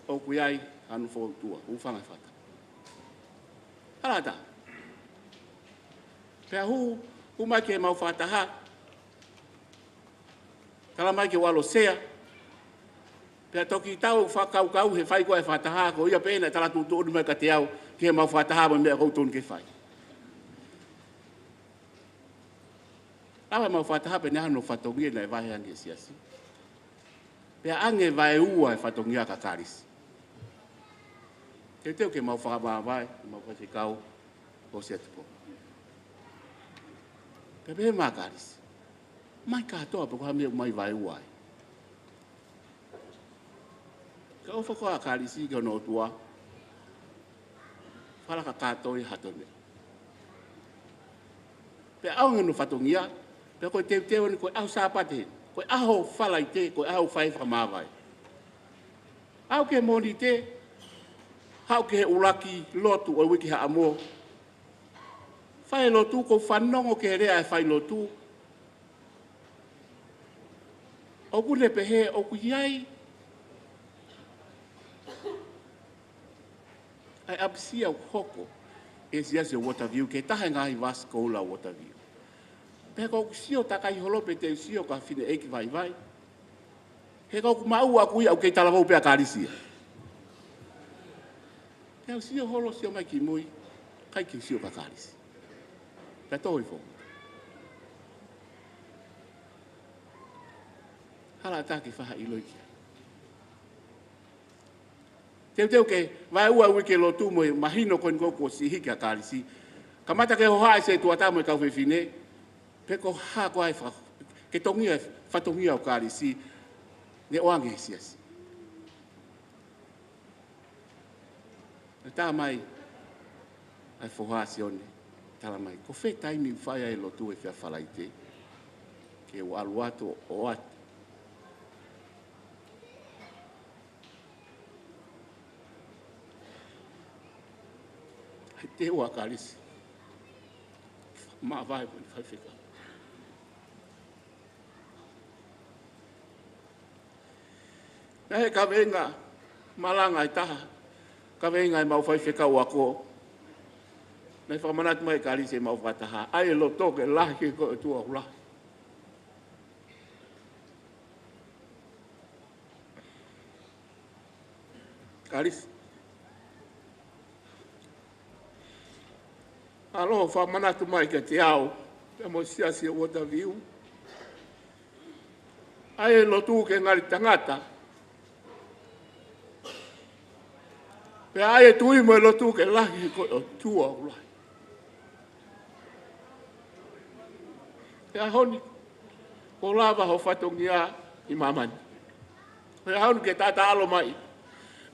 o kuiai anu whautua. Ufanga whata. Hala ata. Pea hu mai ke mau whataha. Tala mai ke walo sea. Pea toki tau whakau he whai koe whataha ko ia pēna tala tūtu unu mai ka te au ke mau whataha mai mea koutonu ke whai. Awa mau whataha pe neha no whatongia na e wahe ange siasi. Pea ange wae ua e whatongia ka Kalisi. Te teo ke mau whakamaa vai, mau whatikau o se atupo. Pea pehe maa Kalisi. Mai katoa pa ko hame mai vai uai. Ka ofa ko a Kalisi ke no tua. Fala ka katoi hatone. Pe au ngeno fatongia, pe ko te ni ko au sapate, ko aho fala ite, ko aho fai fa mavai. Au ke monite, hau ke ulaki lotu o wiki ha amo. Fai lotu ko fanongo ke rea fai lotu. O kule pehe o kuyai. Ai apsia o hoko. E siasi o water view. Ke tahe ngahi Vasco la water view. Pehe kau kusio takai holope te usio ka fine eki vai. He kau kumau a kuia au kei talavau pea Kalisi. Pehe usio holo sio mai ki mui. Kai ki usio ka Kalisi. Pehe toi fo. Hala ataki whaha iloi kia. Teu ke vai ua wike lotu mo mahino kon ko si hiki a Kalisi. Kamata ke hoa se tuata mo kau whiwhine. Pe ko ha ko ai ke tongia whatongia o Kalisi. Ne oange siasi. Tā mai, ai whohasi one, tala mai, ko whē taimi whai ai lotu e whia whalai te, ke o aluato o atu. Ai te ua Kalisi, maa vai po ni whai whika. Nei ka venga, malanga i taha, ka venga i mau whai whika ua ko. Nei whamanatu mai Kalisi e mau whataha, ai e loto ke lahi ke ko e tua ulahi. Kalisi. Alo whamanatu mai ke te ao, te mo siasi o wata viu. Ai e lotu ke ngari tangata. Pe ai e tui mo e lotu ke lahi ko o tua ulahi. Pe a honi, ko lava ho whatongia i mamani. Pe a honi ke tata alo mai.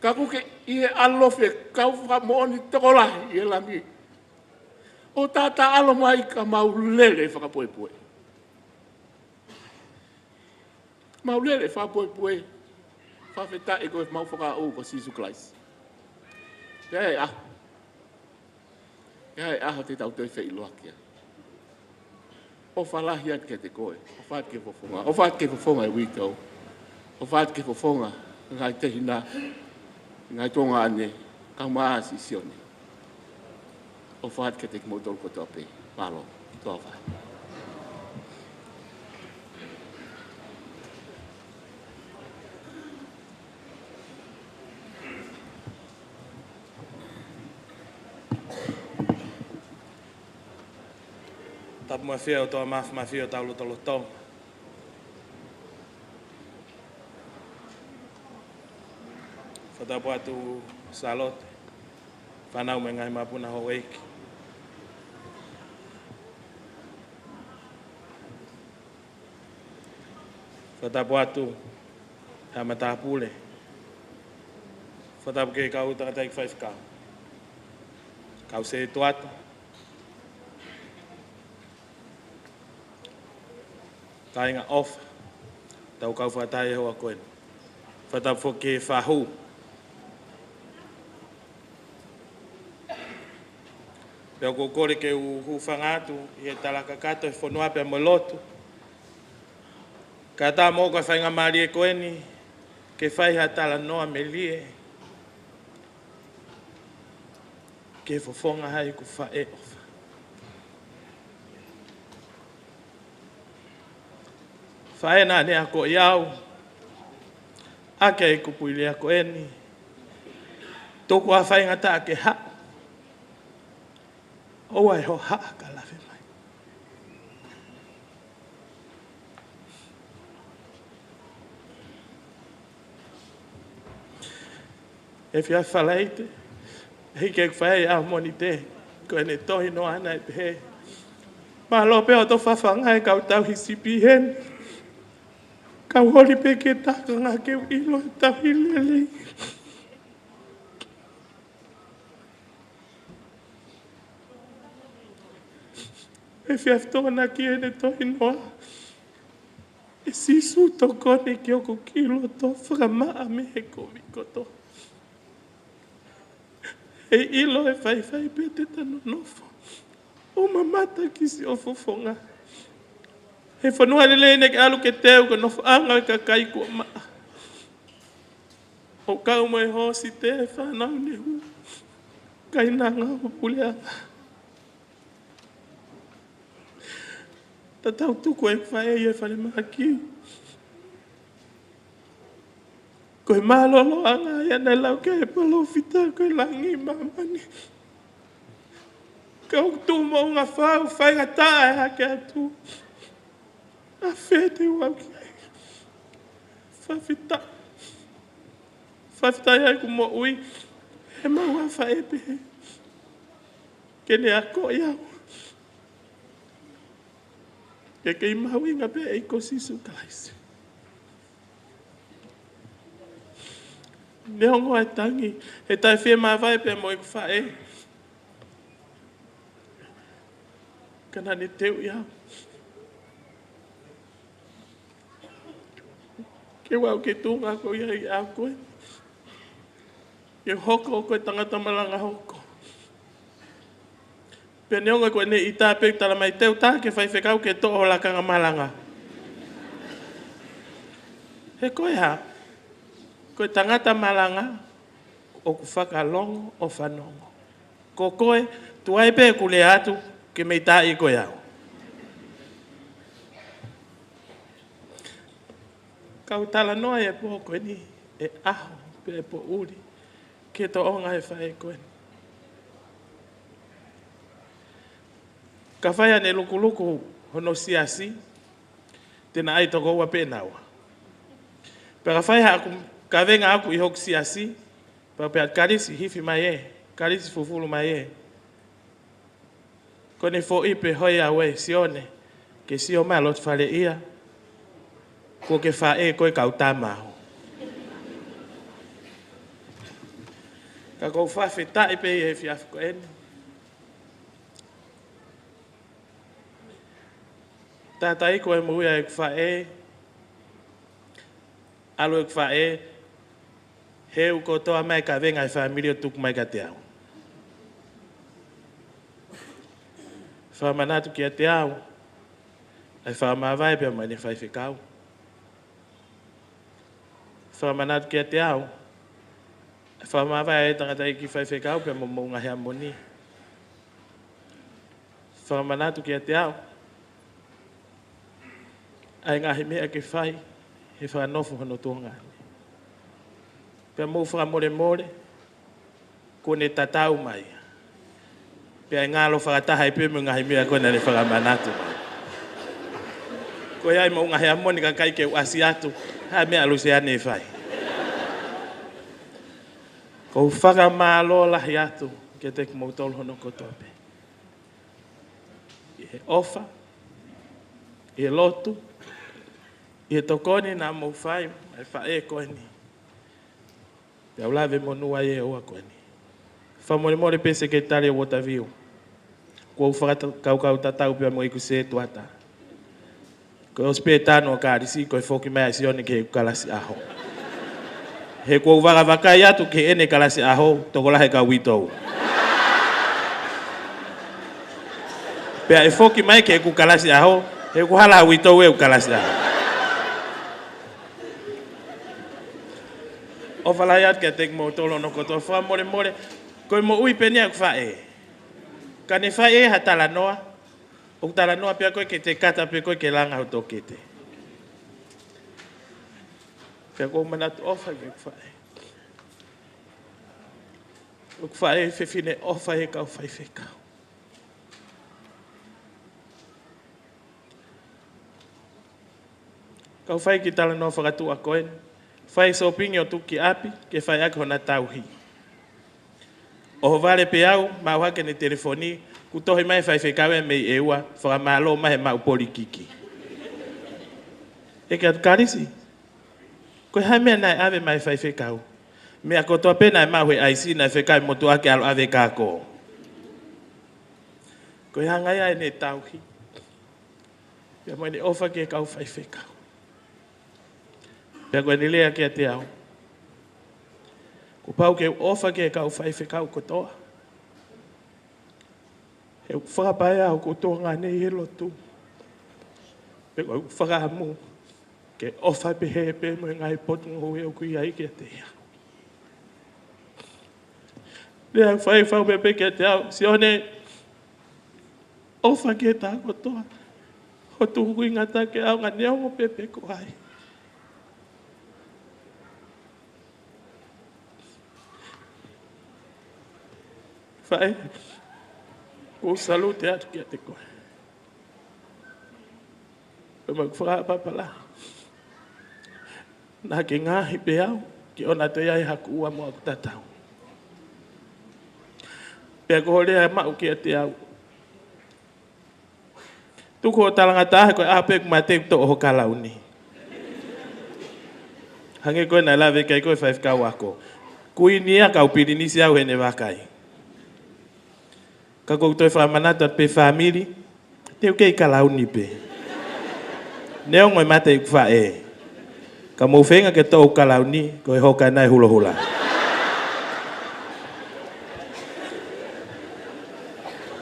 Ka kuke i e alofe kau whamooni toko lahi i e lami. O tata alo mai ka maulele whakapoepoe. Maulele whakapoepoe. Whawheta e koe mau whakao ko Sisu Klaisi. Ia e aho. Ia e aho te tau toi whei loa kia. O whalahi at ke te koe. O whaat ke fofonga. O whaat ke fofonga e wikau. O whaat ke fofonga. Ngai te hina. Ngai tonga ane. Kau maa si sione. O whaat ke te kimotor ko tope. Palo. Toa whai. Tapu mai whia o toa mafu mai whia o tau loto loto. Whatapu atu salote. Whanau me ngai mapuna ho eiki. Whatapu atu ha matapule. Whatapu ke kau takatai whai whakau. Kau se tuata. Tainga off. Tau kau whatai hoa koen. Whatapu ke whahu. Pea ko kore ke u whangatu i he talaka kato e whanua pea mo lotu. Ka tā mō ka whainga maari e koeni ke whai ha tala noa me lie. Ke whafonga hai ku whae ofa. Whae nā ne ako iau. Ake e kupuile a koeni. Toko a whainga tā ke haa. O ai ho haa ka lawe mai. E whia whaleite, hei ke whae a moni te, ko e ne tohi no ana e pehe. Ma lope o to whawhanga e kau tau hisipi hen. Kau hori pe ke taka ngā ke ilo tau hilelei. E whiaftona ki e ne tohi noa. E sisu to kone ki oko kilo to whakamaa me he komi koto. E ilo e whai pe te tano nofo. O mamata ki si o fofonga. E whanua lele ne ke alu ke teo ka nofo anga ka kai kua maa. O kau mai hosi te e whanau ne hu. Kai nanga o puleanga. Ta tau tuku e whae e whare maki. Koe malolo anga ia nei lau ke e palo whita koe langi mamani. Kau tu mo ngā whau whainga tae hake atu. A whete waki. Whawhita. Whawhita iai ku mo ui. He maua whae pehe. Kene ako iau. Ke kei maui ngā pe e ko Sisu Klaisi. Ne hongo ai tangi. He tai whia maa vai pe mo i whae. Kana ni teu iau. Ke wau ke tunga ko ia i au koe. Ke hoko o koe tangata malanga hoko. Pe neonga koe ne i tāpek tala mai teu tā ke whaiwhekau ke to'o lakanga malanga. He koe ha. Koe tangata malanga o ku whakalongo o whanongo. Ko koe tuai pe ku le atu ke mei tā i koe au. Kau tala noa e po koe ni e aho pe e po uri ke to onga e whae koe ni. Ka whaia ne lukuluku hono siasi tena ai toko ua penaua. Pe ka whaia aku ka venga aku i hoku siasi pa pe at Kalisi hifi mai e, Kalisi fufulu mai e. Kone fo ipe hoi awe sione ke sio malot fale ia ko ke whae koe kau tamau. Ka kou whawhi tae pe e whiafu ko ene. Tātai koe muia e whae, alo e whae, heu ko toa mai ka venga e whamiri o tuku mai ka te au. Whamanatu ki a te au, ai whamawai pia mai ne whaiwhikau. Whamanatu ki a te au, ai whamawai e tangatai ki whaiwhikau pia mounga hea moni. Whamanatu ki a te au, ai ngahi mea ke whai, he whanofo hono tōnga. Pea mou whamore more, kone tatau mai. Pea ngalo whakataha i pēmu ngahi mea kona ne whakamanatu mai. Ko iai mo ngahi amoni ka kai ke uasi atu, hai mea aluse ane e whai. Ko whakamalo lahi atu, ke te kumautolo hono kotope. I he ofa, i he lotu, i he tokoni nā mou whai, mai whae koe ni. Pea ulawe monua e oa koe ni. Whamore more pese ke tari o Waterview. Kua whakakau tatau pia mo iku se tuata. Ko o spē tāno o Kalisi, ko e whoki mai sione ke Kalasi aho. He kua uwaka wakai atu ke ene Kalasi aho, toko lahe ka witou. Pea e whoki mai ke ku Kalasi aho, he kuhala witou e u Kalasi aho. O whalai atu kia teki mo tolo no koto wha more more, koe mo ui penia ku whae. Ka ne whae ha tala noa, o tala noa pia koe ke te kata pia koe ke langa ho tō kete. Pia koe manatu ofa ke ku whae. O ku whae whiwhine ofa he kau whai whekau. Kau whai ki tala noa whakatua koe. Whai sopingi o tuki api, ke whai ake hona tauhi. O vale pe au, mau hake ne telefoni, ku tohi mai whai whekawe mei eua, whakamalo mahe mau poli kiki. E kia Kalisi, koe hai mea nai ave mai whai whekau. Mea kotoa pena e mau he aisi nai whekai motu ake alo ave kako. Koe hangai ai ne tauhi. Pia moe ne ofa ke kau whai whekau. Pea koe ni lea kia te au. Ko pau ke ofa ke kau whai whekau kotoa. He whakapai au kotoa ngā nei he lotu. Pe koe whakahamu. Ke ofa pe he pe mo ngai potu ngō e o kui ai kia te ia. Lea whai whau pepe kia te au. Sione ofa ke tā kotoa. Ho tuku ingata ke au ngā neongo pepe ko ai. Whae, ko salute atu kia te koe. Pe mau whakapapala. Nā ke ngāhi pe au, ki ona te iai haku ua mo aku tatau. Pea ko horea mau kia te au. Tuku o talanga tahe koe ape ku mate ku to oho kalauni. Hange koe nai lawe kai koe whaifkau ako. Kuinia kau pirinisi au hene wakai. Ka kou toi whamanata pe family, teo kei ka launi pe. Neo ngoi mate i kwa e. Ka mou whenga ke tau ka launi, ko e hoka nai hula hula.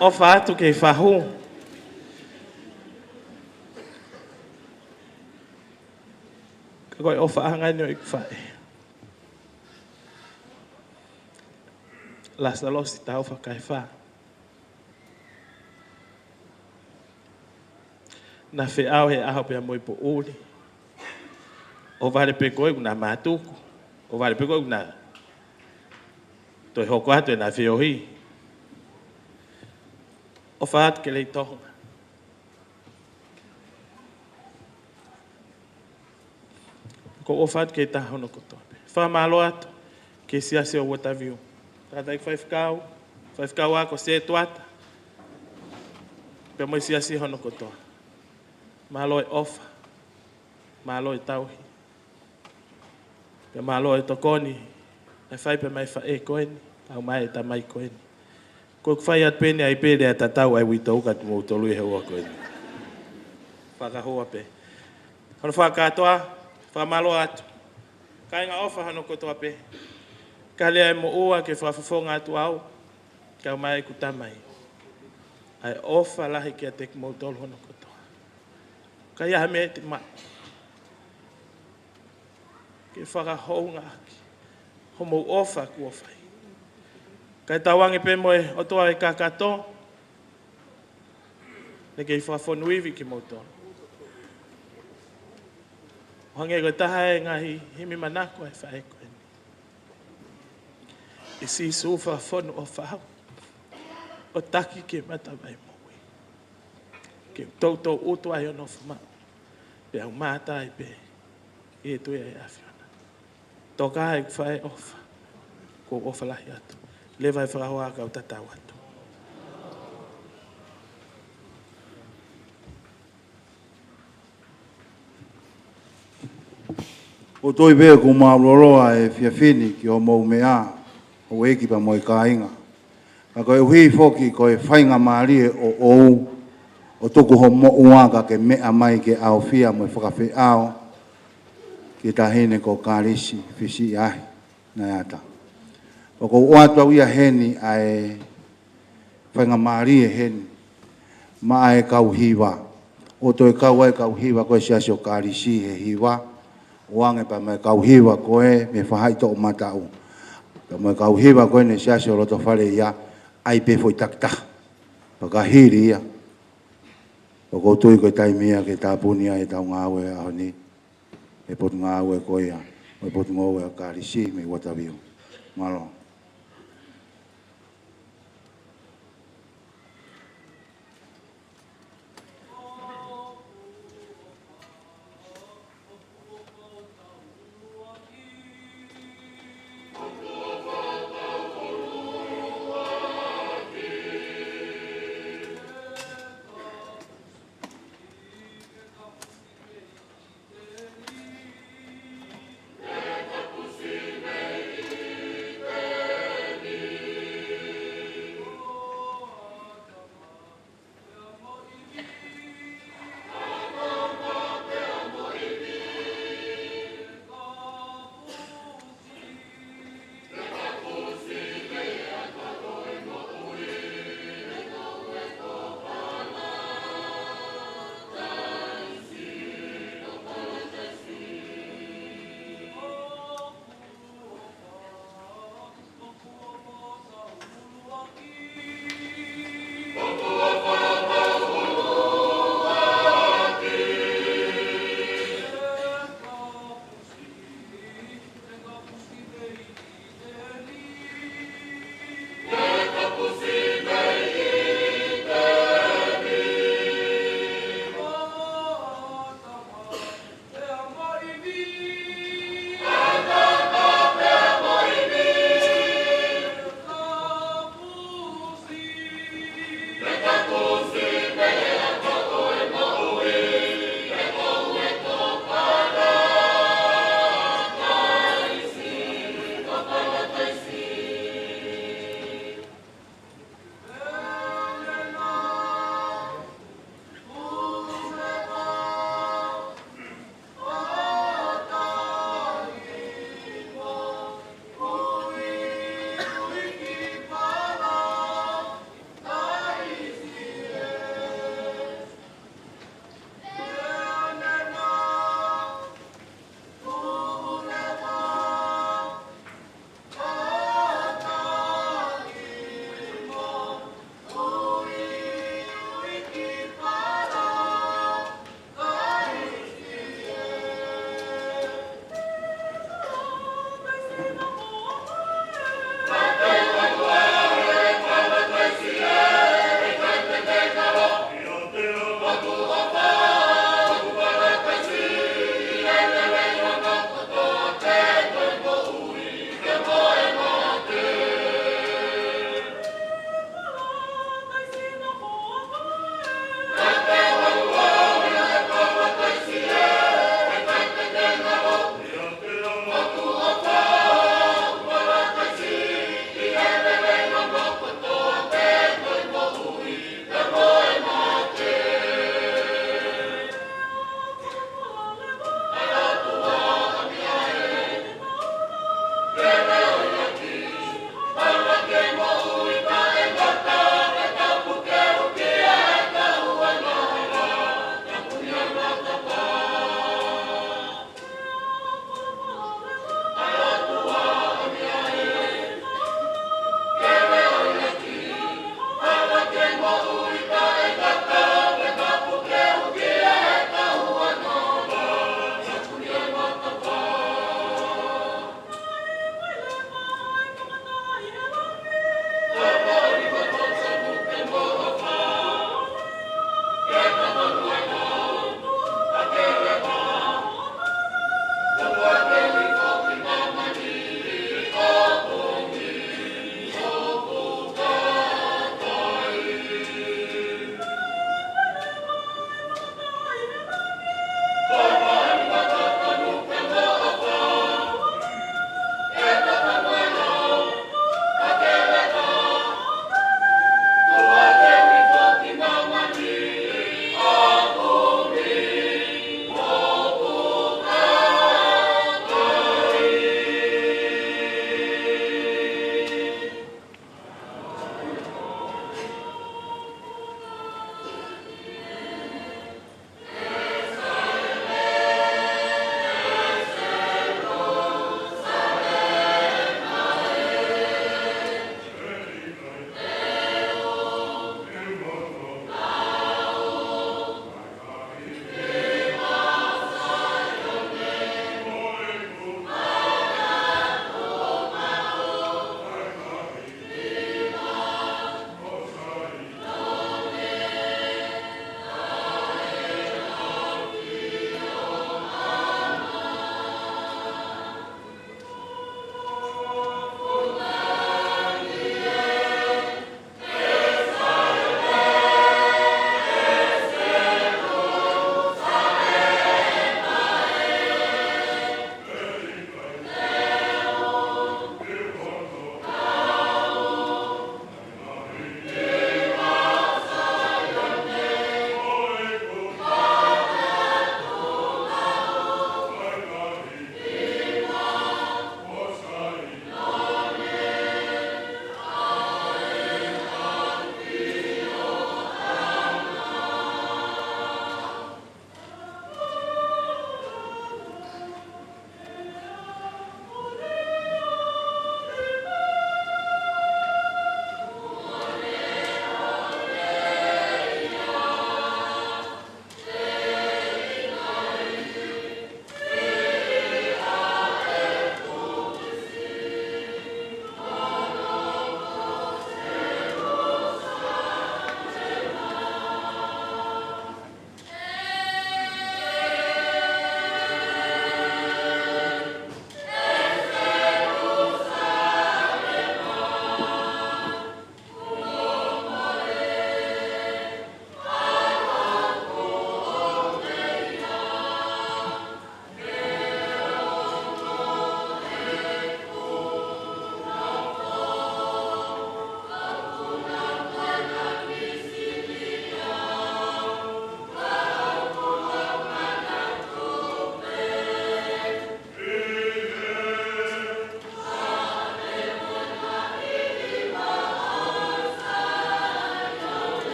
O whaatu kei whahu. Ka koe o whaanga nio i kwa e. Lasa losi tau whakai wha. Na whi au he aho pia moi po uli. O vare pe koe kuna mātuku. O vare pe koe kuna toi hoko atu e na whi ohi. O whaat ke lei tohunga. Ko o whaat ke ta hono kotope. Wha malo atu ke siase o wataviu. Tātai whaifkau ako se tuata. Pia moi siase hono kotoa. Malo e ofa. Malo e tauhi. Pia malo e tokoni. E whaipe mai wha e koeni. Au mai e ta mai koeni. Ko whai at pene ai pere a tatau ai wita uka tu mou tolu e heua koeni. Whakahoa pe. Hono whakatoa. Whamalo atu. Kainga ofa hono kotoa pe. Ka lea e mo ua ke whafafonga atu au. Ka mai ku tamai. Ai ofa lahi ke a tek mou tolu hono kotoa. Ka ia me te mai. Ke whakahounga aki. Homo ofa ku ofai. Kai tawangi pe moe o toa e kakato. Ne kei whafonuivi ki moutono. Hange koe taha e ngahi himi manako e whae koe ni. E si su whafonu o whahau. O taki ke matawai moe. Ke tautou utu ai ono whamau. Pe au mātai pe. E tue e awhiona. Toka e whae ofa. Ko ofa lahi atu. Lewa e whakahoa kau tatau atu. O toi vea ko mauroroa e whiawhini ki o mou mea o eki pa mo i kāinga. Ka koe hui foki koe whainga maarie o ou o tuku ho mo uanga ke mea mai ke au fia mo i whakawhi ao ki tahine ko Kalisi Fisi ahi Naeata. O ko uatua ia heni ai whainga maarie heni ma ai kau hiwa. O toi kau ai kau hiwa koe siasi o Kalisi he hiwa. Wange pa mai kau hiwa koe me whahai to o matau. Pa mai kau hiwa koe ne siasi o roto whare ia ai pe foi takta. Pa ka hiri ia. O koutou koe taimia ke tāpunia e tau ngāwe a honi. E potu ngāwe koe ia. E potu ngāwe a Kalisi me wataviu. Malo.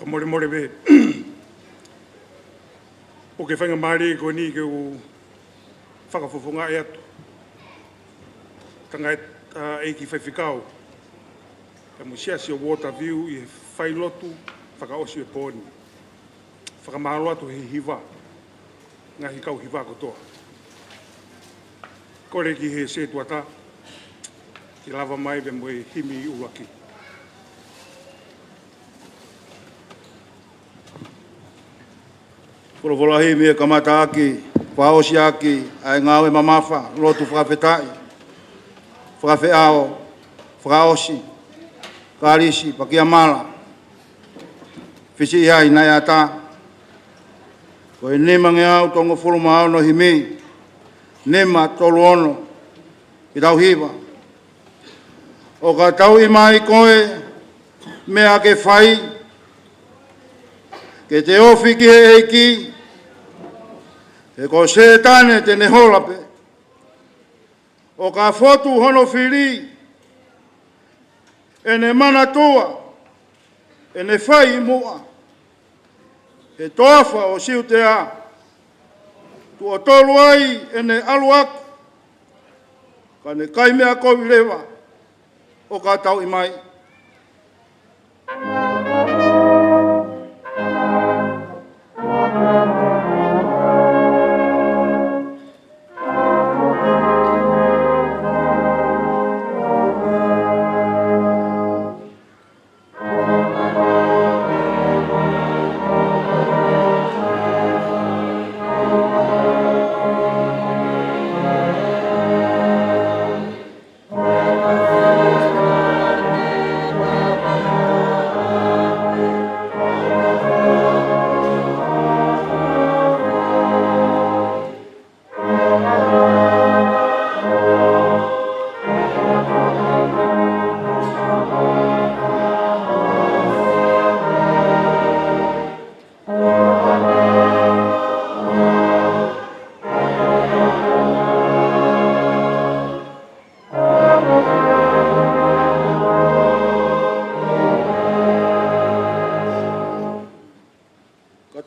more more be. O ke whainga maari ko ni ke o whakafofonga e atu. Tangai eiki whaiwhikau. Ka mo si o water view I whailotu whakaosi e pōni. Whakamahalo atu he hiva. Ngahi kau hiva kotoa. Kore ki he se tuata. Ki lava mai be mo e himi uaki. Korovolahi me kamata aki, whaosi aki, ai ngawe mamafa, lotu whakawhetai, whakawheao, whaosi, Kalisi, pakiamala, Kalisi Naeata, ko e nema nge au tongo whuruma au no himi, nema tolu ono, I tau hiwa. O ka tau I mai koe, mea ke whai, ke te ofi ki he eiki, e ko se tane te ne holape. O ka fotu hono whiri, e ne mana tua, e ne whai mua. E toafa o siu te a, tu o tolu ai e ne alu aku, ka ne kaimea kovi lewa, o ka tau I mai.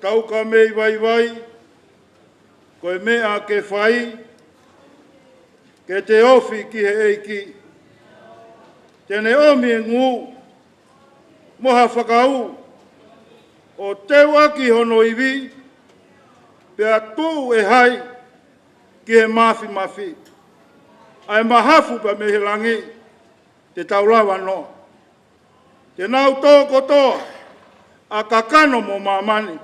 Tau ka mei vai, koe mea ke whai, ke te ofi ki he eiki. Tene omi e ngu, moha whakau, o te waki hono iwi, pea tū e hai ki he mafi. Ai mahafu pa me he langi, te taulawa no. Te nau tō kotoa, a kakano mo mamani.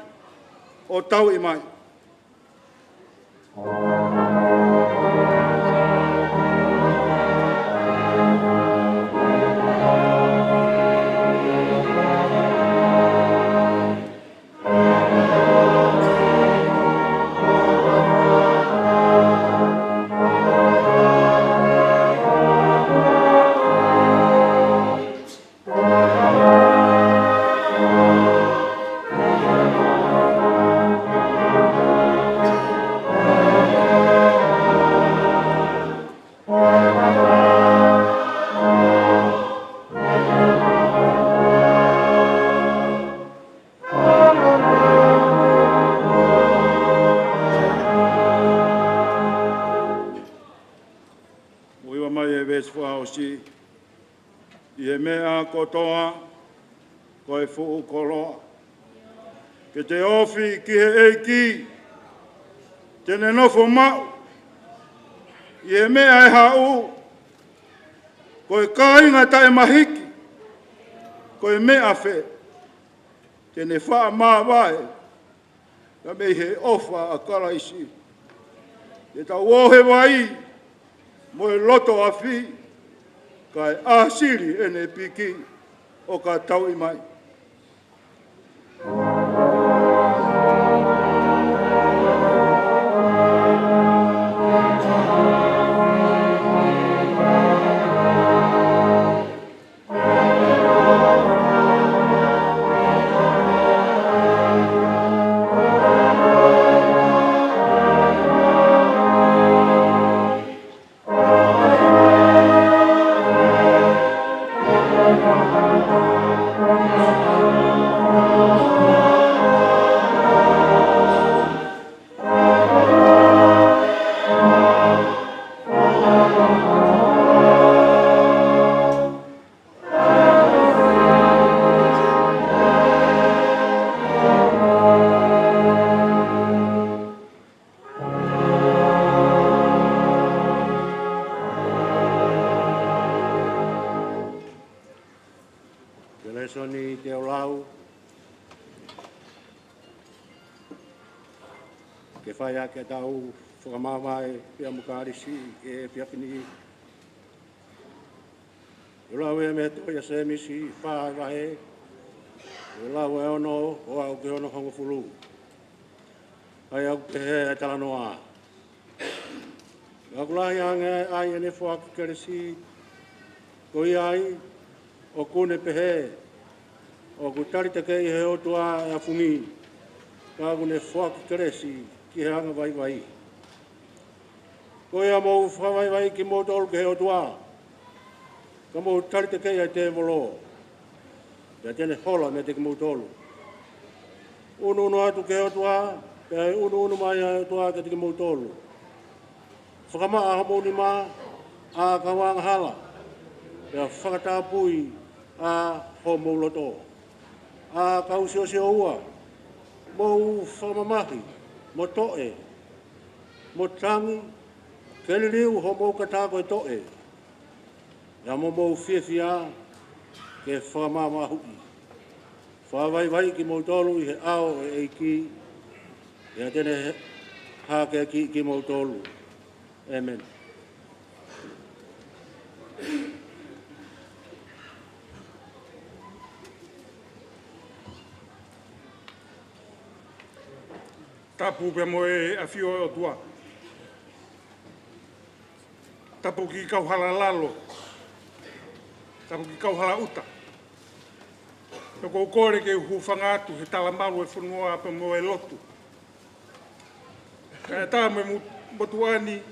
O tau I mai. Whaosi, I he mea kotoa, koe fuu koloa. Ke te ofi ki he eiki, tene nofo mau, I he mea e hau, koe kāinga tae mahiki, koe mea whe, tene wha maa wae, ka mei he ofa a Kalisi. Te tau ohe wai, mo e loto a whi, kai a siri ene piki o ka tau I mai. soni te olau. Ke whai ake tau whakamawai pia mukarisi e pia pini. Ulau e me toia se misi whaai wahe. Ulau e ono o au ke ono hongo fulu. Ai au te he e tala noa. Akulahi ange ai ene whaaki keresi. Koi ai o kune pehe. O kutari te kei he otua e a fungi. Ka kune whaaki keresi ki he anga vai vai. Koi a mou whawai vai ki mou tolu ke he otua. Ka mou tari te kei ai te volo. Pea tene hola me te ki mou tolu. Unu atu ke he otua. Pea unu mai ai otua ke te ki mou tolu. Whakamaa hamo ni mā a kawanga hala. Pea whakatapui a ho mauloto. A kausio se ua. Mou whamamahi. Mo toe. Mo tangi. Keliriu ho mou katako e toe. Ia mo mou whiawhia ke whakamama hui. Whawai vai ki mou tolu i he ao e eiki. Ia tene hake ki mou tolu. Amen. Tapu pe moe a fio o tua. Tapu ki kau hala lalo. Tapu ki kau hala uta. Toko kore ke hu whangatu he tala malu e whanua pe moe lotu. Kaya tā me motuani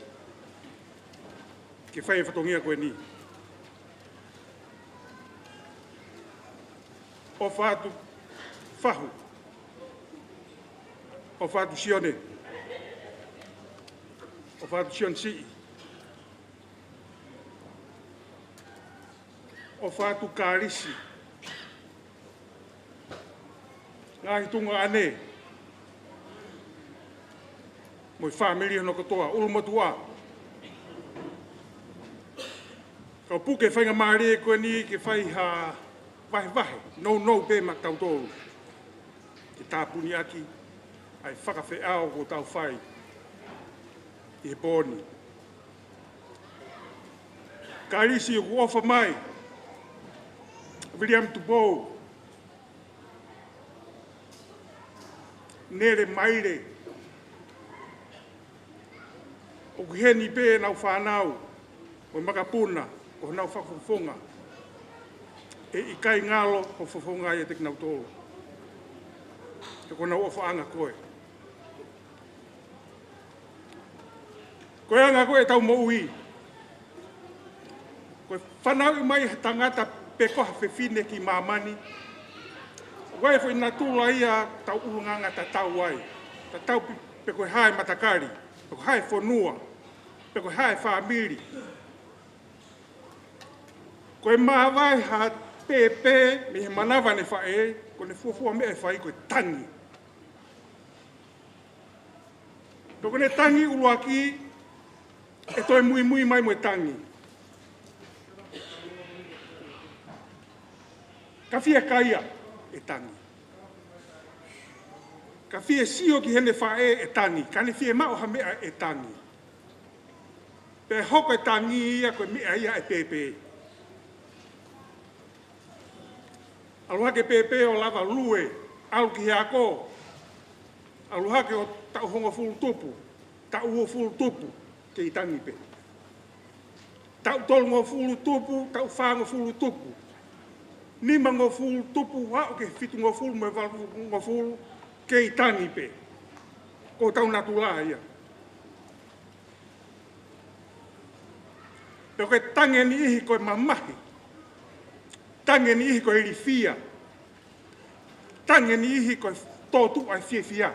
ke whai whatongia koe ni. O whātu whahu. O whātu sione. O whātu sion sii. O whātu Kalisi. Ngāhi tunga ane. Moi whāmiri no katoa, ulumatua. Kau puke whainga maare e koe ni ke whai ha vahe. No pe mak tau tōru. Ke tāpuni aki. Ai whakawhi ao ko tau whai. I he pōni. Kalisi o kuofa mai. William Tupou. Nere maire. O kuheni pe nau whanau. O makapuna. O nau whakafonga. E ikai ngalo o whafonga i te kinau tōru. Te kona o whaanga koe. Koe anga koe tau moui. Koe whanau i mai tangata pe koha whewhine ki mamani. Koe whai nā tūla ia tau urunganga ta tau ai. Ta tau pe koe hae matakari. Pe koe hae whanua. Pe koe hae whamiri. Koe mawai ha pepe me he manawa ne whae. Ko ne fuafua me e whai koe tangi. Toko ne tangi uruaki. E toi mui mai mo e tangi. Ka fia kaia e tangi. Ka fia sio ki hene whae e tangi. Ka ne fia mao ha mea e tangi. Pe hoko e tangi ia koe mea ia e pepe. Aluhake pepe o lava lue. Alu ki heako. Aluhake o tau honga fulu tupu. Tau o fulu tupu. Ke i tangi pe. Tau tolu ngō fulu tupu, tau whāngo fulu tupu. Nima ngō fulu tupu, hao ke fitu ngō fulu, me walu ngō fulu, ke i tangi pe. Ko tau natu la ia. Peo ke tangi ni ihi koe mamahi. Tangi ni ihi koe irifia. Tangi ni ihi koe tōtu ai fia.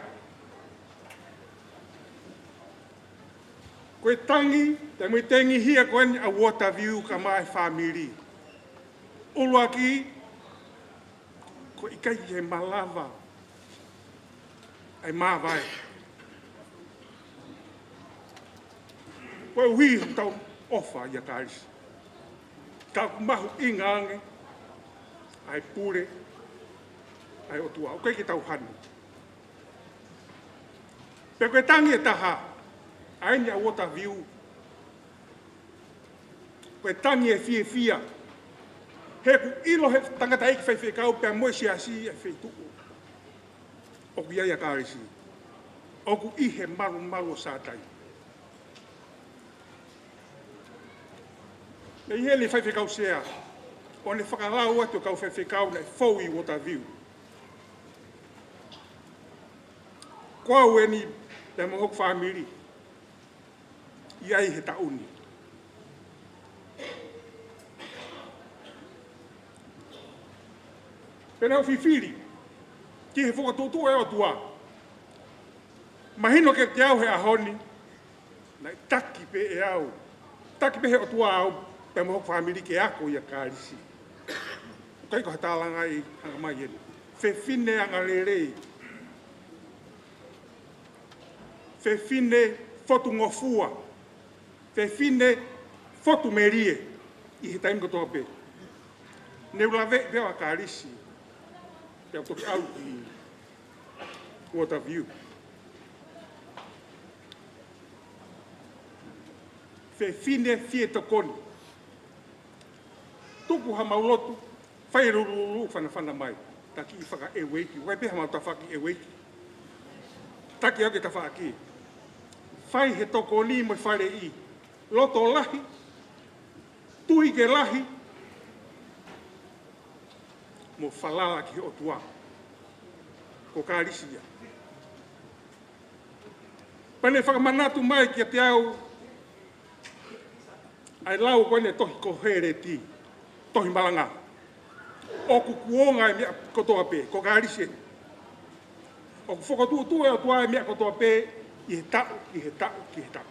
Koe tangi, te mui tengi hia koe ni a water view ka mai whamiri. Ulu aki, koe ikai he malava. Ai mawai. Koe hui tau ofa ia Kalisi. Tau mahu inga ange. ai pure, ai o tua, o kai ki tau hanu. Pe koe tangi e taha, ai ni a water view, koe tangi e fie fia, he ku ilo he tangata iki whai kau pe moe si asi e whai tuku. O ku iai a Kalisi, o ku ihe maru maru o sātai. Me ihe li whai kau sea, o ne whakalau atu kau whai kau na fau i water view. Kwa ue ni te mohok whamiri, iai he tauni. Pena o whiwhiri, ki he whakatoto e o tua. Mahino ke te au he ahoni, na taki pe e au. Taki pe he o tua au, te mohok whamiri ke ako i a Kalisi. Kai ko hatalanga i hanga mai enu. Whewhine anga lerei. Whewhine fotu ngofua. Whewhine fotu merie. I he taimi kotoa pe. Neula veo a Kalisi. Te au toki au i water view. Whewhine fie tokoni. Tuku ha maulotu. Whai rururu whana mai. Taki i whaka e weiki. Wai peha mau tawhaki e weiki. Taki au ke tawhaki. Whai he toko ni mo whare i. Loto lahi. Tui ke lahi. Mo whalala ki o tua. Ko Kalisi ia. Pane whakamanatu mai ki a te au. Ai lau koene tohi ko here ti. Tohi malanga. O ku kuonga e mea kotoa pe. Ko Kalisi e. O ku whakatu e o tua e mea kotoa pe. I he tau, ki he tau, ki he tau.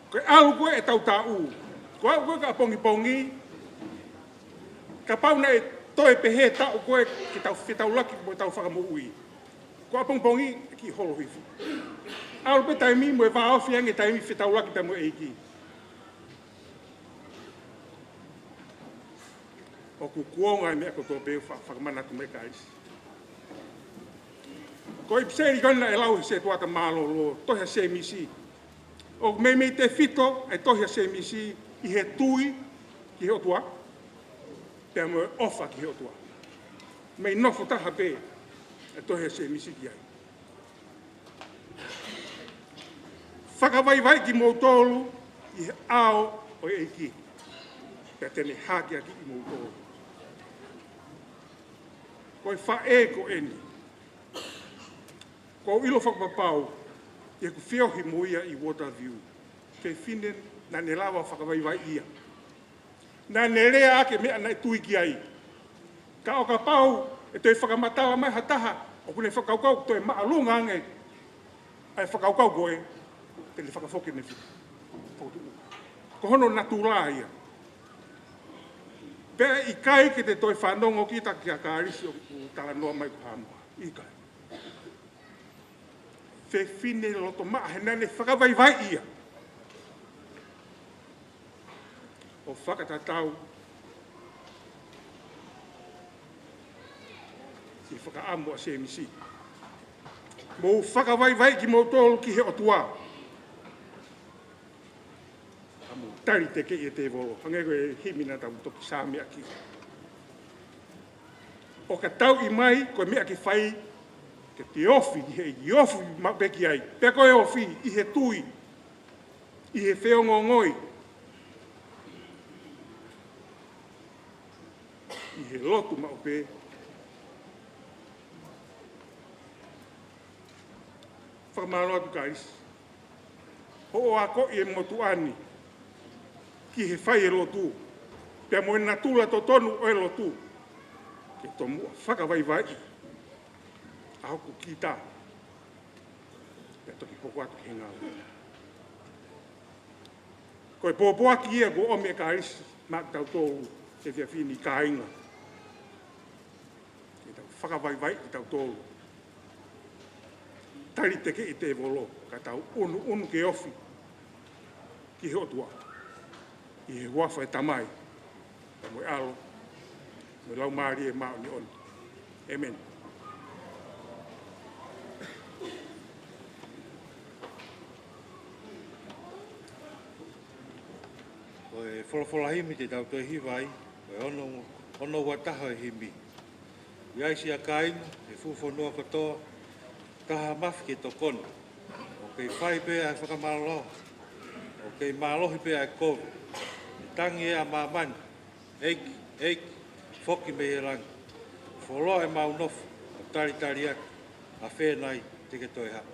Koe au koe e tau tau. Koe au koe ka pongi pongi. Ka pauna e toe pehe tau koe ki tau whetau laki koe tau whakamu ui. Koe pongi pongi ki holo hifu. Au pe taimi mo e wao fiange taimi whetau laki pe mo eiki. O ku kuonga e mea kotoa pe whakamanatu me Kalisi. Ko i pseri kona e lau se tuata mālolo, tohia se misi. O me te fito e tohia se misi i he tui ki he otua, pia mo e ofa ki he otua. Me nofo taha pe e tohia se misi ki ai. Whakawai ki mōtolu i he ao o e ki. Pia tene hākia ki i mōtolu. Ko i whae ko eni. Ko ilo whakapapau, e ku whiohi moia i water view. Ke whinen na ne lawa whakawaiwai ia. Na ne rea ake mea na e tui ki ai. Ka o ka pau, e toi whakamatawa mai hataha, o kune whakaukau toi maalunga ange, ai whakaukau koe, te le whakafoke ne whiu. Ko hono natura ia. Pea i kai ke te toi whanongo ki ta ki a Kalisi o tala noa mai ku hamoa. I kai. Whewhine loto maa he nane whakawaiwai ia. O whakatatau. I whakaamu a se misi. Mo whakawaiwai ki mo tolu ki he otua. Amo tari te ke i te volo. Hange koe himina tau toki sāmi aki. O ka tau i mai koe mea ki whai ke te ofi, i ofi mapeki ai. Pea koe ofi, i he tui, i he wheongongoi, i he lotu maupe. Whakamaro atu Kalisi. Ho o ako i e motu ani, ki he whai e lotu. Pea mo e natula to tonu o e lotu. Ke to mua whakawaiwai. Aku kita. E toki poko atu he ngā. Ko e pōpō aki ia ko ome Kalisi, mā tau tōu te whiawhini ka inga. E tau whakawaiwai i tau tōu. Tari te ke i te volo, ka tau unu ke ofi ki he otua. I he wafa e tamai. Ta mo alo. Mo lau maari e mao ni on. Amen. O e wholofola himi te tau toi hiwai, o e ono wataha e himi. Iai si a kainga, e fufonua katoa, taha mafi ke tokono. O kei whai pēa e whakamalo, o kei mālohi pēa e kovi. E tangi e a māmani, eiki, foki me e rangi. Wholoa e mau nofu, o tari atu, a whenai te ke toi hapa.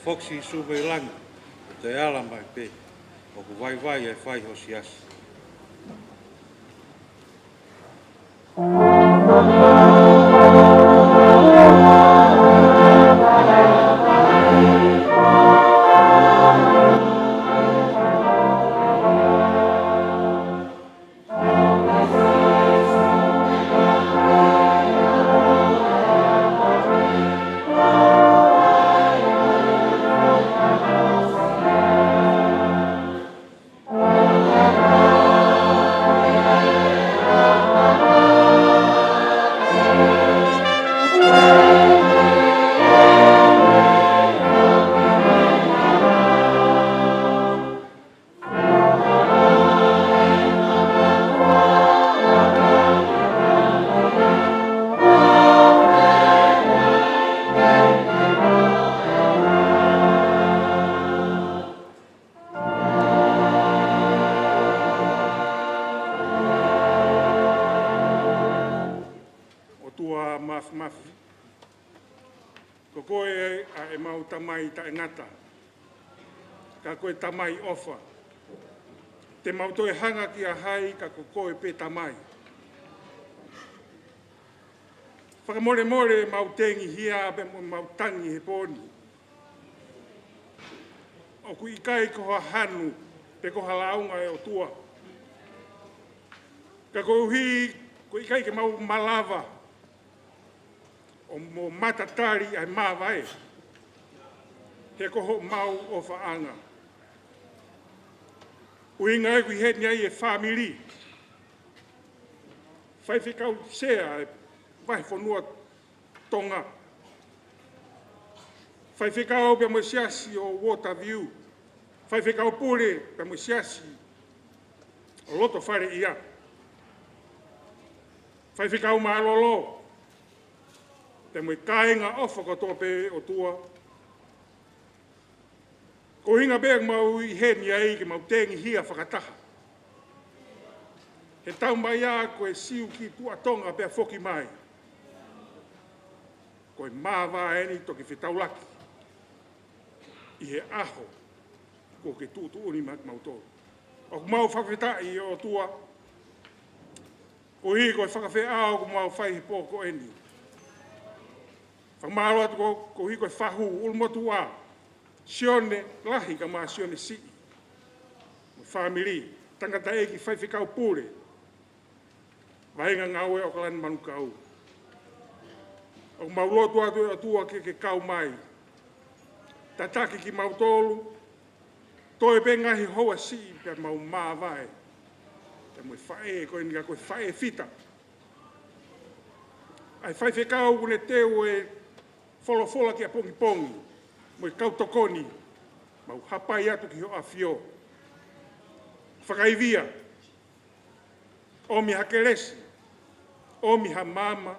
Foxy sube lang, te ala mai pe, o ku vai e whai hosi asi. Mafi. Ko koe a e mau tamai ta e ngata. Ka koe tamai ofa. Te mau toe hanga ki a hai ka ko koe pe tamai. Whakamore mau tengi hia pe mau tangi he poni. O ku ikai ko ha hanu pe ko halaunga e o tua. Ka ko uhi ko ikai ke mau malava. O mo matatari ai mawai. He koho mau o whaanga. Uinga e kui het ngai e whamiri. Whai whikau sea e vai whanua tonga. Whai whikau pe mo siasi o water view. Whai whikau pure pe mo siasi o loto whare ia. Whai whikau maalolo. Te mui kāinga ofa katoa pe o tua. Ko hinga bēg mau i heni ai ki mau tengi hia whakataha. He tau mai a koe siu ki tua tonga pe a whoki mai. Koe māwā eni toki whitau laki. I he aho ko ke tūtu uni mau tōru. O ku mau whakawhitai o tua. Ko hi koe whakawhi au ku mau whaihi pōko eni. Whamaro atu ko hiko e whahu ulmotu a. Sione lahi ka maa sione si. Whamiri, tangata eki whaiwhikau pūre. Wahinga ngau e o kalani manu kau. O maulotu atu e atua ke kau mai. Tataki ki mautolu. Toi pe ngahi hoa si pe mau maa vai. Te mo fae ko ni ko fae fita. Ai fai fe kau kune teu e fola ki a pongi. Mo kau tokoni. Mau hapai atu ki ho afio. Whakaivia. O mi hakelesi. O mi ha mama.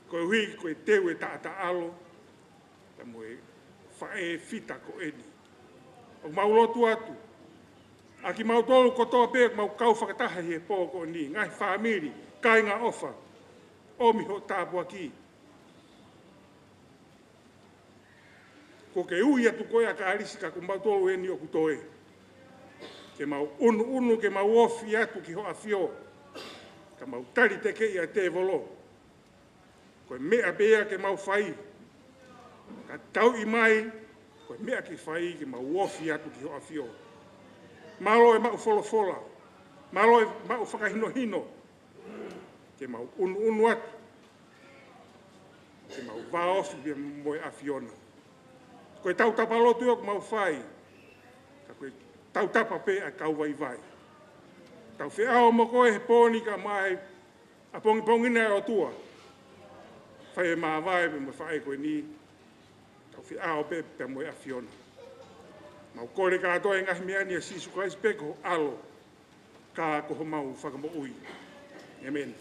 Ko hui ko e teu e taata alo. Ta mo e fae fita ko eni. O mau lotu atu. Aki mau tolu kotoa pe mau kau whakataha he pō ko ni. Ngai whaamiri. Kai ngā ofa. O mi ho tāpua ki. Ko ke ui atu koe a Kalisi ka kumbau tolu e ni o kutoe. Ke mau unu ke mau ofi atu ki ho a fio. Ka mau tari teke i a te volo. Koe mea bea ke mau whai. Ka tau i mai, koe mea ki whai ke mau ofi atu ki ho a fio. Malo e mau fola. Malo e mau whakahino. Ke mau unu atu. Ke mau vaofi bia moe a fiona. Koe tau tapa lotu o mau whai. Ka koe tau tapa pe a kau vai. Tau whiao mo koe he pōni ka mai a pongi nei o tua. Whai e maa vai pe mo whai koe ni. Tau whiao pe pe moe a fiona. Mau kore ka atoa e ngahi mea ni a Sisu Christ pe ko alo. Ka koho mau whakamo ui. Amen.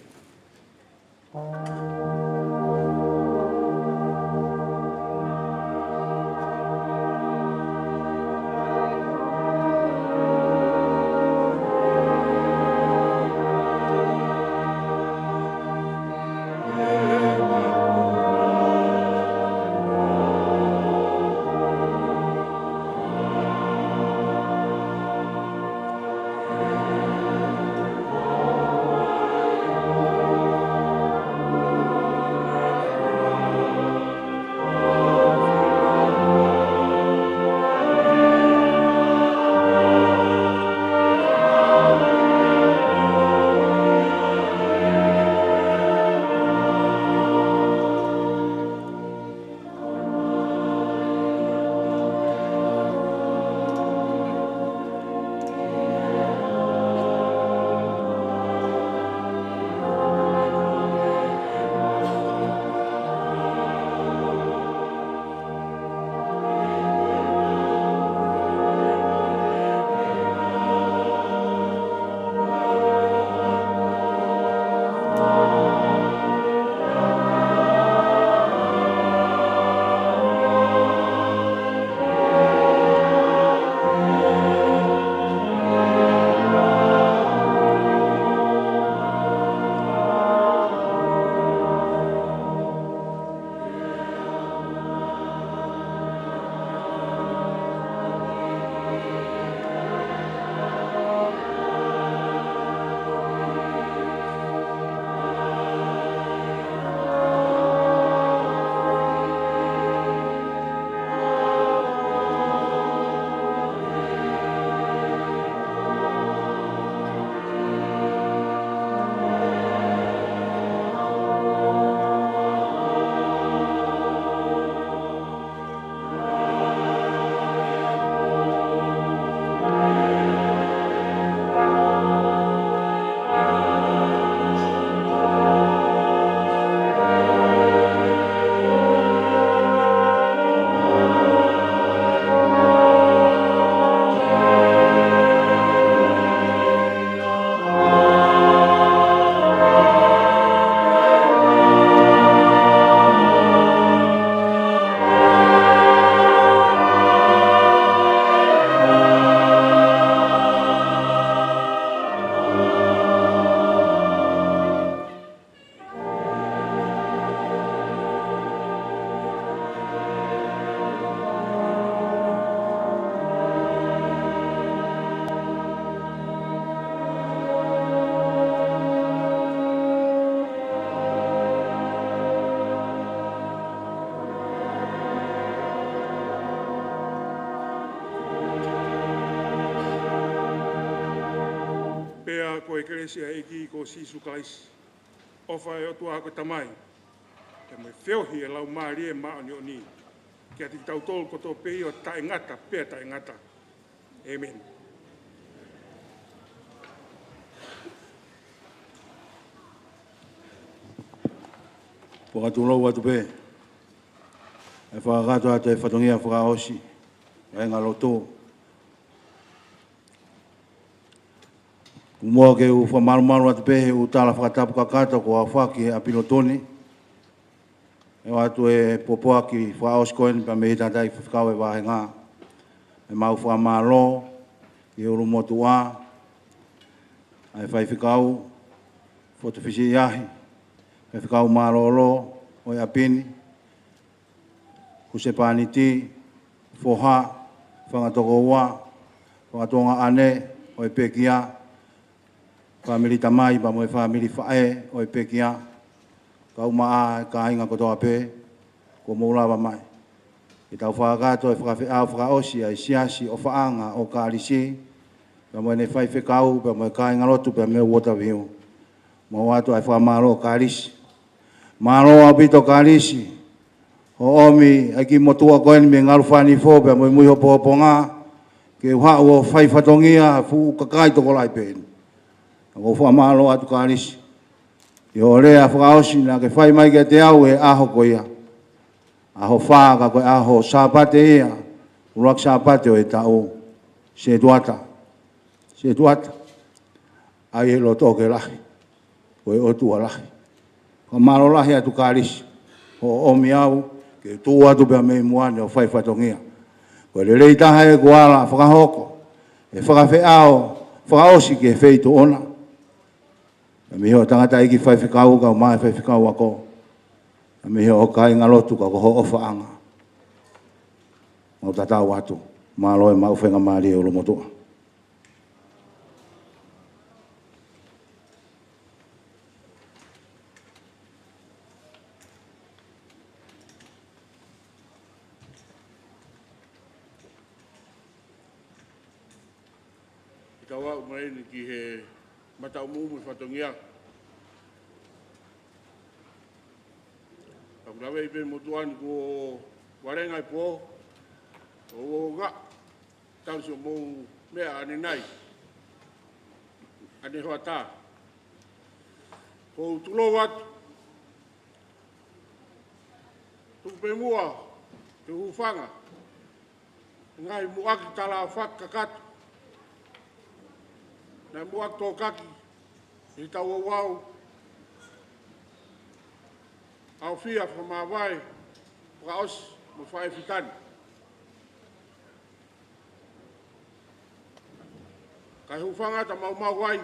Ko eklesia eki ko Sisu Christ. Ofa e o tua ko tamai. Te mo feohi e lau maari e maa ni o ni. Ki ati tau tolu koto pei o tae ngata, pea tae ngata. Amen. Whakatulou atu pe. E whakakato atu e whatongia whakaosi. E ngā loto. Kumoa ke u whamarumaru atu pe u tala whakatapu kakata ko a whaki a pilotoni. E watu e popoa ki whaosi koen pa me hitatai whakau e wahe ngā. E mau whamaro i uru motu a. Ai whai whikau. Foto whisi iahi. Whai whikau marolo o e apini. Kuse pāniti. Foha. Whangatoko ua. Whangatonga ane o e pekia. Whamiri tamai pa mo e whamiri whae o e pekia. Kau maa ka inga kotoa pe. Ko moulawa mai. I tau whakakato e whakawhiau whakaosi ai siasi o whaanga o Kalisi. Pa mo e ne whai whikau, pa mo e ka inga rotu pa me water view. Mo watu ai whamaro o Kalisi. Maro a pito Kalisi. O omi ai ki motua koeni me ngaru whani fō pa mo e mui hopo hopo ngā. Ke uha o whai whatongia fu kakai toko lai pēni. Ko whamaro atu Kalisi. I o rea whakaosi na ke whai mai ke te au e aho ko ia. Aho whāka koe aho sāpate ia. Urak sāpate o e tau. Se tuata. Se tuata. Ai e lo toke lahi. Ko e otua lahi. Ka maro lahi atu Kalisi. O omi au. Ke tū atu pia mei muane o whai whatongia. Ko le rei taha e kuala whakahoko. E whakawhiao. Whakaosi ke wheito ona. Me ho tangata iki whai whikau ka mai whai whikau ako. Me ho kai ngalotu ka ko ho ofaanga. Mau tatau atu. Malo e mau whenga maari e ulo motua. Tawa mai ni ki he mata umumu whatongia. Paglawe i pe motuani ko warengai po. O ngā. Tau so mou mea ane nai. Ane hoa tā. Ko tulo watu. Tuku pe mua. Te ufanga. Ngai muaki tala whakakatu. Na muak tō kaki, i tau wau, au fia whamawai, whaos, mo whae whitani. Kai hufanga ta mau wai,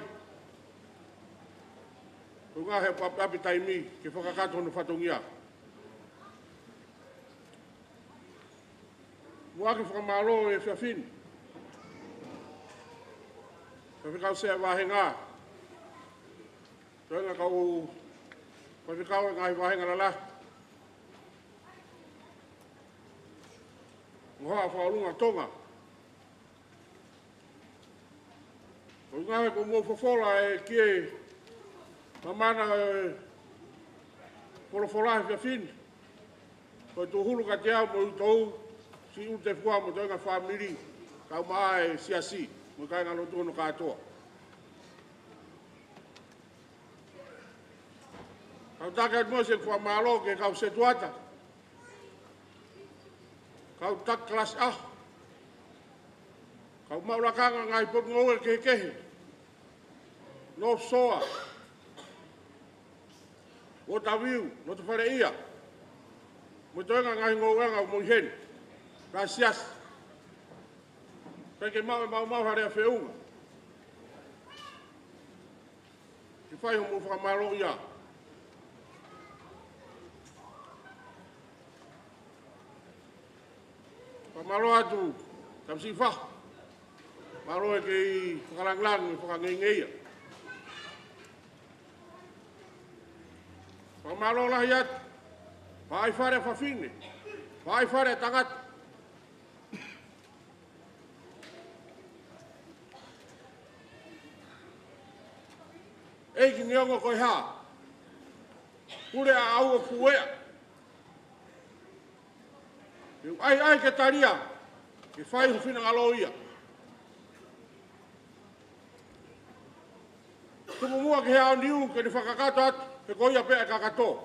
runga he papapi taimi, ke whakakato no whatongia. Muaki whamaro e whiawhini. Whawhikau sea wahenga. Toenga kau whawhikau e ngai wahenga lala. Ngoha whaolunga tonga. Toenga ko mo whawhola e kie mamana wholofola he whiawhini. Ko tu hulu ka te au mo utou si ute fua mo toenga whamiri kau maa e siasi. Mo kai ngalo tono katoa. Kau takat mo se kwa malo ke kau se tuata. Kau tak kelas A. Kau maulakanga ngai pot ngoe ke kehe. No soa. O tawiu, no te whare ia. Mo toenga ngai ngoenga mo hen. Gracias. Peke mau harea whiunga. Ki whai homo whakamaro ia. Whakamaro atu, tamsi wha. Maro e kei whakaranglang e whakangengeia. Whakamaro lahi atu. Whai whare whawhine. Whai whare tangata. Eiki niongo koe haa. Ure a au o fuea. Ai ke taria. Ke whai hufina ngalo ia. Tumu mua ke hea niu ke ni whakakato atu. He koia pe e kakato.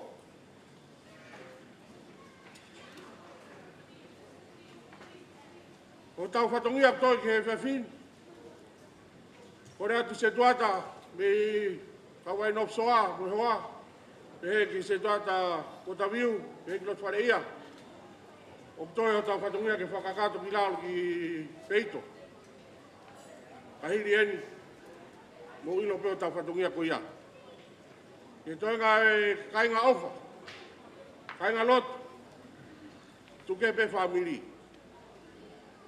O tau whatongia toi ke he whawhin. Kore atu se tuata me kawai nop soa, me hoa. He ki se tuata kota viu, he ki lot whare ia. O toi o tau whatongia ke whakakato ki lao ki peito. Kahiri eni, mo ilo peo tau whatongia ko ia. Ke toi ngā e kainga ofa, kainga lot, tuke pe whamiri.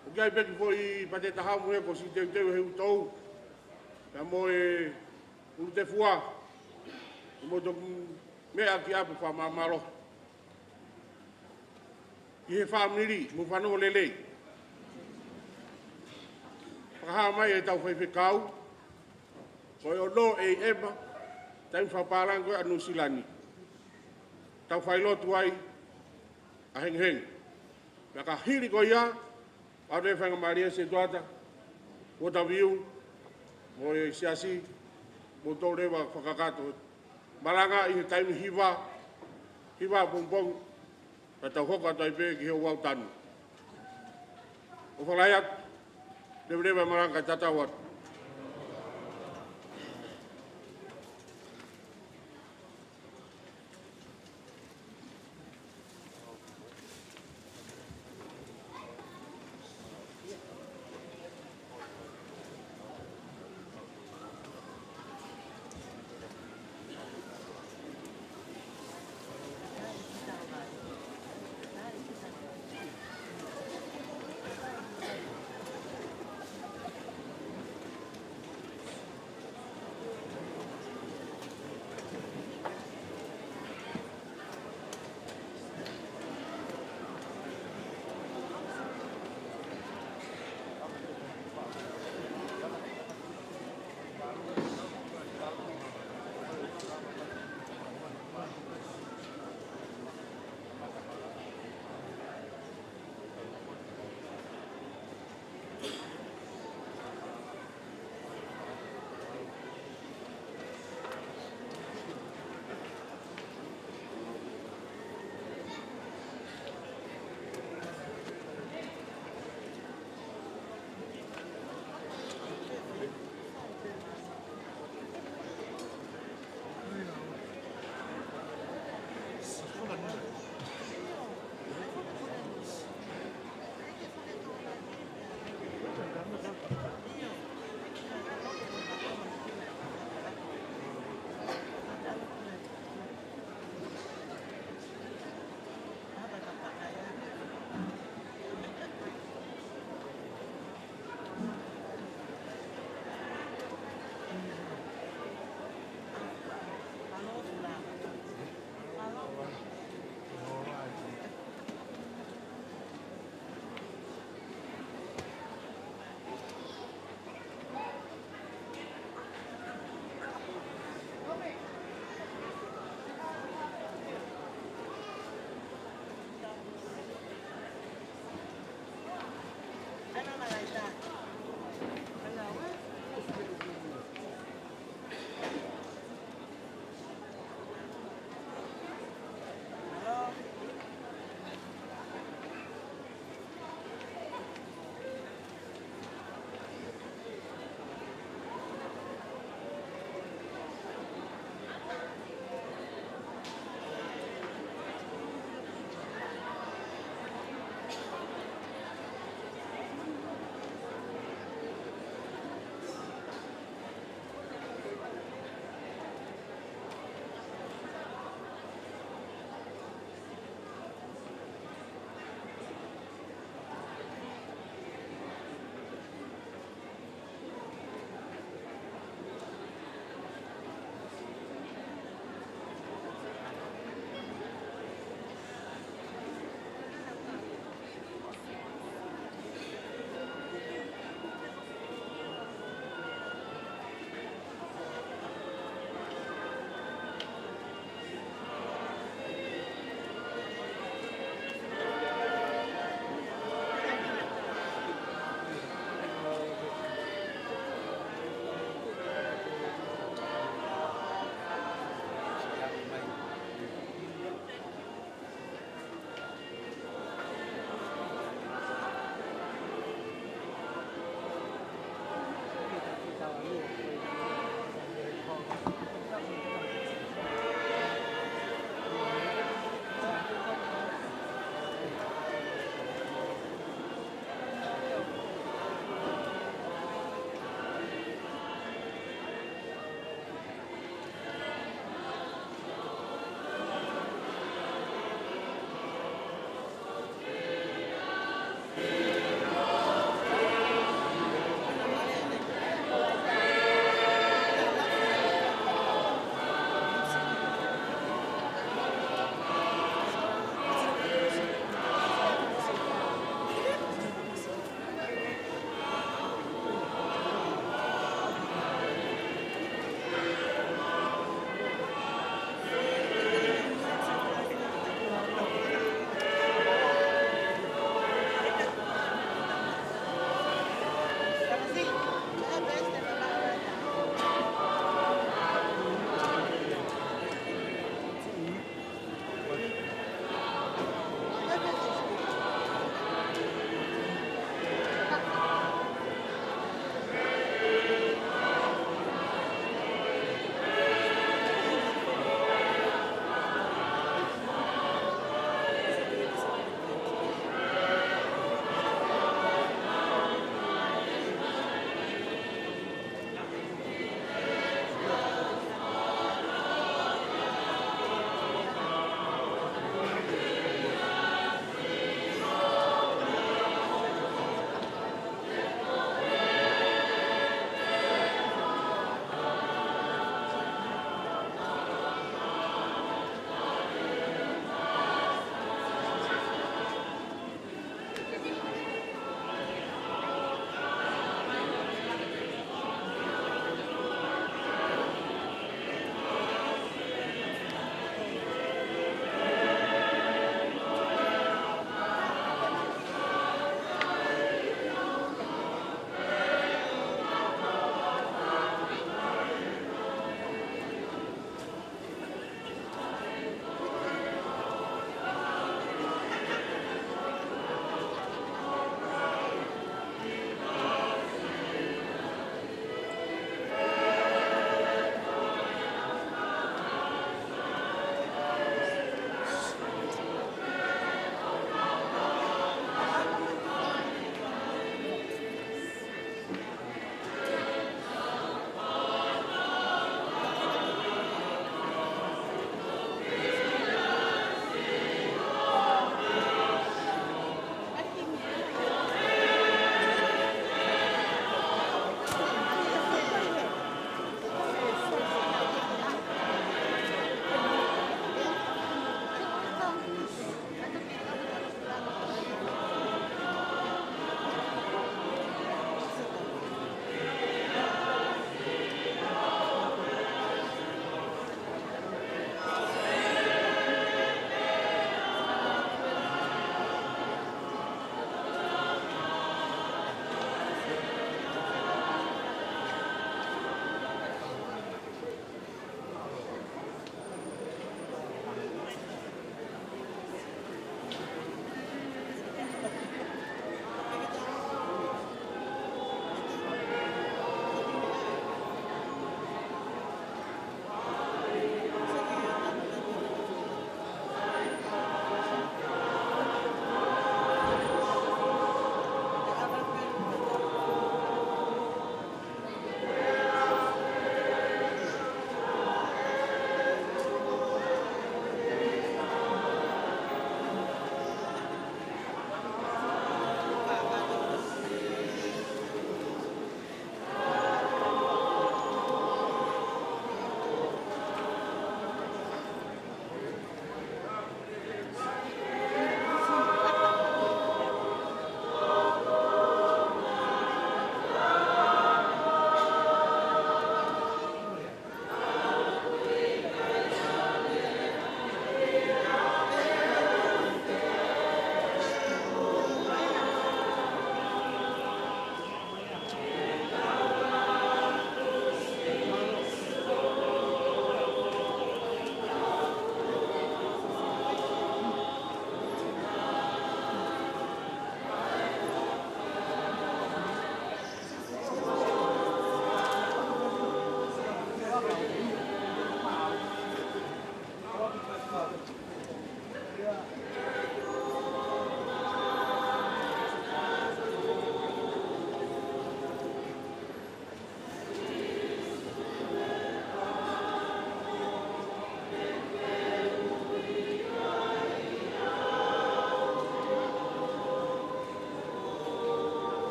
O kia i peki po i pate taha muhe ko si teu he utou. Ka mo e uru te fua, mo toku mea ki apu whamamaro. I he whamiri, mo whanau lelei. Whakaha mai e tau whaiwhekau, ko e o no e ema, taim whaparang koe anu silani. Tau whailotu ai, a heng heng. Pea ka hiri ko ia, au te whanga maria se tuata, o ta viu, mo e siasi, mo tō rewa whakakato. Maranga i he taimi hiwa pongpong, ka tau hoka tai pē ki heo wau tanu. O whalai atu, te rewa maranga tatawat.